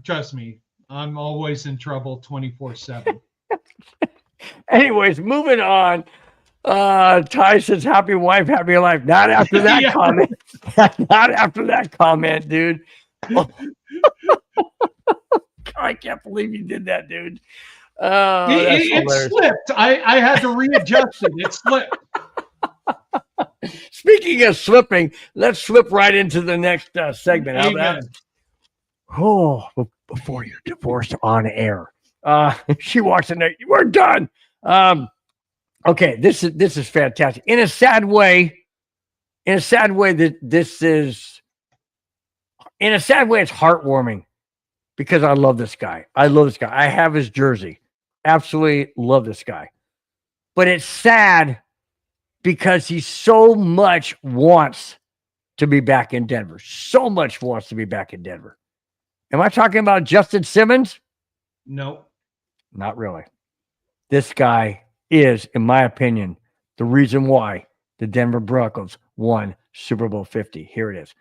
trust me, I'm always in trouble 24/7. Anyways, moving on. Ty says, "Happy wife, happy life." Not after that comment. Not after that comment, dude. I can't believe you did that, dude. It slipped. I had to readjust it. It slipped. Speaking of slipping, let's slip right into the next segment. How about that? Oh, before you're divorced on air. She walks in there. We're done. Okay, this is fantastic. In a sad way, it's heartwarming because I love this guy. I have his jersey. Absolutely love this guy. But it's sad because he so much wants to be back in Denver. So much wants to be back in Denver. Am I talking about Justin Simmons? No. Not really. This guy is, in my opinion, the reason why the Denver Broncos won Super Bowl 50. Here it is.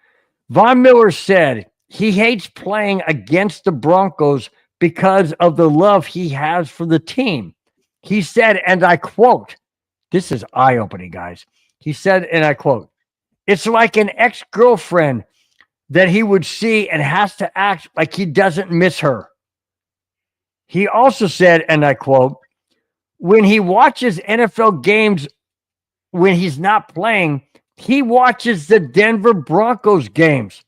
Von Miller said he hates playing against the Broncos because of the love he has for the team. He said, and I quote, this is eye-opening, guys. He said, and I quote, "It's like an ex-girlfriend that he would see and has to act like he doesn't miss her." He also said, and I quote, "When he watches NFL games when he's not playing, he watches the Denver Broncos games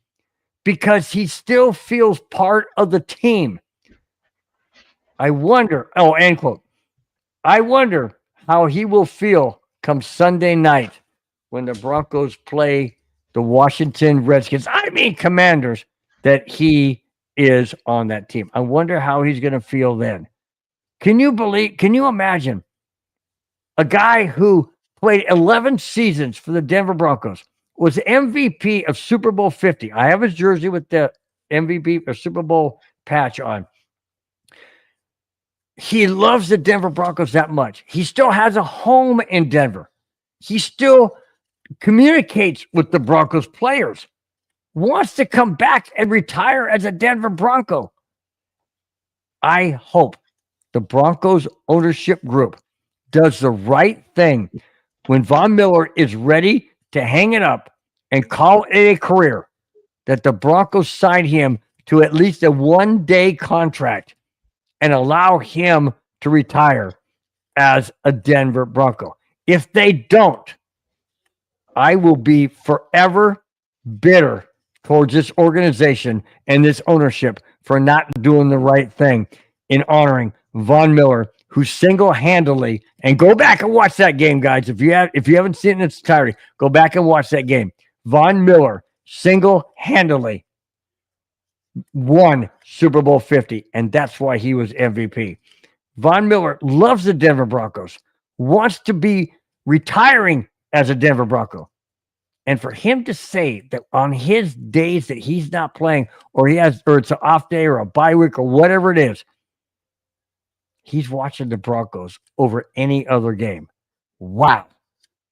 because he still feels part of the team. I wonder," end quote. "I wonder how he will feel come Sunday night when the Broncos play the Washington Redskins, Commanders, that he is on that team. I wonder how he's going to feel then." Can you imagine a guy who played 11 seasons for the Denver Broncos, was MVP of Super Bowl 50. I have his jersey with the MVP or Super Bowl patch on. He loves the Denver Broncos that much. He still has a home in Denver. He still communicates with the Broncos players, wants to come back and retire as a Denver Bronco. I hope the Broncos ownership group does the right thing when Von Miller is ready to hang it up and call it a career, that the Broncos sign him to at least a one-day contract and allow him to retire as a Denver Bronco. If they don't, I will be forever bitter towards this organization and this ownership for not doing the right thing in honoring Von Miller, who single-handedly, and go back and watch that game, guys. If you haven't seen it in its entirety, go back and watch that game. Von Miller single-handedly won Super Bowl 50, and that's why he was MVP. Von Miller loves the Denver Broncos, wants to be retiring as a Denver Bronco. And for him to say that on his days that he's not playing, or it's an off day or a bye week or whatever it is, he's watching the Broncos over any other game. Wow.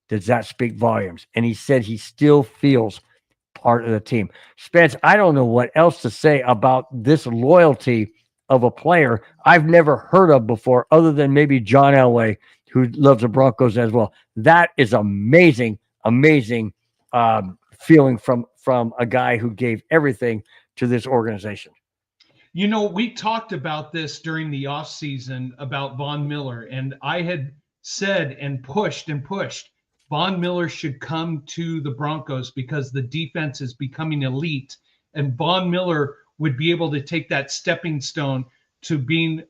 Does that speak volumes? And he said he still feels part of the team. Spence, I don't know what else to say about this loyalty of a player I've never heard of before, other than maybe John Elway, who loves the Broncos as well. That is amazing, amazing feeling from a guy who gave everything to this organization. We talked about this during the offseason about Von Miller, and I had said and pushed Von Miller should come to the Broncos because the defense is becoming elite, and Von Miller would be able to take that stepping stone to being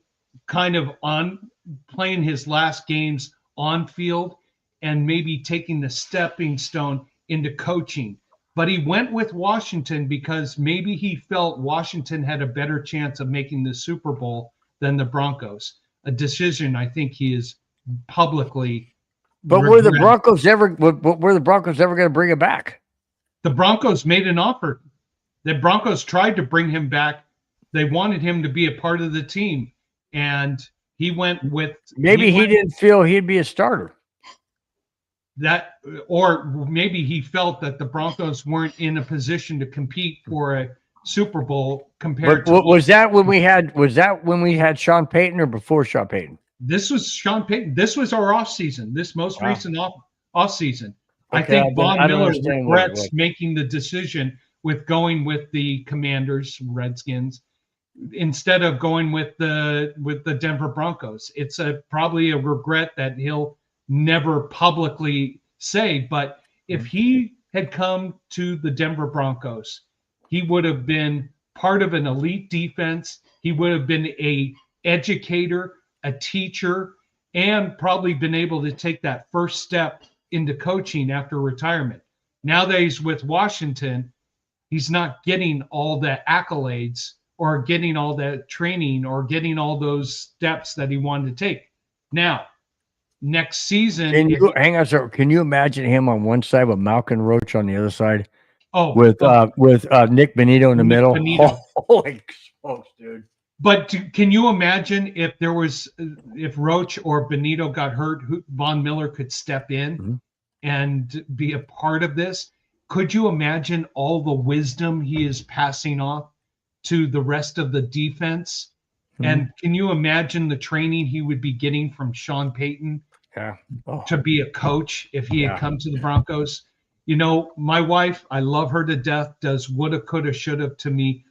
kind of on playing his last games on field and maybe taking the stepping stone into coaching. But he went with Washington because maybe he felt Washington had a better chance of making the Super Bowl than the Broncos. A decision I think he is publicly. But were the Broncos ever going to bring him back? The Broncos made an offer. The Broncos tried to bring him back. They wanted him to be a part of the team, and he went with. Maybe he didn't feel he'd be a starter. That, or maybe he felt that the Broncos weren't in a position to compete for a Super Bowl compared to. Was that when we had Sean Payton or before Sean Payton? This was Sean Payton. This was our offseason, this most recent offseason. Okay, I think Von Miller regrets what making the decision with going with the Commanders, Redskins, instead of going with the Denver Broncos. It's probably a regret that he'll never publicly say. But if he had come to the Denver Broncos, he would have been part of an elite defense. He would have been a educator, a teacher, and probably been able to take that first step into coaching after retirement. Now that he's with Washington, he's not getting all the accolades or getting all that training or getting all those steps that he wanted to take. Now, next season. Hang on, sir. Can you imagine him on one side with Malcolm Roach on the other side? Oh, with Nick Benito in the middle. Holy smokes, dude! But can you imagine if Roach or Benito got hurt, Von Miller could step in and be a part of this? Could you imagine all the wisdom he is passing off to the rest of the defense? And can you imagine the training he would be getting from Sean Payton to be a coach if he had come to the Broncos? You know, my wife, I love her to death, does woulda, coulda, shoulda to me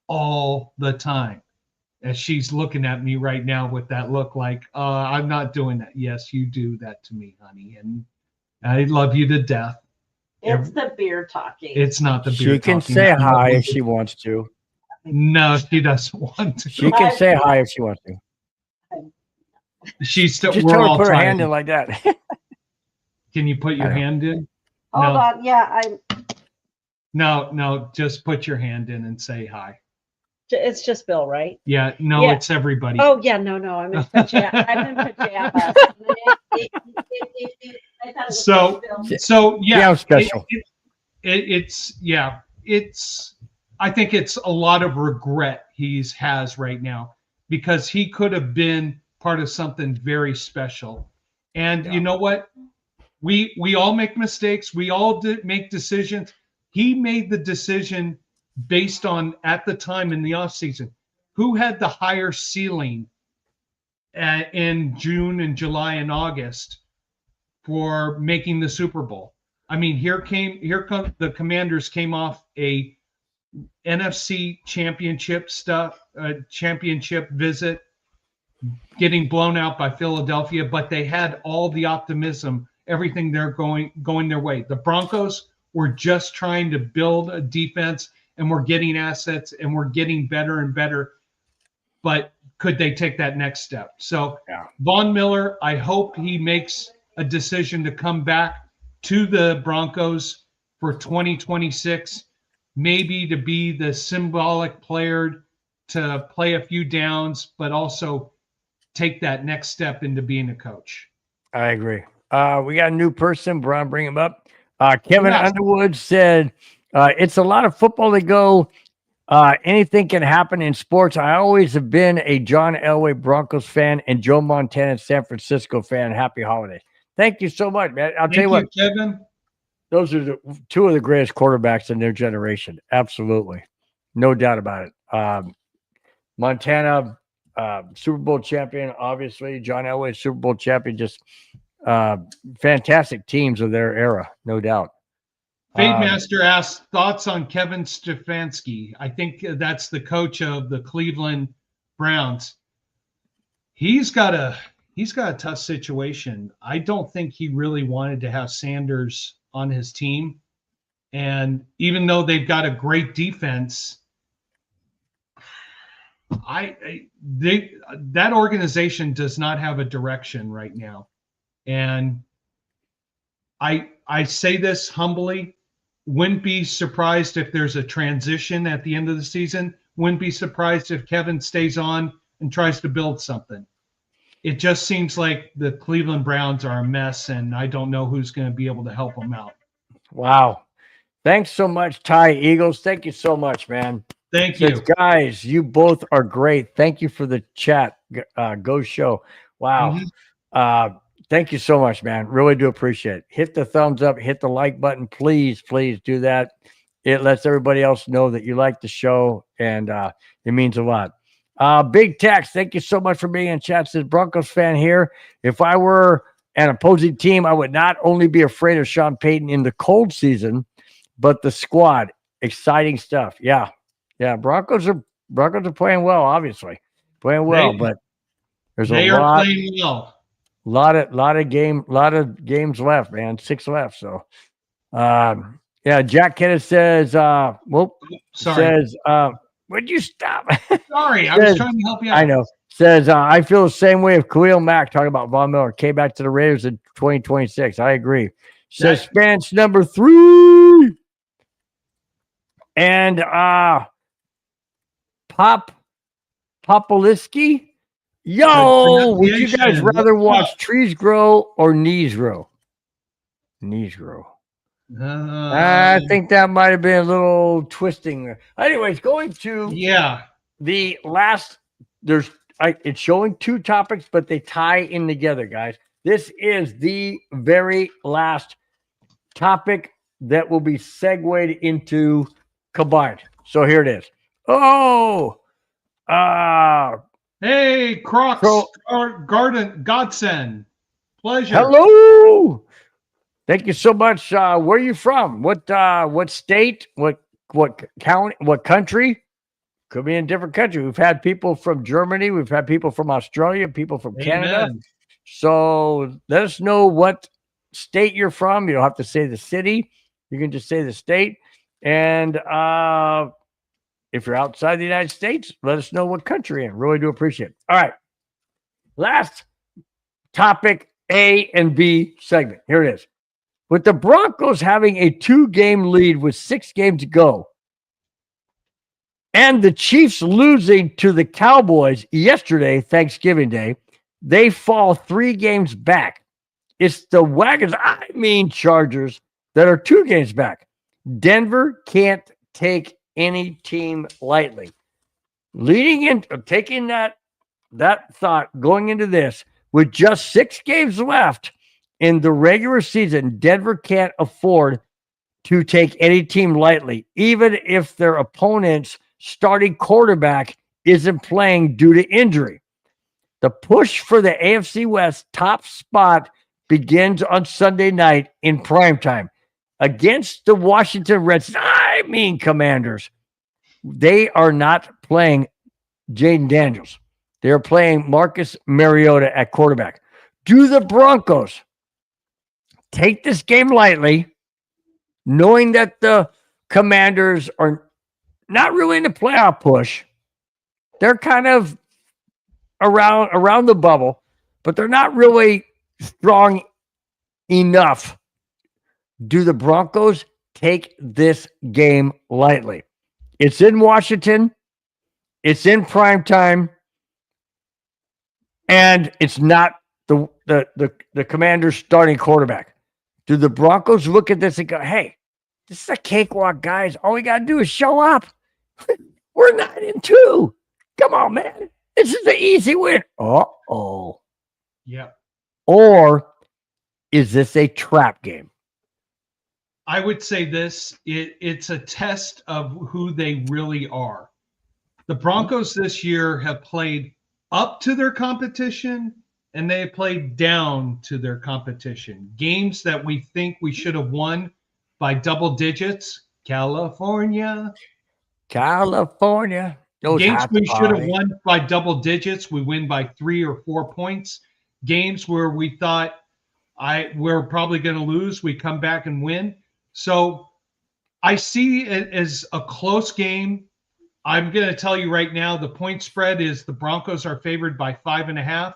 all the time. As she's looking at me right now with that look like, I'm not doing that. Yes, you do that to me, honey. And I love you to death. It's the beer talking. It's not the beer talking. She can say hi if she wants to. No, she doesn't want to. She can say hi if she wants to. She's still. Just we're all put her trying. hand in like that. Can you put your hand in? Hold on. Yeah, No, just put your hand in and say hi. It's just Bill, right? Yeah, no, it's everybody. Oh yeah, no, I'm in pajamas. I'm in pajamas. So yeah, special. I think it's a lot of regret he has right now because he could have been part of something very special. And you know what? We all make mistakes. We all make decisions. He made the decision based on, at the time in the offseason, who had the higher ceiling in June and July and August for making the Super Bowl. I mean, here come the Commanders came off a NFC championship championship visit, getting blown out by Philadelphia, but they had all the optimism, everything they're going their way. The Broncos were just trying to build a defense, and we're getting assets, and we're getting better and better. But could they take that next step? So Von Miller, I hope he makes a decision to come back to the Broncos for 2026, maybe to be the symbolic player to play a few downs, but also take that next step into being a coach. I agree. We got a new person. Brian, bring him up. Kevin Underwood said, it's a lot of football to go. Anything can happen in sports. I always have been a John Elway Broncos fan and Joe Montana San Francisco fan. Happy holidays. Thank you so much, man. I'll tell you what, Kevin. Those are two of the greatest quarterbacks in their generation. Absolutely. No doubt about it. Montana, Super Bowl champion, obviously. John Elway, Super Bowl champion. Just fantastic teams of their era, no doubt. Fade Master asks thoughts on Kevin Stefanski. I think that's the coach of the Cleveland Browns. He's got a he's got a tough situation. I don't think he really wanted to have Sanders on his team. And even though they've got a great defense, that organization does not have a direction right now. And I say this humbly, wouldn't be surprised if there's a transition at the end of the season. Wouldn't be surprised if Kevin stays on and tries to build something. It just seems like the Cleveland Browns are a mess, and I don't know who's going to be able to help them out. Wow. Thanks so much, Ty Eagles. Thank you so much, man. Thank you. Guys, you both are great. Thank you for the chat. Go show. Wow. Thank you so much, man. Really do appreciate it. Hit the thumbs up, hit the like button. Please, please do that. It lets everybody else know that you like the show, and it means a lot. Big Tex, thank you so much for being in chat. Says Broncos fan here. If I were an opposing team, I would not only be afraid of Sean Payton in the cold season, but the squad. Exciting stuff. Yeah. Yeah. Broncos are playing well, obviously. Playing well, but there's they a lot. They are playing well. Lot of games left, man. 6 left. So yeah, Jack Kennedy says, says, would you stop? Sorry, I was trying to help you out. I know. Says, I feel the same way of Khalil Mack talking about Von Miller. Came back to the Raiders in 2026. I agree. Suspense number 3. And Popoliski. Yo, would you guys rather watch trees grow or knees grow? Knees grow. I think that might have been a little twisting there. Anyways, going to the last. It's showing 2 topics, but they tie in together, guys. This is the very last topic that will be segued into combined. So here it is. Hey, Crocs Garden Godsend. Pleasure. Hello. Thank you so much. Where are you from? What state? What county? What country? Could be in a different country. We've had people from Germany. We've had people from Australia, people from Canada. So let us know what state you're from. You don't have to say the city. You can just say the state. And if you're outside the United States, let us know what country you're in. Really do appreciate it. All right. Last topic, A and B segment. Here it is. With the Broncos having a 2-game lead with 6 games to go, and the Chiefs losing to the Cowboys yesterday, Thanksgiving Day, they fall 3 games back. It's the Wagons, Chargers, that are 2 games back. Denver can't take any team lightly. Leading into taking that thought, going into this, with just 6 games left in the regular season, Denver can't afford to take any team lightly, even if their opponent's starting quarterback isn't playing due to injury. The push for the AFC West top spot begins on Sunday night in primetime against the Washington Redskins. Commanders. They are not playing Jaden Daniels. They're playing Marcus Mariota at quarterback. Do the Broncos take this game lightly, knowing that the Commanders are not really in the playoff push? They're kind of around the bubble, but they're not really strong enough. Do the Broncos take this game lightly? It's in Washington. It's in prime time. And it's not the Commanders' starting quarterback. Do the Broncos look at this and go, hey, this is a cakewalk, guys. All we got to do is show up. We're 9-2. Come on, man. This is the easy win. Uh-oh. Yeah. Or is this a trap game? I would say this. It's a test of who they really are. The Broncos this year have played up to their competition, and they have played down to their competition. Games that we think we should have won by double digits. California. Those games we should have party. won by double digits, we win by 3 or 4 points. games where we thought we're probably going to lose, we come back and win. So I see it as a close game. I'm going to tell you right now, the point spread is the Broncos are favored by 5.5.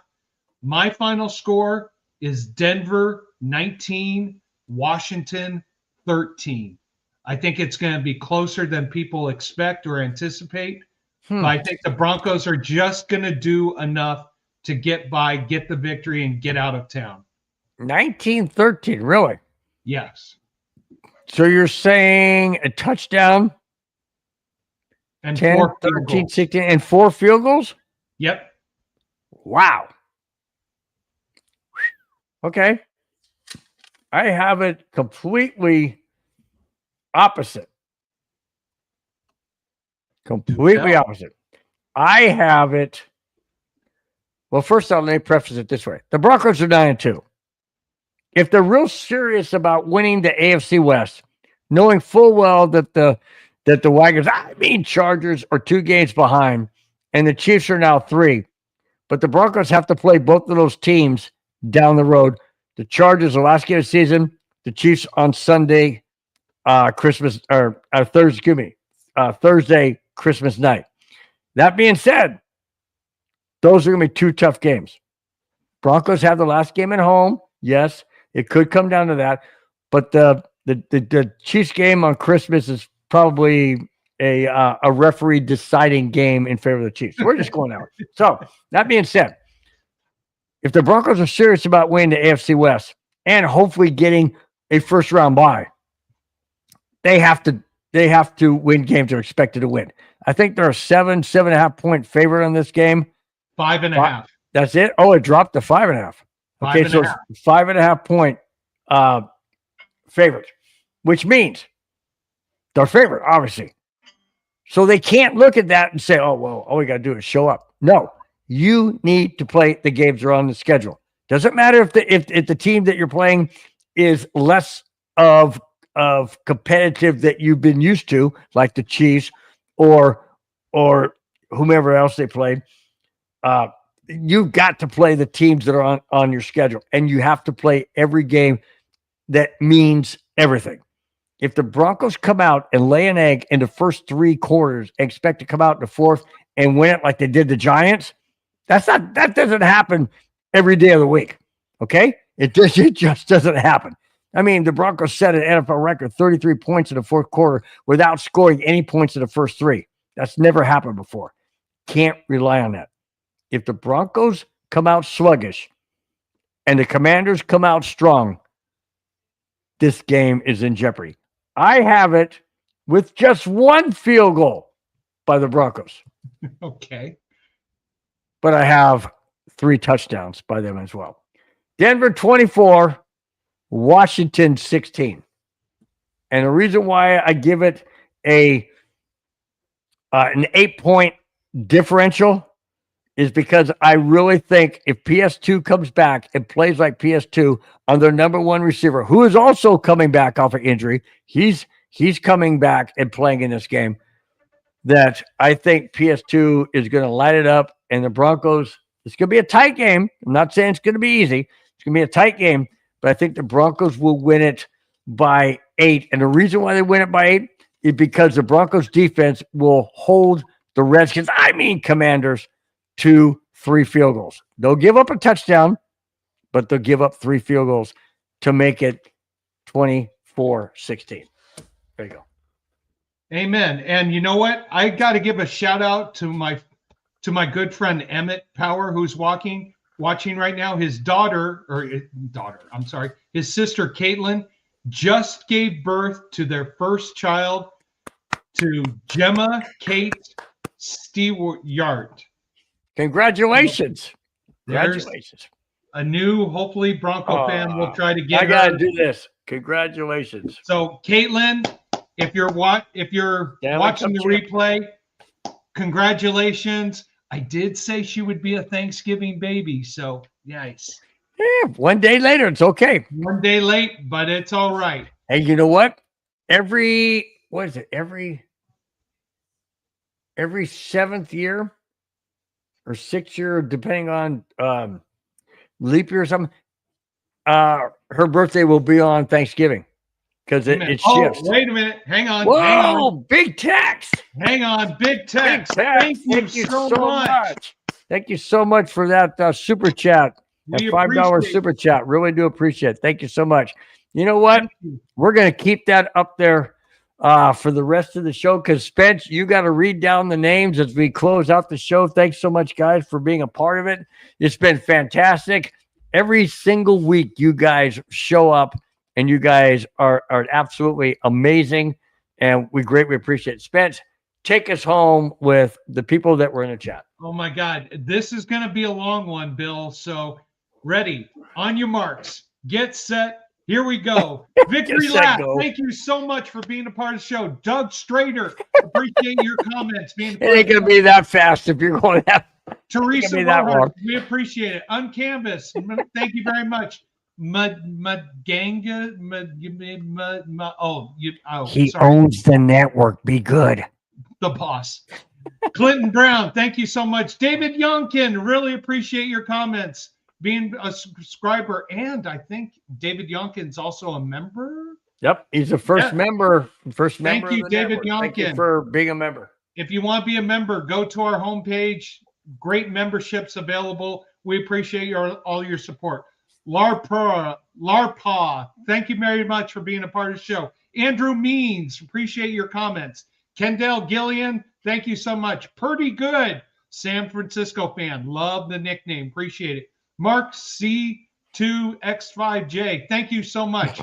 My final score is Denver 19, Washington 13. I think it's going to be closer than people expect or anticipate. But I think the Broncos are just going to do enough to get by, get the victory, and get out of town. 19-13, really? Yes. So you're saying a touchdown, And 10, 4 field 13, goals. 16, and 4 field goals? Yep. Wow. Okay. I have it completely opposite. Completely opposite. I have it. Well, first off, let me preface it this way. The Broncos are 9-2. If they're real serious about winning the AFC West, knowing full well that the Wagons, Chargers, are 2 games behind, and the Chiefs are now 3. But the Broncos have to play both of those teams down the road. The Chargers, the last game of the season, the Chiefs on Sunday, Thursday, Christmas night. That being said, those are going to be 2 tough games. Broncos have the last game at home. Yes, it could come down to that. But the Chiefs game on Christmas is probably a referee deciding game in favor of the Chiefs. We're just going out. So that being said, if the Broncos are serious about winning the AFC West and hopefully getting a first round bye, they have to win games they're expected to win. I think they're a 7.5 point favorite on this game. 5.5. That's it. Oh, it dropped to 5.5. Okay, so it's 5.5 point favorite, which means they're favorite, obviously. So they can't look at that and say, "Oh, well, all we got to do is show up." No, you need to play the games that are on the schedule. Doesn't matter if the team that you're playing is less of competitive that you've been used to, like the Chiefs or whomever else they played. You've got to play the teams that are on your schedule, and you have to play every game that means everything. If the Broncos come out and lay an egg in the first 3 quarters and expect to come out in the fourth and win it like they did the Giants, that doesn't happen every day of the week. Okay? It just doesn't happen. I mean, the Broncos set an NFL record, 33 points in the fourth quarter without scoring any points in the first 3. That's never happened before. Can't rely on that. If the Broncos come out sluggish and the Commanders come out strong, this game is in jeopardy. I have it with just 1 field goal by the Broncos. Okay. But I have 3 touchdowns by them as well. Denver 24, Washington 16. And the reason why I give it an 8-point differential is because I really think if PS2 comes back and plays like PS2 on their number 1 receiver, who is also coming back off an injury, he's coming back and playing in this game, that I think PS2 is going to light it up, and the Broncos, it's going to be a tight game. I'm not saying it's going to be easy. It's going to be a tight game, but I think the Broncos will win it by 8. And the reason why they win it by 8 is because the Broncos defense will hold the Redskins, Commanders, to 3 field goals. They'll give up a touchdown, but they'll give up 3 field goals to make it 24-16. There you go. Amen. And you know what? I got to give a shout out to my good friend Emmett Power, who's watching right now. His his sister Caitlin just gave birth to their first child, to Gemma Kate Stewart. Congratulations. There's a new, hopefully, Bronco fan will try to get I got to do this. Congratulations. So, Caitlin, if you're watching the replay, congratulations. I did say she would be a Thanksgiving baby, so yikes. Yeah, 1 day later, it's okay. 1 day late, but it's all right. Hey, you know what? Every 7th year or 6th year, depending on leap year or something. Her birthday will be on Thanksgiving because it shifts. Wait a minute. Hang on. Whoa, Hang on. big text. Hang on. Big text. Thank you so much. Thank you so much for that super chat. That We $5 appreciate super chat. Really do appreciate it. Thank you so much. You know what? We're going to keep that up there for the rest of the show because, Spence, you got to read down the names as we close out the show. Thanks so much, guys, for being a part of it. It's been fantastic. Every single week, you guys show up, and you guys are absolutely amazing, and we greatly appreciate it. Spence, take us home with the people that were in the chat. Oh, my God. This is going to be a long one, Bill. So ready. On your marks. Get set. Here we go. Victory lap. Thank you so much for being a part of the show. Doug Strader, appreciate your comments. It ain't going to be that fast if you're going that. Teresa Rohart, we appreciate it. Uncanvas, thank you very much. He owns the network. Be good. The boss. Clinton Brown, thank you so much. David Yonkin, really appreciate your comments. Being a subscriber, and I think David Yonkin's also a member. Yep, he's the first member. Thank you, David Yonkin. Thank you for being a member. If you want to be a member, go to our homepage. Great memberships available. We appreciate all your support. Larpa, thank you very much for being a part of the show. Andrew Means, appreciate your comments. Kendall Gillian, thank you so much. Purdy Good, San Francisco fan, love the nickname, appreciate it. Mark C2X5J, thank you so much.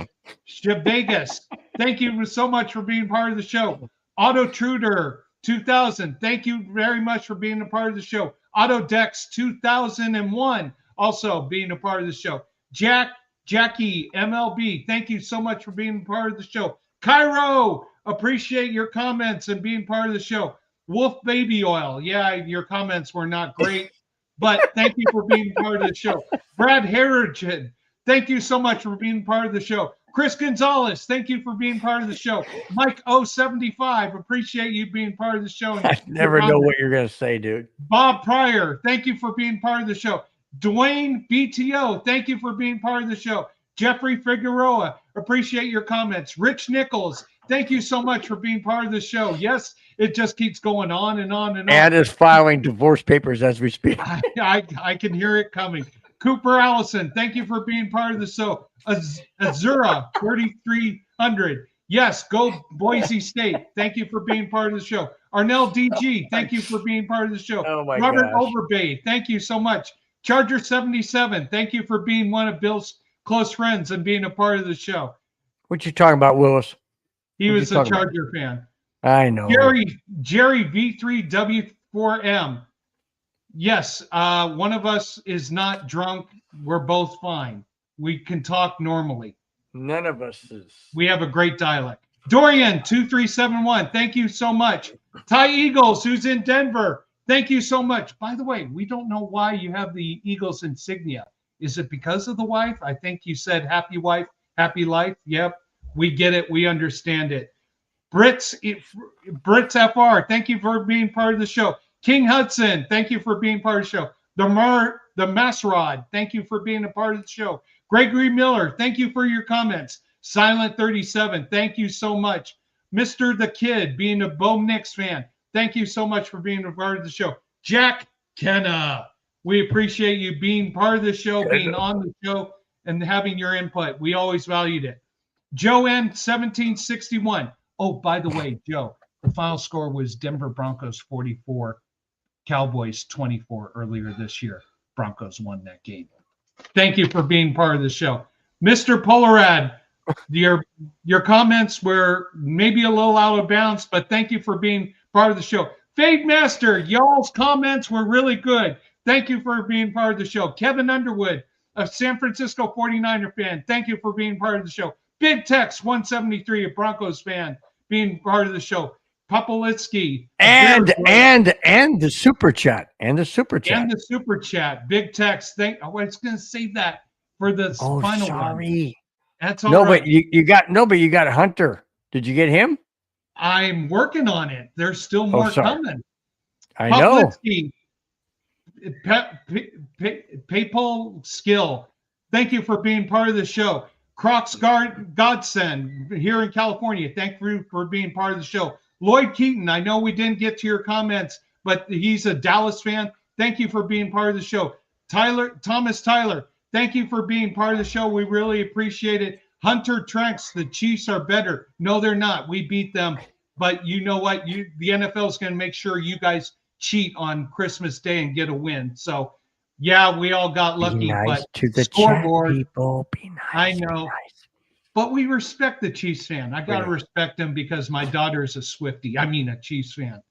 Vegas, thank you so much for being part of the show. Otto Truder 2000, thank you very much for being a part of the show. Autodex 2001, also being a part of the show. Jackie MLB, thank you so much for being a part of the show. Cairo, appreciate your comments and being part of the show. Wolf Baby Oil, yeah, your comments were not great, but thank you for being part of the show. Brad Harrigan, thank you so much for being part of the show. Chris Gonzalez, thank you for being part of the show. Mike 075, appreciate you being part of the show. I never know what you're going to say, dude. Bob Pryor, thank you for being part of the show. Dwayne BTO, thank you for being part of the show. Jeffrey Figueroa, appreciate your comments. Rich Nichols, thank you so much for being part of the show. Yes, it just keeps going on and on and on. And is filing divorce papers as we speak. I can hear it coming. Cooper Allison, thank you for being part of the show. Azura 3300, yes, go Boise State. Thank you for being part of the show. Arnell DG, thank you for being part of the show. Oh my Robert Overbay, thank you so much. Charger 77, thank you for being one of Bill's close friends and being a part of the show. What you talking about, Willis? He was a Charger fan. I know. Jerry V3W4M. Yes, one of us is not drunk. We're both fine. We can talk normally. None of us is. We have a great dialect. Dorian 2371, thank you so much. Ty Eagles, who's in Denver, thank you so much. By the way, we don't know why you have the Eagles insignia. Is it because of the wife? I think you said happy wife, happy life. Yep, we get it. We understand it. Brits FR, thank you for being part of the show. King Hudson, thank you for being part of the show. The Masrod, thank you for being a part of the show. Gregory Miller, thank you for your comments. Silent 37, thank you so much. Mr. The Kid, being a Bo Nix fan, thank you so much for being a part of the show. Jack Kenna, we appreciate you being part of the show, being on the show, and having your input. We always valued it. Joe N 1761. Oh, by the way, Joe, the final score was Denver Broncos 44, Cowboys 24 earlier this year. Broncos won that game. Thank you for being part of the show. Mr. Polarad, your comments were maybe a little out of bounds, but thank you for being part of the show. Fade Master, y'all's comments were really good. Thank you for being part of the show. Kevin Underwood, a San Francisco 49er fan, thank you for being part of the show. Big Tex 173, a Broncos fan, being part of the show. Popolitsky. And the super chat. And the super chat. Big Tex. I was going to save that for the final sorry. one. That's all right. But you got Hunter. Did you get him? I'm working on it. There's still more coming. I know. PayPal Skill, thank you for being part of the show. Crocs Godsend here in California, thank you for being part of the show. Lloyd Keaton, I know we didn't get to your comments, but he's a Dallas fan. Thank you for being part of the show. Thomas Tyler, thank you for being part of the show. We really appreciate it. Hunter Tranks, the Chiefs are better. No, they're not. We beat them. But you know what? The NFL is going to make sure you guys cheat on Christmas Day and get a win. So, yeah, we all got lucky. Be nice but to the scoreboard, chat people. Be nice. I know. Be nice. But we respect the Chiefs fan. I got to Yeah. respect him because my daughter's a Swiftie. I mean, a Chiefs fan.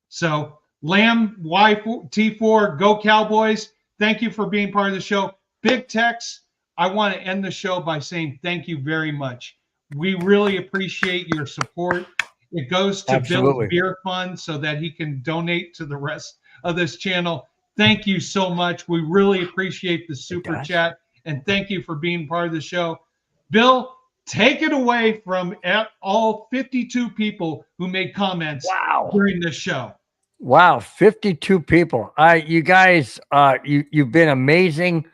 So, Lamb, T4, go Cowboys. Thank you for being part of the show. Big Tex, I want to end the show by saying thank you very much. We really appreciate your support. It goes to Absolutely. Bill's Beer Fund so that he can donate to the rest of this channel. Thank you so much. We really appreciate the super chat, and thank you for being part of the show. Bill, take it away from all 52 people who made comments during this show. Wow, 52 people. You guys, you've been amazing.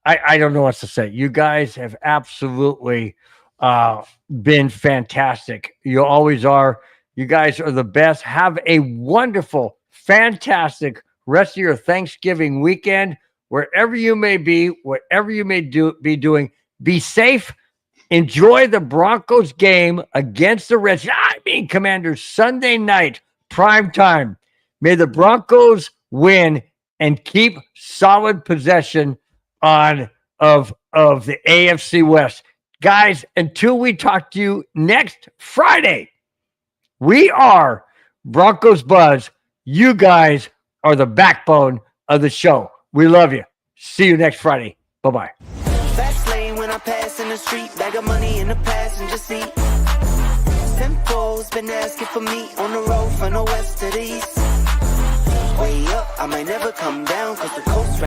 I don't know what to say. You guys have absolutely been fantastic. You always are. You guys are the best. Have a wonderful, fantastic rest of your Thanksgiving weekend. Wherever you may be, whatever you may be doing, be safe. Enjoy the Broncos game against the Reds. Commanders, Sunday night, prime time. May the Broncos win and keep solid possession of the AFC West. Guys, until we talk to you next Friday, we are Broncos Buzz. You guys are the backbone of the show. We love you. See you next Friday. Bye-bye. Fast lane when I pass in the street, bag of money in the passenger seat. Simcoe's been asking for me on the road from the west to the east. Way up, I might never come down 'cause the coast